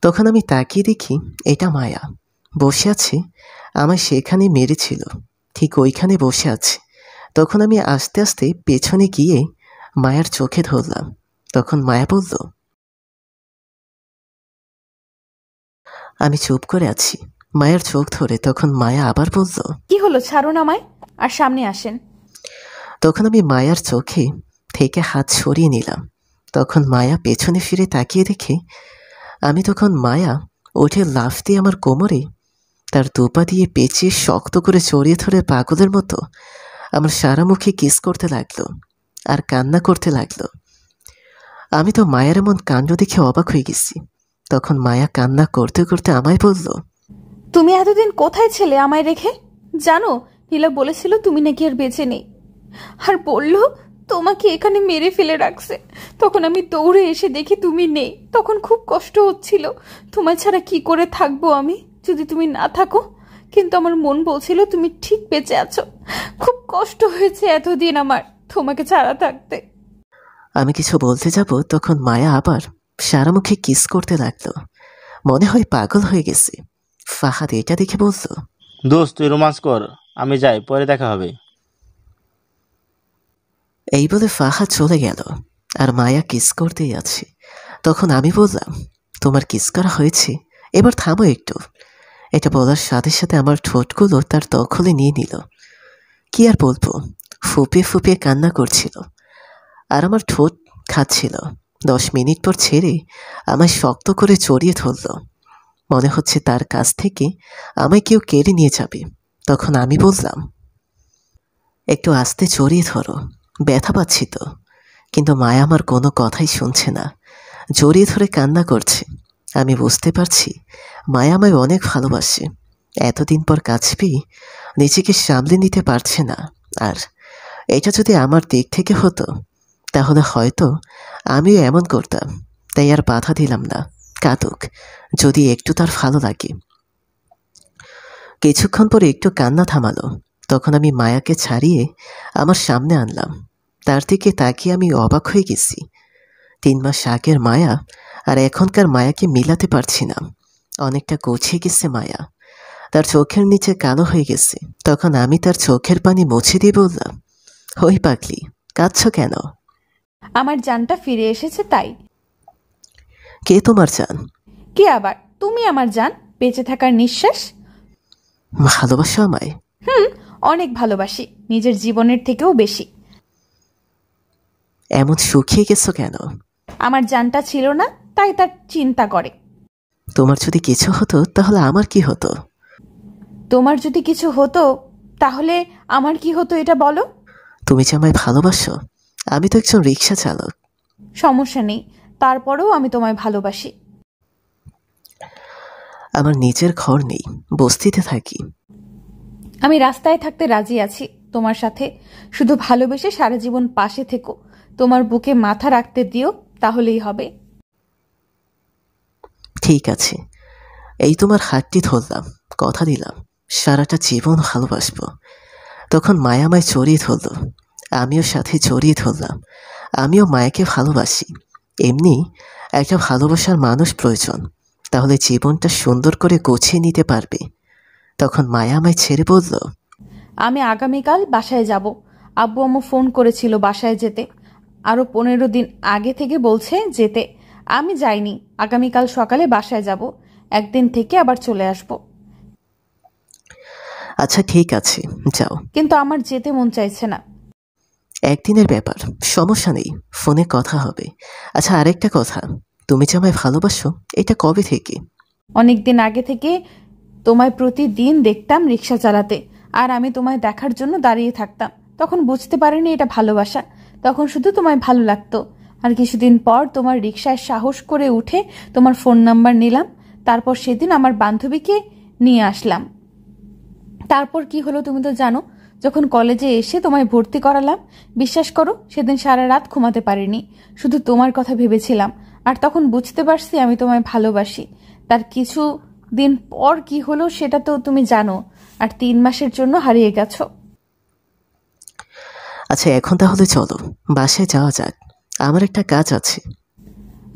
তখন আমি তাকিয়ে দেখি এটা মায়া বসে আছে। আমায় সেখানে মেরেছিল, ঠিক ওইখানে বসে আছে। তখন আমি আস্তে আস্তে পেছনে গিয়ে মায়ার চোখে ধরলাম। তখন মায়া বলল, আমি চুপ করে আছি। মায়ার চোখ ধরে তখন মায়া আবার বলল, কি হলো, ছাড়ুন আমায় আর সামনে আসেন। তখন আমি মায়ার চোখে থেকে হাত সরিয়ে নিলাম। তখন মায়া পেছনে ফিরে তাকিয়ে দেখে আমি তখন মায়া উঠে লাফ দিয়ে আমার কোমরে তার দুপা দিয়ে পেঁচিয়ে শক্ত করে জড়িয়ে ধরে পাগলের মতো আমার সারা মুখে কিস করতে লাগলো আর কান্না করতে লাগলো। আমি তো মায়ের এমন কাণ্ড দেখে অবাক হয়ে গেছি। তখন মায়া কান্না করতে করতে আমায় বলল, তুমি এতদিন কোথায় ছিলে আমায় রেখে? জানো নীলা বলেছিল তুমি নাকি আর বেঁচে নেই, আর বলল তোমাকে এখানে মেরে ফেলে রাখছে। তখন আমি দৌড়ে এসে দেখি তুমি নেই। তখন খুব কষ্ট হচ্ছিল, তোমায় ছাড়া কি করে থাকবো আমি যদি তুমি না থাকো। কিন্তু আমার মন বলছিল তুমি ঠিক বেঁচে আছো। খুব কষ্ট হয়েছে এতদিন আমার তোমাকে ছাড়া থাকতে। আমি কিছু বলতে যাব, তখন মায়া আবার সারা মুখে কিস করতে লাগলো। মনে হয় পাগল হয়ে গেছে। ফাহাদ এটা দেখে বলল, দোস্ত তুই রোমান্স কর, আমি যাই, পরে দেখা হবে। এই বলে ফাহাদ চলে গেল আর মায়া কিস করতেই আছে। তখন আমি বললাম, তোমার কিস করা হয়েছে, এবার থামো একটু। এটা বলার সাথে সাথে আমার ঠোঁটগুলো তার দখলে নিয়ে নিল। কি আর বলবো, ফুপিয়ে ফুপিয়ে কান্না করছিল আর আমার ঠোঁট খাচ্ছিল। 10 মিনিট পর ছেড়ে আমায় শক্ত করে জড়িয়ে ধরল। মনে হচ্ছে তার কাছ থেকে আমায় কেউ কেড়ে নিয়ে যাবে। তখন আমি বললাম, একটু আস্তে জড়িয়ে ধরো, ব্যথা পাচ্ছি তো। কিন্তু মায়া আমার কোনো কথাই শুনছে না, জড়িয়ে ধরে কান্না করছে। আমি বুঝতে পারছি মায়া আমায় অনেক ভালোবাসে। এতদিন পর কাছ পেয়ে নিজেকে সামলে নিতে পারছে না। আর এটা যদি আমার দিক থেকে হতো তাহলে হয়তো আমিও এমন করতাম। তাই আর বাধা দিলাম না, কাঁদুক, যদি একটু তার ভালো লাগে। কিছুক্ষণ পরে একটু কান্না থামালো। তখন আমি মায়াকে ছাড়িয়ে আমার সামনে আনলাম। তার দিকে তাকিয়ে আমি অবাক হয়ে গেছি। 3 মাস আগের মায়া আর এখনকার মায়াকে মিলাতে পারছি না। অনেকটা গছিয়ে গেছে মায়া, তার চোখের নিচে কালো হয়ে গেছে। তখন আমি তার চোখের পানি মুছে দিয়ে বললাম, ওই পাগলি, কাঁদছ কেন? আমার জানটা ফিরে এসেছে তাই। কে তোমার জান? কে আবার? তুমি আমার জান, বেঁচে থাকার নিঃশ্বাস। ভালোবাসো আমায়? অনেক ভালোবাসি, নিজের জীবনের থেকেও বেশি। এমন শুকিয়ে গেছো কেন? আমার জানটা ছিল না তাই তার চিন্তা করে। তোমার যদি কিছু হতো তাহলে আমার কি হতো? তোমার যদি কিছু হতো তাহলে আমার কি হতো এটা বলো। তুমি যে আমায় ভালোবাসো, আমি তো একজন রিক্সা চালক। সমস্যা নেই, তারপরেও আমি তোমায় ভালোবাসি। আমার নিজের ঘর নেই, বস্তিতে থাকি। আমি রাস্তায় থাকতে রাজি আছি তোমার সাথে, শুধু ভালোবেসে সারা জীবন পাশে থেকো, তোমার বুকে মাথা রাখতে দিও, তাহলেই হবে। ঠিক আছে, এই তোমার হাতটি ধরলাম, কথা দিলাম সারাটা জীবন ভালোবাসবো। তখন মায়া আমায় জড়িয়ে ধরল, আমিও সাথে জড়িয়ে ধরলাম। আমিও মায়াকে ভালোবাসি। এমনি একটা ভালোবাসার মানুষ প্রয়োজন, তাহলে জীবনটা সুন্দর করে গুছিয়ে নিতে পারবে। তখন মায়া আমায় ছেড়ে বলল, আমি আগামীকাল বাসায় যাব। আব্বু আম্মু ফোন করেছিল বাসায় যেতে, আরো 15 দিন আগে থেকে বলছে যেতে। আমি যাইনি, আগামীকাল সকালে বাসায় যাব, একদিন থেকে আবার চলে আসব। আচ্ছা ঠিক আছে, যাও। কিন্তু আমার যেতে মন চাইছে না। একদিনের ব্যাপার, সমস্যা নেই, ফোনে কথা হবে। আচ্ছা আরেকটা কথা, তুমি যে আমায় ভালোবাসো এটা কবে থেকে? অনেকদিন আগে থেকে তোমায় প্রতিদিন দেখতাম রিক্সা চালাতে, আর আমি তোমায় দেখার জন্য দাঁড়িয়ে থাকতাম। তখন বুঝতে পারিনি এটা ভালোবাসা, তখন শুধু তোমায় ভালো লাগতো। আর কিছুদিন পর তোমার রিক্সায় সাহস করে উঠে তোমার ফোন নাম্বার নিলাম, তারপর সেদিন আমার বান্ধবীকে নিয়ে আসলাম। তারপর কি হলো তুমি তো জানো। যখন কলেজে এসে তোমায় ভর্তি করালাম, বিশ্বাস করো সেদিন সারা রাত ঘুমাতে পারিনি, শুধু তোমার কথা ভেবেছিলাম। আর তখন বুঝতে পারছি আমি তোমায় ভালোবাসি। তার কিছু দিন পর কি হলো সেটা তো তুমি জানো, আর 3 মাসের জন্য হারিয়ে গেছো। আচ্ছা এখন তাহলে চলো বাসায় যাওয়া যাক, আমার একটা কাজ আছে।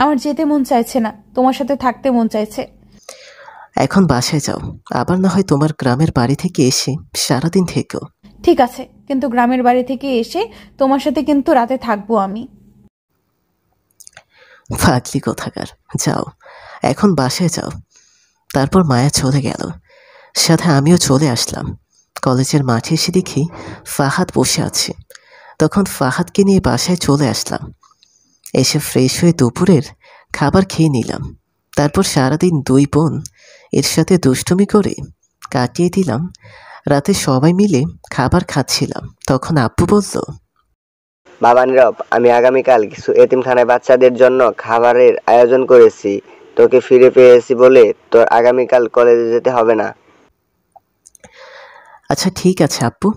আমার যেতে মন চাইছে না, তোমার সাথে থাকতে মন চাইছে। এখন বাসায় যাও, আবার না হয় তোমার গ্রামের বাড়ি থেকে এসে সারাদিন থেকো। ঠিক আছে, কিন্তু গ্রামের বাড়ি থেকে এসে তোমার সাথে কিন্তু রাতে থাকবো আমি। ফাগলি কোথাকার, যাও এখন বাসায় যাও। তারপর মায়া চলে গেল, সাথে আমিও চলে আসলাম। কলেজের মাঠে এসে দেখি ফাহাদ বসে আছে। তখন ফাহাদকে নিয়ে বাসায় চলে আসলাম। এসে ফ্রেশ হয়ে দুপুরের খাবার খেয়ে নিলাম। তারপর সারাদিন 2 বোন এর সাথে দুষ্টুমি করে কাটিয়ে দিলাম। রাতে সবাই মিলে খাবার খাচ্ছিলাম, তখন আব্বু বলল, বাবা নীরব, আমি আগামীকাল কিছু এতিমখানায় বাচ্চাদের জন্য খাবারের আয়োজন করেছি। তোকে ফিরে পেয়েছি বলে তোর আগামীকাল কলেজে যেতে হবে না। আচ্ছা ঠিক আছে আব্বু,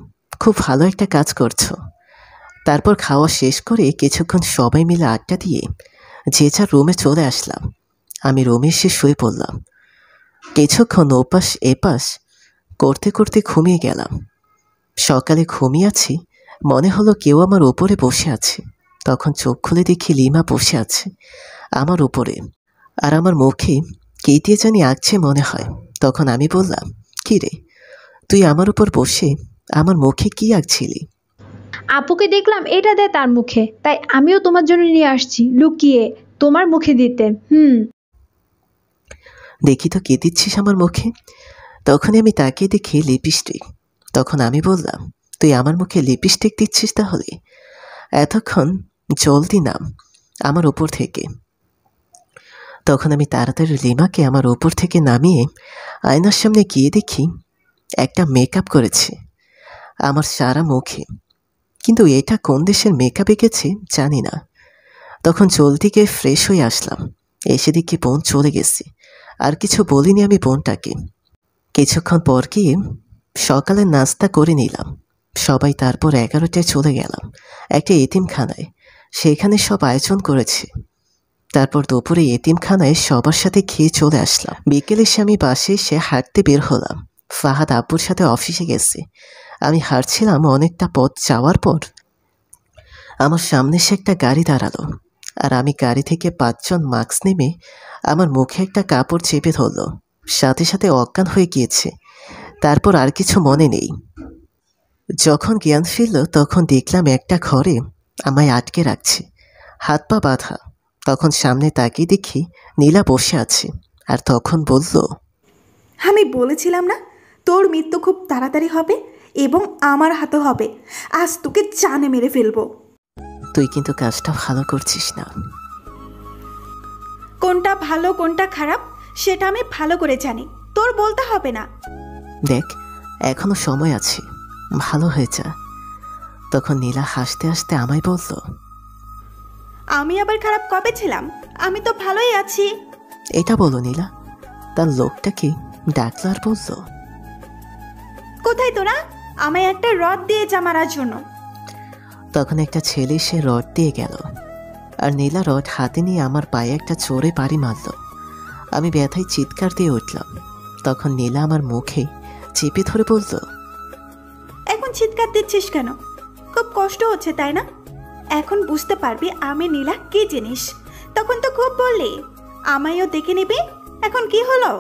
খুব ভালো একটা কাজ করছো। তারপর খাওয়া শেষ করে কিছুক্ষণ সবাই মিলে আড্ডা দিয়ে যে যার রুমে চলে আসলাম। আমি রুমে এসে শুয়ে পড়লাম। কিছুক্ষণ ওপাশ এপাশ করতে করতে ঘুমিয়ে গেলাম। সকালে ঘুমিয়ে আছি, মনে হলো কেউ আমার উপরে বসে আছে। তখন চোখ খুলে দেখি লিমা বসে আছে আমার উপরে, আর আমার মুখে কে দিয়ে জানি আঁকছে মনে হয়। তখন আমি বললাম, কি রে, তুই আমার উপর বসে আমার মুখে কি আঁকছিলি? আপুকে দেখলাম এটা দেয় তার মুখে, তাই আমিও তোমার জন্য নিয়ে আসছি লুকিয়ে তোমার মুখে দিতে। দেখি তো কে দিচ্ছিস আমার মুখে। তখনই আমি তাকিয়ে দেখি লিপস্টিক। তখন আমি বললাম, তুই আমার মুখে লিপস্টিক দিচ্ছিস তাহলে? এতক্ষণ জলদি নাম আমার উপর থেকে। তখন আমি তাড়াতাড়ি লিমাকে আমার উপর থেকে নামিয়ে আয়নার সামনে গিয়ে দেখি একটা মেকআপ করেছে আমার সারা মুখে, কিন্তু এটা কোন দেশের মেকআপ এঁকেছে জানি না। তখন জলদি গিয়ে ফ্রেশ হয়ে আসলাম। এসে দেখি বোন চলে গেছে, আর কিছু বলিনি আমি বোনটাকে। কিছুক্ষণ পর গিয়ে সকালের নাস্তা করে নিলাম সবাই। তারপর 11টায় চলে গেলাম একটা এতিমখানায়, সেখানে সব আয়োজন করেছে। তারপর দুপুরে এতিমখানায় সবার সাথে খেয়ে চলে আসলাম। বিকেলে এসে আমি বাসে এসে হাঁটতে বের হলাম। ফাহাদ আব্বুর সাথে অফিসে গেছে। আমি হাঁটছিলাম, অনেকটা পথ যাওয়ার পর আমার সামনে সে একটা গাড়ি দাঁড়ালো, আর আমি গাড়ি থেকে 5 জন মাস্ক নেমে আমার মুখে একটা কাপড় চেপে ধরলো। সাথে সাথে অজ্ঞান হয়ে গিয়েছে। তারপর আর কিছু মনে নেই। যখন জ্ঞান ফিরল তখন দেখলাম একটা ঘরে আমায় আটকে রাখছে, হাত পা বাঁধা। তখন সামনে তাকিয়ে দেখি নীলা বসে আছে, আর তখন বলল, আমি বলেছিলাম না তোর মৃত্যু খুব তাড়াতাড়ি হবে এবং আমার হাতে হবে। আজ তোকে জানে মেরে ফেলবো। তুই কিন্তু কাজটা ভালো করছিস না। কোনটা ভালো কোনটা খারাপ সেটা আমি ভালো করে জানি, তোর বলতে হবে না। দেখ এখনো সময় আছে, ভালো হয়ে যা। তখন নীলা হাসতে হাসতে আমায় বলল, আমি আবার খারাপ কবে ছিলাম? আমি তো ভালোই আছি। এটা বলো নীলা। তার লোকটা কি ডাকলো আর বলল, কোথায় তোরা? আমায় একটা রড দিয়ে যা মারার জন্য। তখন একটা ছেলে সে রড দিয়ে গেল, আর নীলা রড হাতে নিয়ে আমার পায়ে একটা চোরে বাড়ি মারল। আমি ব্যথায় চিৎকার দিয়ে উঠলাম। তখন নীলা আমার মুখে চেপে ধরে বলল, এখন চিৎকার দিচ্ছিস কেন? খুব কষ্ট হচ্ছে তাই না? এখন বুঝতে পারবি আমি নীলা কি জিনিস। তখন তো খুব বললি আমায়ও দেখে নিবি, এখন কি হলো?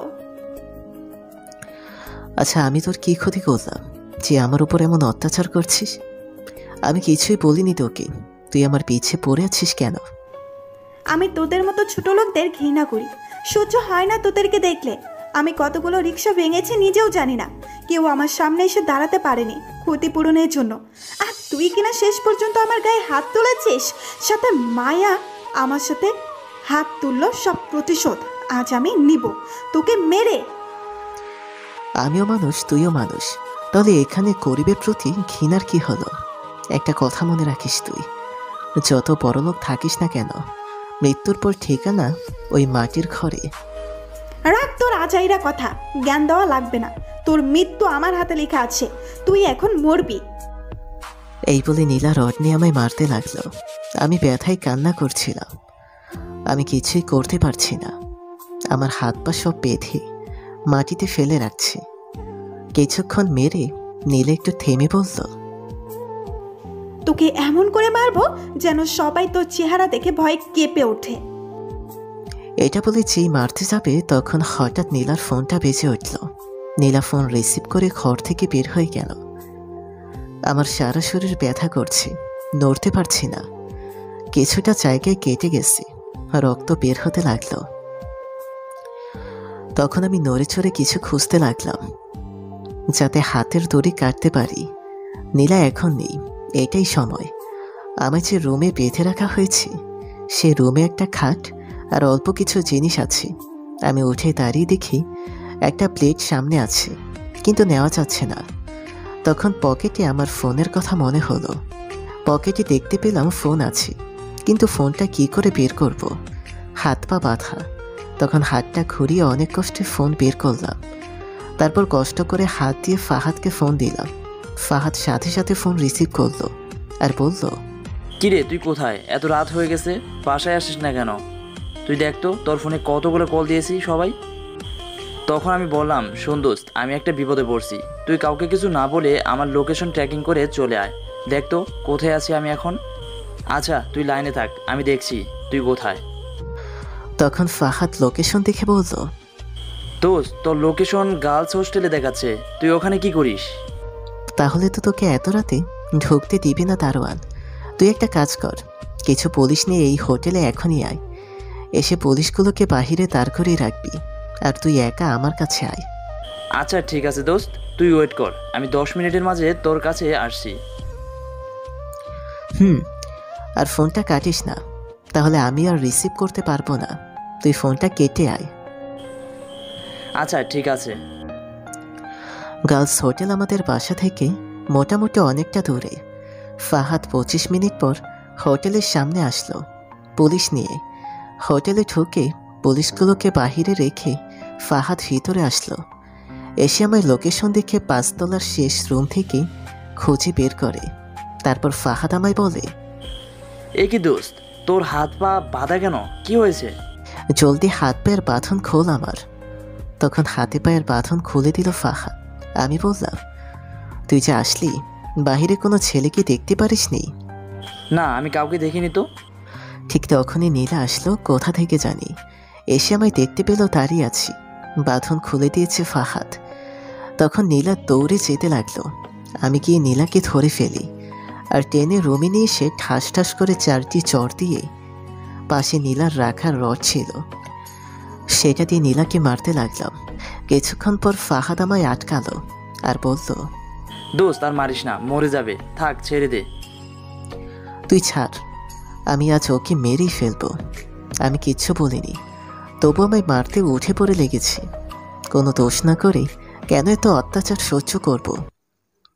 আচ্ছা, আমি তোর কি ক্ষতি করলাম যে আমার উপর এমন অত্যাচার করছিস? আমি কিছুই বলিনি তোকে, তুই আমার পিছে পড়ে আছিস কেন? আমি তোদের মতো ছোট লোকদের ঘৃণা করি, সহ্য হয় না তোদেরকে দেখলে। আমি কতগুলো রিক্সা ভেঙেছি নিজেও জানি না, কেউ আমার সামনে এসে দাঁড়াতে পারেনি ক্ষতিপূরণের জন্য। আর তুই কিনা শেষ পর্যন্ত আমার গায়ে হাত তুলেছিস, সাথে মায়া আমার সাথে হাত তুললো। সব প্রতিশোধ আজ আমি নিব, তোকে মেরে। আমিও মানুষ, তুইও মানুষ, তাহলে এখানে গরিবের প্রতি ঘৃণার কি হলো? একটা কথা মনে রাখিস, তুই যত বড়লোক থাকিস না কেন, মৃত্যুর পর ঠিকানা ওই মাটির ঘরে। রাখ তোর আজাইরা কথা, জ্ঞান দেওয়া লাগবে না। তোর মৃত্যু আমার হাতে লেখা আছে, তুই এখন মরবি। এই বলে নীলা রড নিয়ে আমায় মারতে লাগলো। আমি ব্যথায় কান্না করছিলাম। আমি কিছুই করতে পারছি না। আমার হাত পা সব বেঁধে মাটিতে ফেলে রাখছে। কিছুক্ষণ মেরে নীলা একটু থেমে বলল, তোকে এমন করে মারবো যেন সবাই তোর চেহারা দেখে ভয় কেঁপে ওঠে। এটা বলে যেই মারতে যাবে তখন হঠাৎ নীলার ফোনটা বেজে উঠল। নীলা ফোন রিসিভ করে ঘর থেকে বের হয়ে গেল। আমার সারা শরীর ব্যথা করছে, নড়তে পারছি না। কিছুটা জায়গায় কেটে গেছে, রক্ত বের হতে লাগলো। তখন আমি নড়ে চড়ে কিছু খুঁজতে লাগলাম যাতে হাতের দড়ি কাটতে পারি। নীলা এখন নেই, এটাই সময়। আমায় যে রুমে বেঁধে রাখা হয়েছে সে রুমে একটা খাট আর অল্প কিছু জিনিস আছে। আমি উঠে দাঁড়িয়ে দেখি একটা প্লেট সামনে আছে, কিন্তু নেওয়া যাচ্ছে না। তখন পকেটে আমার ফোনের কথা মনে হলো। পকেটে দেখতে পেলাম ফোন আছে, কিন্তু ফোনটা কি করে বের করব? হাত পা বাঁধা। তখন হাতটা ঘুরিয়ে অনেক কষ্টে ফোন বের করলাম। তারপর কষ্ট করে হাত দিয়ে ফাহাদকে ফোন দিলাম। ফাহাদ সাথে সাথে ফোন রিসিভ করলো আর বলল, কিরে তুই কোথায়? এত রাত হয়ে গেছে, বাসায় আসিস না কেন? তুই দেখ তো তোর ফোনে কতগুলো কল দিয়েছি সবাই। তখন আমি বললাম, শোন দোস্ত, আমি একটা বিপদে পড়ছি, তুই কাউকে কিছু না বলে আমার লোকেশন ট্র্যাকিং করে চলে আয়। দেখ তো কোথায় আছি আমি এখন। আচ্ছা তুই লাইনে থাক, আমি দেখছি তুই কোথায়। তখন ফাহাদ লোকেশন দেখে বলল, দোস্ত তোর লোকেশন গার্লস হোস্টেলে দেখাচ্ছে, তুই ওখানে কি করিস? তাহলে তো তোকে এত রাতে ঢুকতে দিবি না দারোয়ান। তুই একটা কাজ কর, কিছু পুলিশ নিয়ে এই হোটেলে এখনই আয়। এসে পুলিশগুলোকে বাহিরে দাঁড় করিয়ে রাখবি, আর তুই একা আমার কাছে আয়। আচ্ছা ঠিক আছে দোস্ত, তুই ওয়েট কর, আমি 10 মিনিটের মাঝে তোর কাছে আসছি। আর ফোনটা কাটিস না, তাহলে আমি আর রিসিভ করতে পারবো না। তুই ফোনটা কেটে আয়। আচ্ছা ঠিক আছে। গার্লস হোটেল আমাদের বাসা থেকে মোটামুটি অনেকটা দূরে। ফাহাদ 25 মিনিট পর হোটেলের সামনে আসলো পুলিশ নিয়ে। হোটেলে ঢুকে পুলিশগুলোকে বাহিরে রেখে ফাহাদ ভিতরে আসলো। এসে আমার লোকেশন দেখে 5 তলার শেষ রুম থেকে খুঁজে বের করে। তারপর ফাহাদ আমায় বলে, এ কি দোস্ত, তোর হাত পা বাঁধা কেন? কি হয়েছে? জলদি হাত পায়ের বাঁধন খোল আমার। তখন হাতে পায়ের বাঁধন খুলে দিল ফাহাদ। আমি বললাম, তুই যে আসলি, বাহিরে কোনো ছেলেকে দেখতে পারিসনি? না, আমি কাউকে দেখিনি তো। ঠিক তখনই নীলা আসলো কোথা থেকে জানি। এসে আমায় দেখতে পেল দাঁড়িয়ে আছি, বাঁধন খুলে দিয়েছে ফাহাদ। তখন নীলা দৌড়ে যেতে লাগলো। আমি গিয়ে নীলাকে ধরে ফেলি আর টেনে রুমে নিয়ে এসে ঠাস ঠাস করে 4টি চড় দিয়ে, পাশে নীলার রাখার রড ছিল সেটা দিয়ে নীলাকে মারতে লাগলাম। কিছুক্ষণ পর ফাহাদ আমায় আটকালো আর বলল, দোস্ত আর মারিস না, মরে যাবে, থাক ছেড়ে দে। তুই ছাড়, আমি আজ ওকে মেরেই ফেলবো। আমি কিচ্ছু বলিনি, তবু আমায় মারতে উঠে পড়ে লেগেছে। কোনো দোষ না করে কেন এত অত্যাচার সহ্য করব?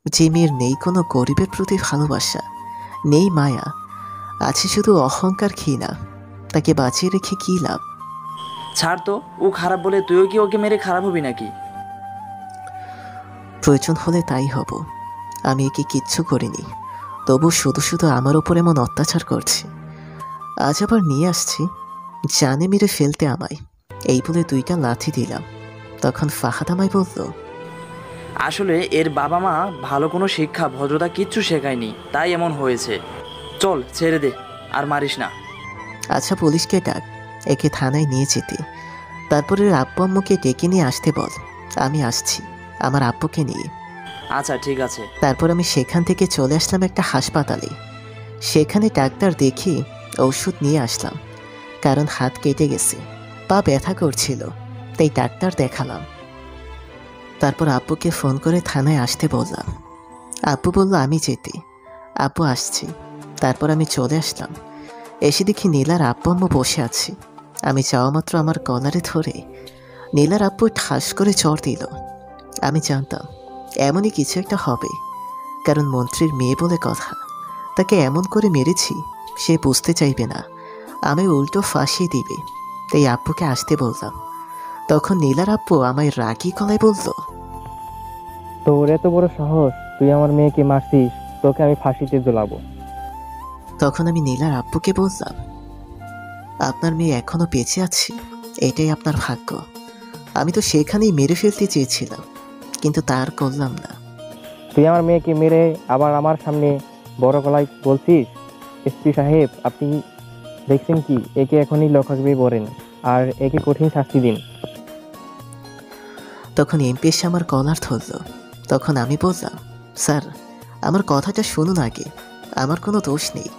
যে মেয়ের নেই কোনো গরিবের প্রতি ভালোবাসা, নেই মায়া, আছে শুধু অহংকার ঘৃণা, তাকে বাঁচিয়ে রেখে কী লাভ? ছাড় তো, ও খারাপ বলে তুইও কি ওকে মেরে খারাপ হবি নাকি? প্রয়োজন হলে তাই হব। আমি একে কিচ্ছু করিনি, তবু শুধু শুধু আমার ওপর এমন অত্যাচার করছে। আজ আবার নিয়ে আসছি জানে মেরে ফেলতে আমায়, এই বলে 2টা লাথি দিলাম। তখন ফাহাদ আমায় বলল, আসলে এর বাবা মা ভালো কোনো শিক্ষা ভদ্রতা কিচ্ছু শেখায়নি, তাই এমন হয়েছে। চল ছেড়ে দে, আর মারিস না। আচ্ছা পুলিশকে ডাক, একে থানায় নিয়ে যেতে। তারপরে আব্বু আম্মুকে ডেকে নিয়ে আসতে বল। আমি আসছি আমার আব্বুকে নিয়ে। আচ্ছা ঠিক আছে। তারপর আমি সেখান থেকে চলে আসলাম একটা হাসপাতালে। সেখানে ডাক্তার দেখি ওষুধ নিয়ে আসলাম, কারণ হাত কেটে গেছে, পা ব্যথা করছিল, তাই ডাক্তার দেখালাম। তারপর আব্বুকে ফোন করে থানায় আসতে বললাম। আব্বু বলল আমি যেতে। আব্বু আসছি। তারপর আমি চলে আসলাম। এসে দেখি নীলার আব্বু আম্মু বসে আছে। আমি যাওয়া মাত্র আমার কলারে ধরে নীলার আব্বু ঠাস করে চড় দিল। আমি জানতাম এমনই কিছু একটা হবে, কারণ মন্ত্রীর মেয়ে বলে কথা, তাকে এমন করে মেরেছি সে বুঝতে চাইবে না, আমি উল্টো ফাঁসিয়ে দিবে। তাই আব্বুকে আসতে বললাম। তখন নীলার আব্বু আমায় রাগী গলায় বলল, তোর এত বড় সাহস, তুই আমার মেয়েকে মারছিস, তোকে আমি ফাঁসিতে ঝোলাবো। তখন আমি নীলার আব্বুকে বললাম, আপনার মেয়ে এখনো বেঁচে আছে, এটাই আপনার ভাগ্য। আমি তো সেখানেই মেরে ফেলতে চেয়েছিলাম, কিন্তু তার করলাম না। তুই আমার মেয়েকে মেরে আবার আমার সামনে বড় গলায় বলছিস? এসপি সাহেব, আপনি দেখছেন কি? একে এখনই লকআপে ভরেন আর একে কঠিন শাস্তি দিন। তখন এমপি এসে আমার কলার ধরল। তখন আমি বললাম, স্যার আমার কথাটা শুনুন আগে, আমার কোনো দোষ নেই।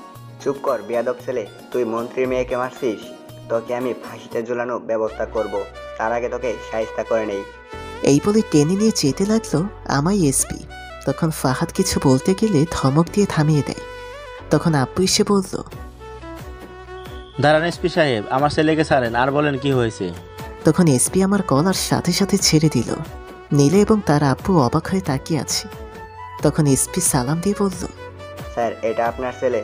চুপ কর বেয়াদব ছেলে, তুই মন্ত্রীর মেয়েকে মারছিস, তোকে আমি ফাঁসিতে ঝুলানোর ব্যবস্থা করব, তার আগে তোকে শায়েস্তা করে নেই। এই বলে টেনে নিয়ে যেতে লাগলো আমায় এসপি। তখন ফাহাদ কিছু বলতে গেলে ধমক দিয়ে থামিয়ে দেয়। তখন আব্বু এসে বলল, দাঁড়ান এসপি সাহেব, আমার ছেলেকে ছাড়েন আর বলেন কি হয়েছে। তখন এসপি আমার কলার সাথে সাথে ছেড়ে দিল। নীলা এবং তার আব্বু অবাক হয়ে তাকিয়ে আছে। তখন এসপি সালাম দিয়ে বলল, স্যার এটা আপনার ছেলে?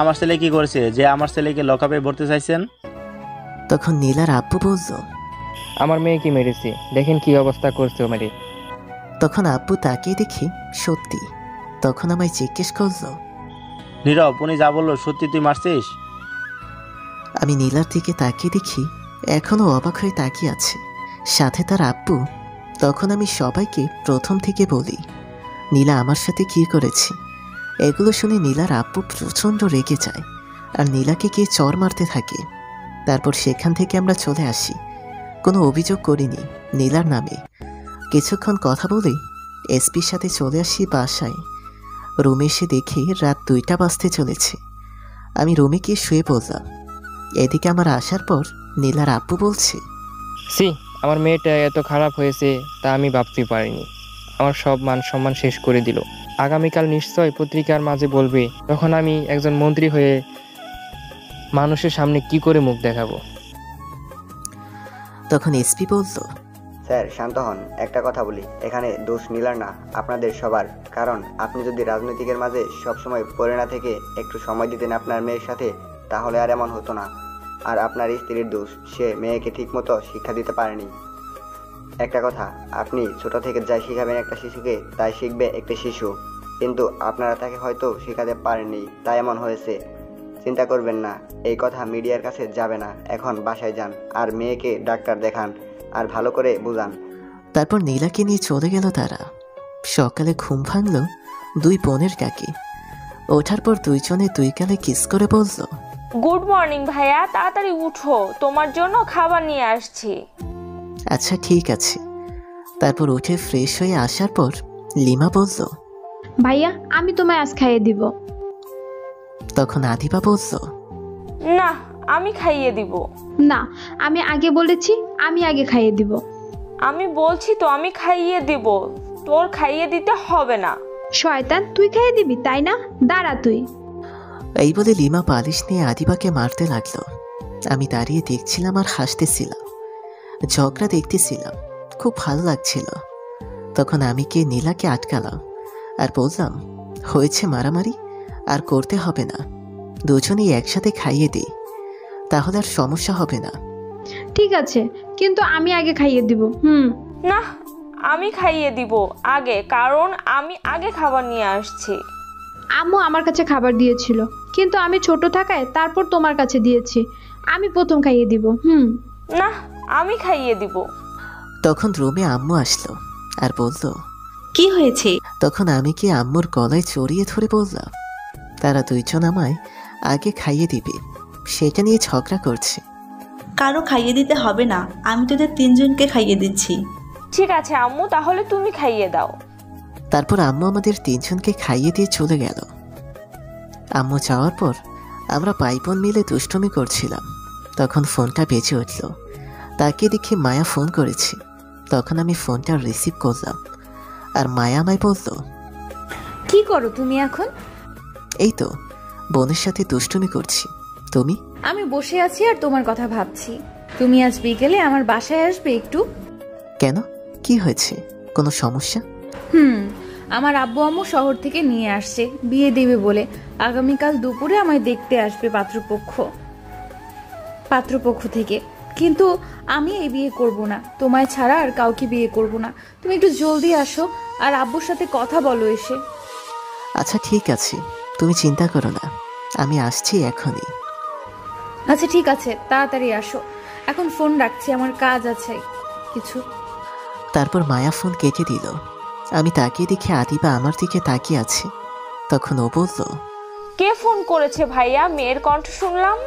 আমার ছেলে কি করেছে যে আমার ছেলেকে লকআপে ভরতে চাইছেন? তখন নীলার আব্বু বলল, আমার মেয়েকে মেরেছে, দেখেন কি অবস্থা করছে ও মেরে। তখন আব্বু তাকিয়ে দেখি সত্যি। তখন আমায় জিজ্ঞেস করল, নীরব, উনি যা বললো সত্যি তুই মারছিস? আমি নীলার দিকে তাকিয়ে দেখি এখনো অবাক হয়ে তাকিয়ে আছে, সাথে তার আব্বু। তখন আমি সবাইকে প্রথম থেকে বলি নীলা আমার সাথে কি করেছে। এগুলো শুনে নীলার আব্বু প্রচণ্ড রেগে যায় আর নীলাকে গিয়ে চর মারতে থাকে। তারপর সেখান থেকে আমরা চলে আসি। কোনো অভিযোগ করিনি নীলার নামে। কিছুক্ষণ কথা বলে এসপির সাথে চলে আসি বাসায়। রুমে এসে দেখি রাত 2টা বাজতে চলেছে। আমি রুমে গিয়ে শুয়ে পড়লাম। এদিকে আমার আসার পর নীলার আব্বু বলছে, আমার মেয়েটা এত খারাপ হয়েছে তা আমি ভাবতে পারিনি। আমার সব মান সম্মান শেষ করে দিল। আগামীকাল নিশ্চয় পত্রিকার মাঝে বলবে, তখন আমি একজন মন্ত্রী হয়ে মানুষের সামনে কি করে মুখ দেখাবো। তখন এসপি বলল, স্যার শান্ত হন, একটা কথা বলি, এখানে দোষ নীলার না, আপনাদের সবার। কারণ আপনি যদি রাজনীতিকের মাঝে সবসময় পড়ে না থেকে একটু সময় দিতেন আপনার মেয়ের সাথে, তাহলে আর এমন হতো না। আর আপনার স্ত্রীর দোষ, সে মেয়েকে ঠিকমতো শিক্ষা দিতে পারেনি। একটা কথা, আপনি ছোট থেকে যাই শিখাবেন একটা শিশুকে, তাই শিখবে একটা শিশু, কিন্তু আপনারা তাকে হয়তো শেখাতে পারেননি, তাই এমন হয়েছে। চিন্তা করবেন না, এই কথা মিডিয়ার কাছে যাবে না। এখন বাসায় যান আর মেয়েকে ডাক্তার দেখান আর ভালো করে বুঝান। তারপর নীলাকে নিয়ে চলে গেল তারা। সকালে ঘুম ভাঙল 2 বোনের ডাকে। ওঠার পর 2 জনে 2 গালে কিস করে বলল, গুড মর্নিং ভাইয়া, তাড়াতাড়ি উঠো, তোমার জন্য খাবার নিয়ে আসছি। আচ্ছা ঠিক আছে। তারপর উঠে ফ্রেশ হয়ে আসার পর লিমা বলল, ভাইয়া আমি তোমায় আজ খাইয়ে দিব। তখন আদিবা বলল, না আমি খাইয়ে দিব। না আমি আগে বলেছি, আমি আগে খাইয়ে দিব। আমি বলছি তো আমি খাইয়ে দিব, তোর খাইয়ে দিতে হবে না। শয়তান, তুই খাইয়ে দিবি তাই না? দাঁড়া তুই। এই বলে লিমা পালিশ নিয়ে আদিবাকে মারতে লাগলো। আমি দাঁড়িয়ে দেখছিলাম আর হাসতেছিলাম। ঝগড়া দেখতেছিলাম, খুব ভালো লাগছিল। তখন আমি গিয়ে নীলাকে আটকালাম আর বললাম, হয়েছে মারামারি, আর করতে হবে না, দুজনেই একসাথে খাইয়ে দিই, তাহলে আর সমস্যা হবে না। ঠিক আছে, কিন্তু আমি আগে খাইয়ে দিব। না, আমি খাইয়ে দিব আগে, কারণ আমি আগে খাবার নিয়ে আসছি। আম্মু আমার কাছে খাবার দিয়েছিল, কিন্তু আমি ছোট থাকায় তারপর তোমার কাছে দিয়েছি। আমি প্রথম খাইয়ে দিব। না, আমি খাইয়ে দিব। তখন রুমে আম্মু আসলো আর বলল, কি হয়েছে? তখন আমি কি আম্মুর গলায় জড়িয়ে ধরে বললাম, তারা দুইজন আমায় আগে খাইয়ে দিবে, সেটা নিয়ে ঝগড়া করছে। কারো খাইয়ে দিতে হবে না, আমি তোদের তিনজনকে খাইয়ে দিচ্ছি। ঠিক আছে আম্মু, তাহলে তুমি খাইয়ে দাও। তারপর আম্মু আমাদের তিনজনকে খাইয়ে দিয়ে চলে গেল। আম্মু যাওয়ার পর আমরা ভাই বোন মিলে দুষ্টুমি করছিলাম। তখন ফোনটা বেজে উঠল। তাকে দেখি মায়া ফোন করেছে। তখন আমি ফোনটা রিসিভ করলাম আর মায়া আমায় বলল, কি করো তুমি এখন? এই তো বোনের সাথে দুষ্টুমি করছি। তুমি? আমি বসে আছি আর তোমার কথা ভাবছি। তুমি আজ বিকেলে আমার বাসায় আসবে একটু? কেন, কি হয়েছে, কোনো সমস্যা? আমার আব্বু আম্মু শহর থেকে নিয়ে আসছে বিয়ে দেবে বলে। আগামীকাল দুপুরে আমায় দেখতে আসবে পাত্রপক্ষ থেকে। কিন্তু আমি এই বিয়ে করব না, তোমায় ছাড়া আর কাউকে বিয়ে করব না। তুমি একটু জলদি আসো আর আব্বুর সাথে কথা বলো এসে। আচ্ছা ঠিক আছে, তুমি চিন্তা করো না, আমি আসছি এখনই। আচ্ছা ঠিক আছে, তাড়াতাড়ি আসো। এখন ফোন রাখছি, আমার কাজ আছে কিছু। তারপর মায়া ফোন কেটে দিল। আমি তাকিয়ে দেখি আদিবা আমার দিকে তাকিয়ে আছে। তখন ও বলল, কে ফোন করেছে ভাইয়া? মেয়ের কণ্ঠ শুনলাম।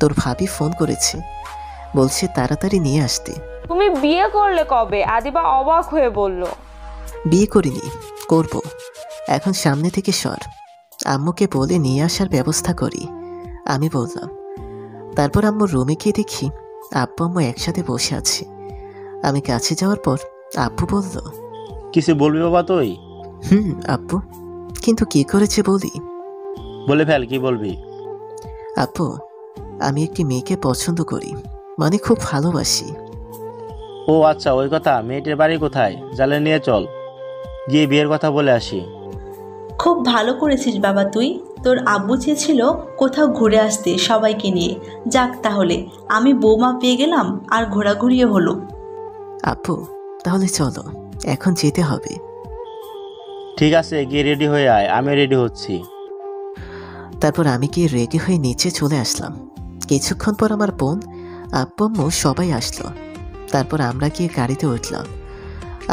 তোর ভাবি ফোন করেছে, বলছে তাড়াতাড়ি নিয়ে আসতে। তুমি বিয়ে করলে কবে? আদিবা অবাক হয়ে বলল। বিয়ে করিনি, করব। এখন সামনে থেকে সর, আম্মুকে বলে নিয়ে আসার ব্যবস্থা করি, আমি বললাম। তারপর আম্মুর রুমে গিয়ে দেখি আব্বু আম্মু একসাথে বসে আছে। আমি কাছে যাওয়ার পর আব্বু বলল, কিছু বলবি বাবা তুই? আব্বু, কিন্তু কি করেছে বলি? বলে ফেল, কি বলবি? আব্বু, আমি একটি মেয়েকে পছন্দ করি, মানে খুব ভালোবাসি। ও আচ্ছা, ওই কথা। মেয়েটির বাড়ি কোথায়? জালে নিয়ে চল, গিয়ে বিয়ের কথা বলে আসি। খুব ভালো করেছিস বাবা তুই। তোর আব্বু চেয়েছিল কোথাও ঘুরে আসতে সবাইকে নিয়ে। যাক, তাহলে আমি বৌমা পেয়ে গেলাম আর ঘোরাঘুরিও হলো। আব্বু, তাহলে চলো, এখন যেতে হবে। ঠিক আছে, গিয়ে রেডি হয়ে আয়, আমি রেডি হচ্ছি। তারপর আমি গিয়ে রেডি হয়ে নিচে চলে আসলাম। কিছুক্ষণ পর আমার বোন, আব্বু আম্মু সবাই আসলো। তারপর আমরা গিয়ে গাড়িতে উঠলাম।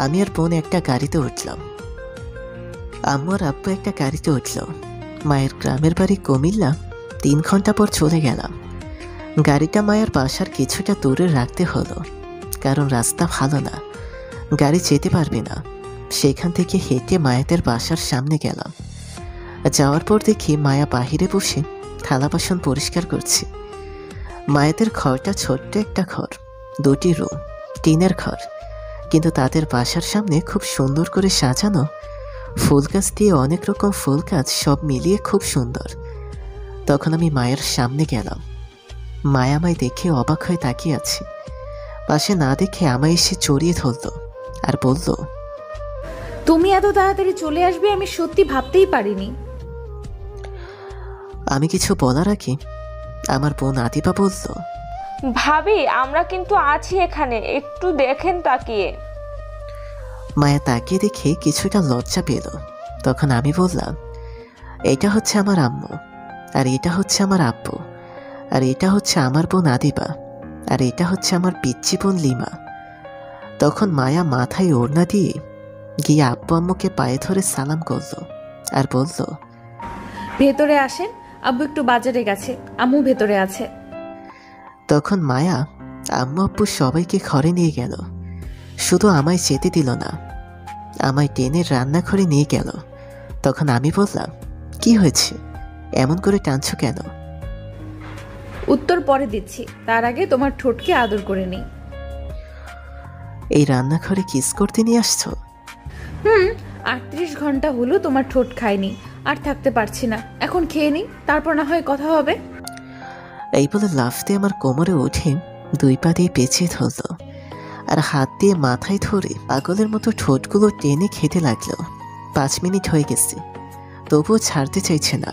আমি আর বোন একটা গাড়িতে উঠলাম, আম্মু আর আব্বু একটা গাড়িতে উঠল। মায়ের গ্রামের বাড়ি কুমিল্লা। 3 ঘন্টা পর চলে গেলাম। গাড়িটা মায়ের বাসার কিছুটা দূরে রাখতে হলো, কারণ রাস্তা ভালো না, গাড়ি যেতে পারবে না। সেখান থেকে হেঁটে মায়াদের বাসার সামনে গেলাম। যাওয়ার পর দেখি মায়া বাহিরে বসে থালা বাসন পরিষ্কার করছে। মায়াদের ঘরটা ছোট্ট একটা ঘর, 2টি রুম, টিনের ঘর, কিন্তু তাদের বাসার সামনে খুব সুন্দর করে সাজানো, ফুল গাছ দিয়ে অনেক রকম ফুল গাছ, সব মিলিয়ে খুব সুন্দর। তখন আমি মায়ের সামনে গেলাম। মায়া আমায় দেখে অবাক হয়ে তাকিয়ে আছে। পাশে না দেখে আমায় এসে জড়িয়ে ধরল আর বলল, তুমি এত তাড়াতাড়ি চলে আসবে আমি সত্যি ভাবতেই পারিনি। আমি কিছু বলার আগে আমার বোন আদিবা বলল, ভাবি আমরা কিন্তু আছি এখানে, একটু দেখেন তাকিয়ে। মায়া তাকিয়ে দেখে কিছুটা লজ্জা পেল। তখন আমি বললাম, এটা হচ্ছে আমার আম্মু, আর এটা হচ্ছে আমার আব্বু, আর এটা হচ্ছে আমার বোন আদিবা, আর এটা হচ্ছে আমার পিচ্চি বোন লিমা। তখন মায়া মাথায় ওড়না দিয়ে গিয়ে আব্বু আম্মুকে পায়ে ধরে সালাম করল আর বলল, ভেতরে আসেন, আব্বু একটু বাজারে গেছে, আম্মু ভেতরে আছে। তখন মায়া আম্মু আব্বু সবাইকে ঘরে নিয়ে গেল, শুধু আমায় যেতে দিল না, আমায় টেনে রান্নাঘরে নিয়ে গেল। তখন আমি বললাম, কি হয়েছে, এমন করে টানছো কেন? উত্তর পরে দিচ্ছি, তার আগে তোমার ঠোঁটকে আদর করে নিই। এই রান্নাঘরে কিস করতে নিয়ে আসছো? 38 ঘন্টা হলো তোমার ঠোঁট খাইনি, আর থাকতে পারছি না, এখন খেয়ে নিই, তারপর না হয় কথা হবে। এই বলে লাফতে আমার কোমরে উঠে 2 পা দিয়ে পেঁচিয়ে ধরল আর হাত দিয়ে মাথায় ধরে পাগলের মতো ঠোঁটগুলো টেনে খেতে লাগলো। 5 মিনিট হয়ে গেছে, তবুও ছাড়তে চাইছে না।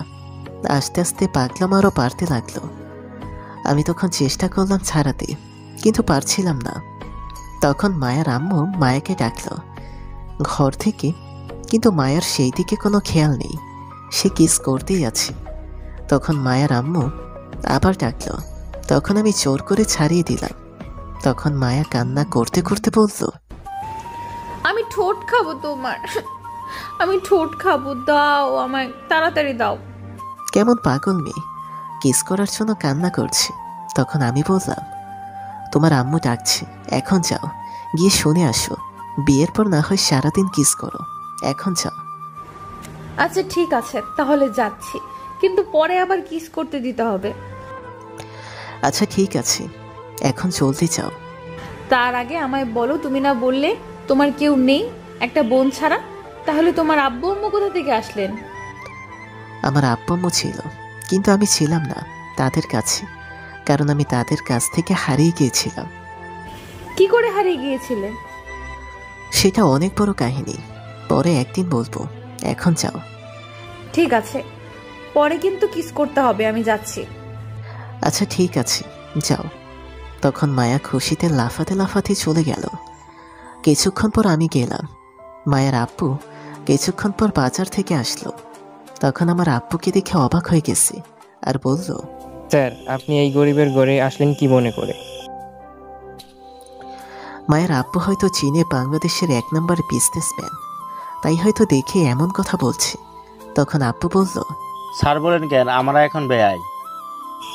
আস্তে আস্তে পাগলাম আরও বাড়তে লাগলো। আমি তখন চেষ্টা করলাম ছাড়াতে, কিন্তু পারছিলাম না। তখন মায়ার আম্মু মায়াকে ডাকলো ঘর থেকে, কিন্তু মায়ার সেই দিকে কোনো খেয়াল নেই, সে কিস করতেই আছে। তখন মায়ার আম্মু আবার ডাকলো, তখন আমি জোর করে ছাড়িয়ে দিলাম। তখন মায়া কান্না করতে করতে বলল, আমি ঠোঁট খাবো তোমার, আমি ঠোঁট খাবো, দাও আমায়, তাড়াতাড়ি দাও। কেমন পাগল মেয়ে, কিস করার জন্য কান্না করছে। তখন আমি বললাম, তোমার আম্মু ডাকছে, এখন যাও, গিয়ে শুনে আসো। বিয়ের পর না হয় সারাদিন কিস করো, এখন যাও। আচ্ছা ঠিক আছে, তাহলে যাচ্ছি, কিন্তু পরে আবার কিস করতে দিতে হবে। আচ্ছা ঠিক আছে, এখন জলদি যাও। তার আগে আমায় বলো, তুমি না বললে তোমার কেউ নেই একটা বোন ছাড়া? তাহলে তোমার আব্বু আম্মু কোথা থেকে আসলেন? আমার আব্বু আম্মু ছিল, কিন্তু আমি ছিলাম না তাদের কাছে, কারণ আমি তাদের কাছ থেকে হারিয়ে গিয়েছিলাম। কি করে হারিয়ে গিয়েছিলে? সেটা অনেক বড় কাহিনী, পরে একদিন বলবো, এখন যাও। ঠিক আছে, পরে কিন্তু কিস করতে হবে, আমি যাচ্ছি। আচ্ছা ঠিক আছে, যাও। তখন মায়া খুশিতে লাফাতে লাফাতে চলে গেল। কিছুক্ষণ পর আমি গেলাম। মায়ের আব্বু কিছুক্ষণ পর বাজার থেকে আসলো। তখন আমার আব্বুকে দেখে অবাক হয়ে গেছে আর বলল, স্যার আপনি এই গরিবের ঘরে আসলেন কি মনে করে? মায়ের আব্বু হয়তো চীনে বাংলাদেশের 1 নম্বর বিজনেসম্যান, তাই হয়তো দেখে এমন কথা বলছে। তখন আব্বু বলল, স্যার বলেন কেন, আমরা এখন বেয়াই।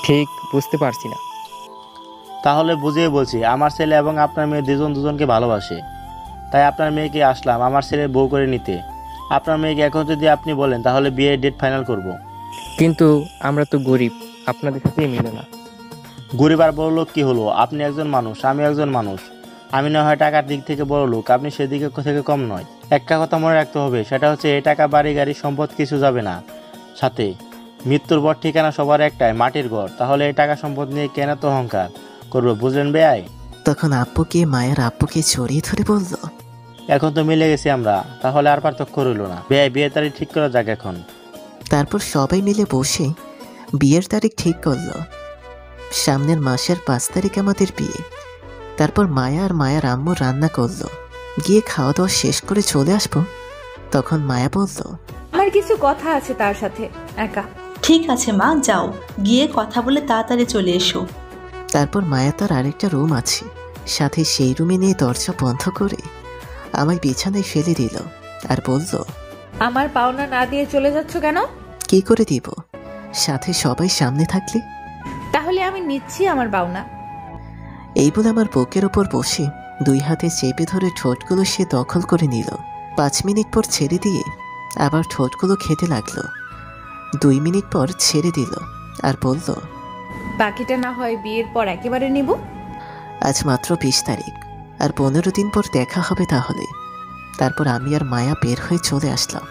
ঠিক বুঝতে পারছি না। তাহলে বুঝিয়ে বলছি, আমার ছেলে এবং আপনার মেয়ে দুজন দুজনকে ভালোবাসে, তাই আপনার মেয়েকে আসলাম আমার ছেলের বউ করে নিতে। আপনার মেয়েকে এখন যদি আপনি বলেন তাহলে বিয়ের ডেট ফাইনাল করব। কিন্তু আমরা তো গরিব, আপনাদের সাথে মিলে না। গরিব আর বড় লোক কি হলো? আপনি একজন মানুষ, আমি একজন মানুষ। আমি না হয় টাকার দিক থেকে বড় লোক, আপনি সেদিকে থেকে কম নয়। একটা কথা মনে রাখতে হবে, সেটা হচ্ছে এই টাকা বাড়ি গাড়ি সম্পদ কিছু যাবে না সাথে। মৃত্যুর পর ঠিকানা সবার একটাই, মাটির ঘর। তাহলে এই টাকা সম্পদ নিয়ে কেন তো অহংকার করবো, বুঝলেন বেয়াই? তখন আব্বুকে মায়ের আব্বুকে জড়িয়ে ধরে বলল, এখন তো মিলে গেছি আমরা, তাহলে আর পার্থক্য রইল না। বেয়াই, বিয়ের তারিখ ঠিক করা যাক এখন। তারপর সবাই মিলে বসে বিয়ের তারিখ ঠিক করল। সামনের মাসের 5 তারিখ আমাদের বিয়ে। তারপর মায়া আর মায়ের আম্মু রান্না করলো, গিয়ে খাওয়া দাওয়া শেষ করে চলে আসবো। তখন মায়া বলল, আমার কিছু কথা আছে তার সাথে একা। ঠিক আছে মা, যাও, গিয়ে কথা বলে তাড়াতাড়ি চলে এসো। তারপর মায়া তার আরেকটা রুম আছে, সাথে সেই রুমে নিয়ে দরজা বন্ধ করে আমায় বিছানায় ফেলে দিল আর বলল, আমার পাওনা না দিয়ে চলে যাচ্ছ কেন? কি করে দিব, সাথে সবাই সামনে থাকলে? তাহলে আমি নিচ্ছি আমার পাওনা। এই বলে আমার বুকের ওপর বসে 2 হাতে চেপে ধরে ঠোঁটগুলো সে দখল করে নিল। 5 মিনিট পর ছেড়ে দিয়ে আবার ঠোঁটগুলো খেতে লাগলো। 2 মিনিট পর ছেড়ে দিল আর বলল, বাকিটা না হয় বিয়ের পর একেবারে নিব। আজ মাত্র 20 তারিখ, আর 15 দিন পর দেখা হবে তাহলে। তারপর আমি আর মায়া বের হয়ে চলে আসলাম।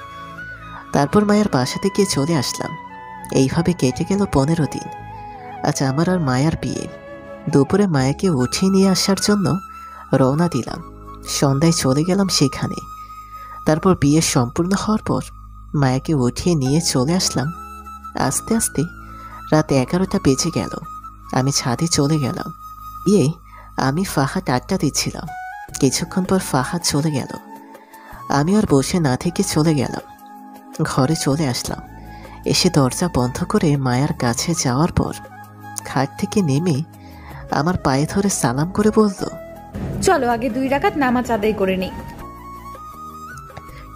তারপর মায়ের বাসা থেকে চলে আসলাম। এইভাবে কেটে গেল 15 দিন। আজ আমার আর মায়ার বিয়ে। দুপুরে মায়াকে উঠিয়ে নিয়ে আসার জন্য রওনা দিলাম। সন্ধ্যায় চলে গেলাম সেখানে। তারপর বিয়ে সম্পূর্ণ হওয়ার পর মায়াকে উঠিয়ে নিয়ে চলে আসলাম। আস্তে আস্তে রাত 11টা বেজে গেল। আমি ছাদে চলে গেলাম। আমি ফাহাদ আড্ডা দিচ্ছিলাম। কিছুক্ষণ পর ফাহাদ চলে গেল। আমি আর বসে না থেকে চলে গেলাম। ঘরে চলে আসলাম। এসে দরজা বন্ধ করে মায়ার কাছে যাওয়ার পর খাট থেকে নেমে আমার পায়ে ধরে সালাম করে বলল, চলো আগে 2 রাকাত নামাজ আদায় করে নিই।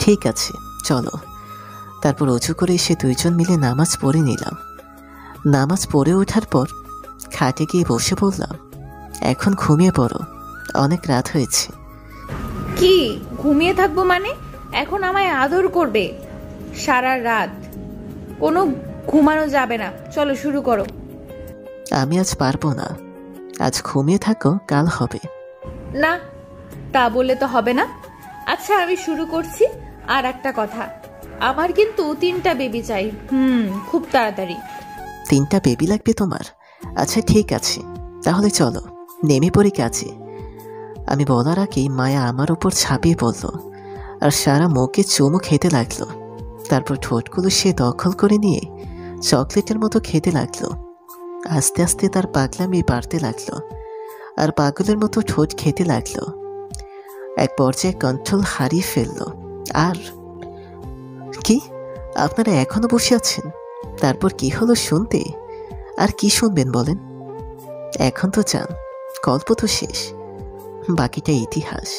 ঠিক আছে চলো। তারপর উঁচু করে এসে 2 জন মিলে নামাজ পড়ে নিলাম। নামাজ পড়ে ওঠার পর খাটে গিয়ে বসে বললাম, এখন ঘুমিয়ে পড়ো, অনেক রাত হয়েছে। কি ঘুমিয়ে থাকবো মানে? এখন আমায় আদর করবে সারা রাত, কোনো ঘুমানো যাবে না। চলো শুরু করো। আমি আজ পারবো না, আজ ঘুমিয়ে থাকো, কাল হবে। না, তা বললে তো হবে না। আচ্ছা আমি শুরু করছি। আর একটা কথা, আমার কিন্তু 3টা বেবি চাই, খুব তাড়াতাড়ি। 3টা বেবি লাগবে তোমার? আচ্ছা ঠিক আছে, তাহলে চলো নেমে পড়ি কাছে। আমি বলার আগেই মায়া আমার উপর ঝাঁপিয়ে পড়ল আর সারা মুখে চুমু খেতে লাগলো। তারপর ঠোঁটগুলো সে দখল করে নিয়ে চকলেটের মতো খেতে লাগলো। আস্তে আস্তে তার পাগলামি বাড়তে লাগলো আর পাগলের মতো ঠোঁট খেতে লাগলো। এক পর্যায়ে কন্ট্রোল হারিয়ে ফেললো। আর কি, আপনারা এখনো বসে আছেন? তারপর কি হলো শুনতে? আর কি শুনবেন বলেন? এখন তো চান, গল্প তো শেষ, বাকিটা ইতিহাস।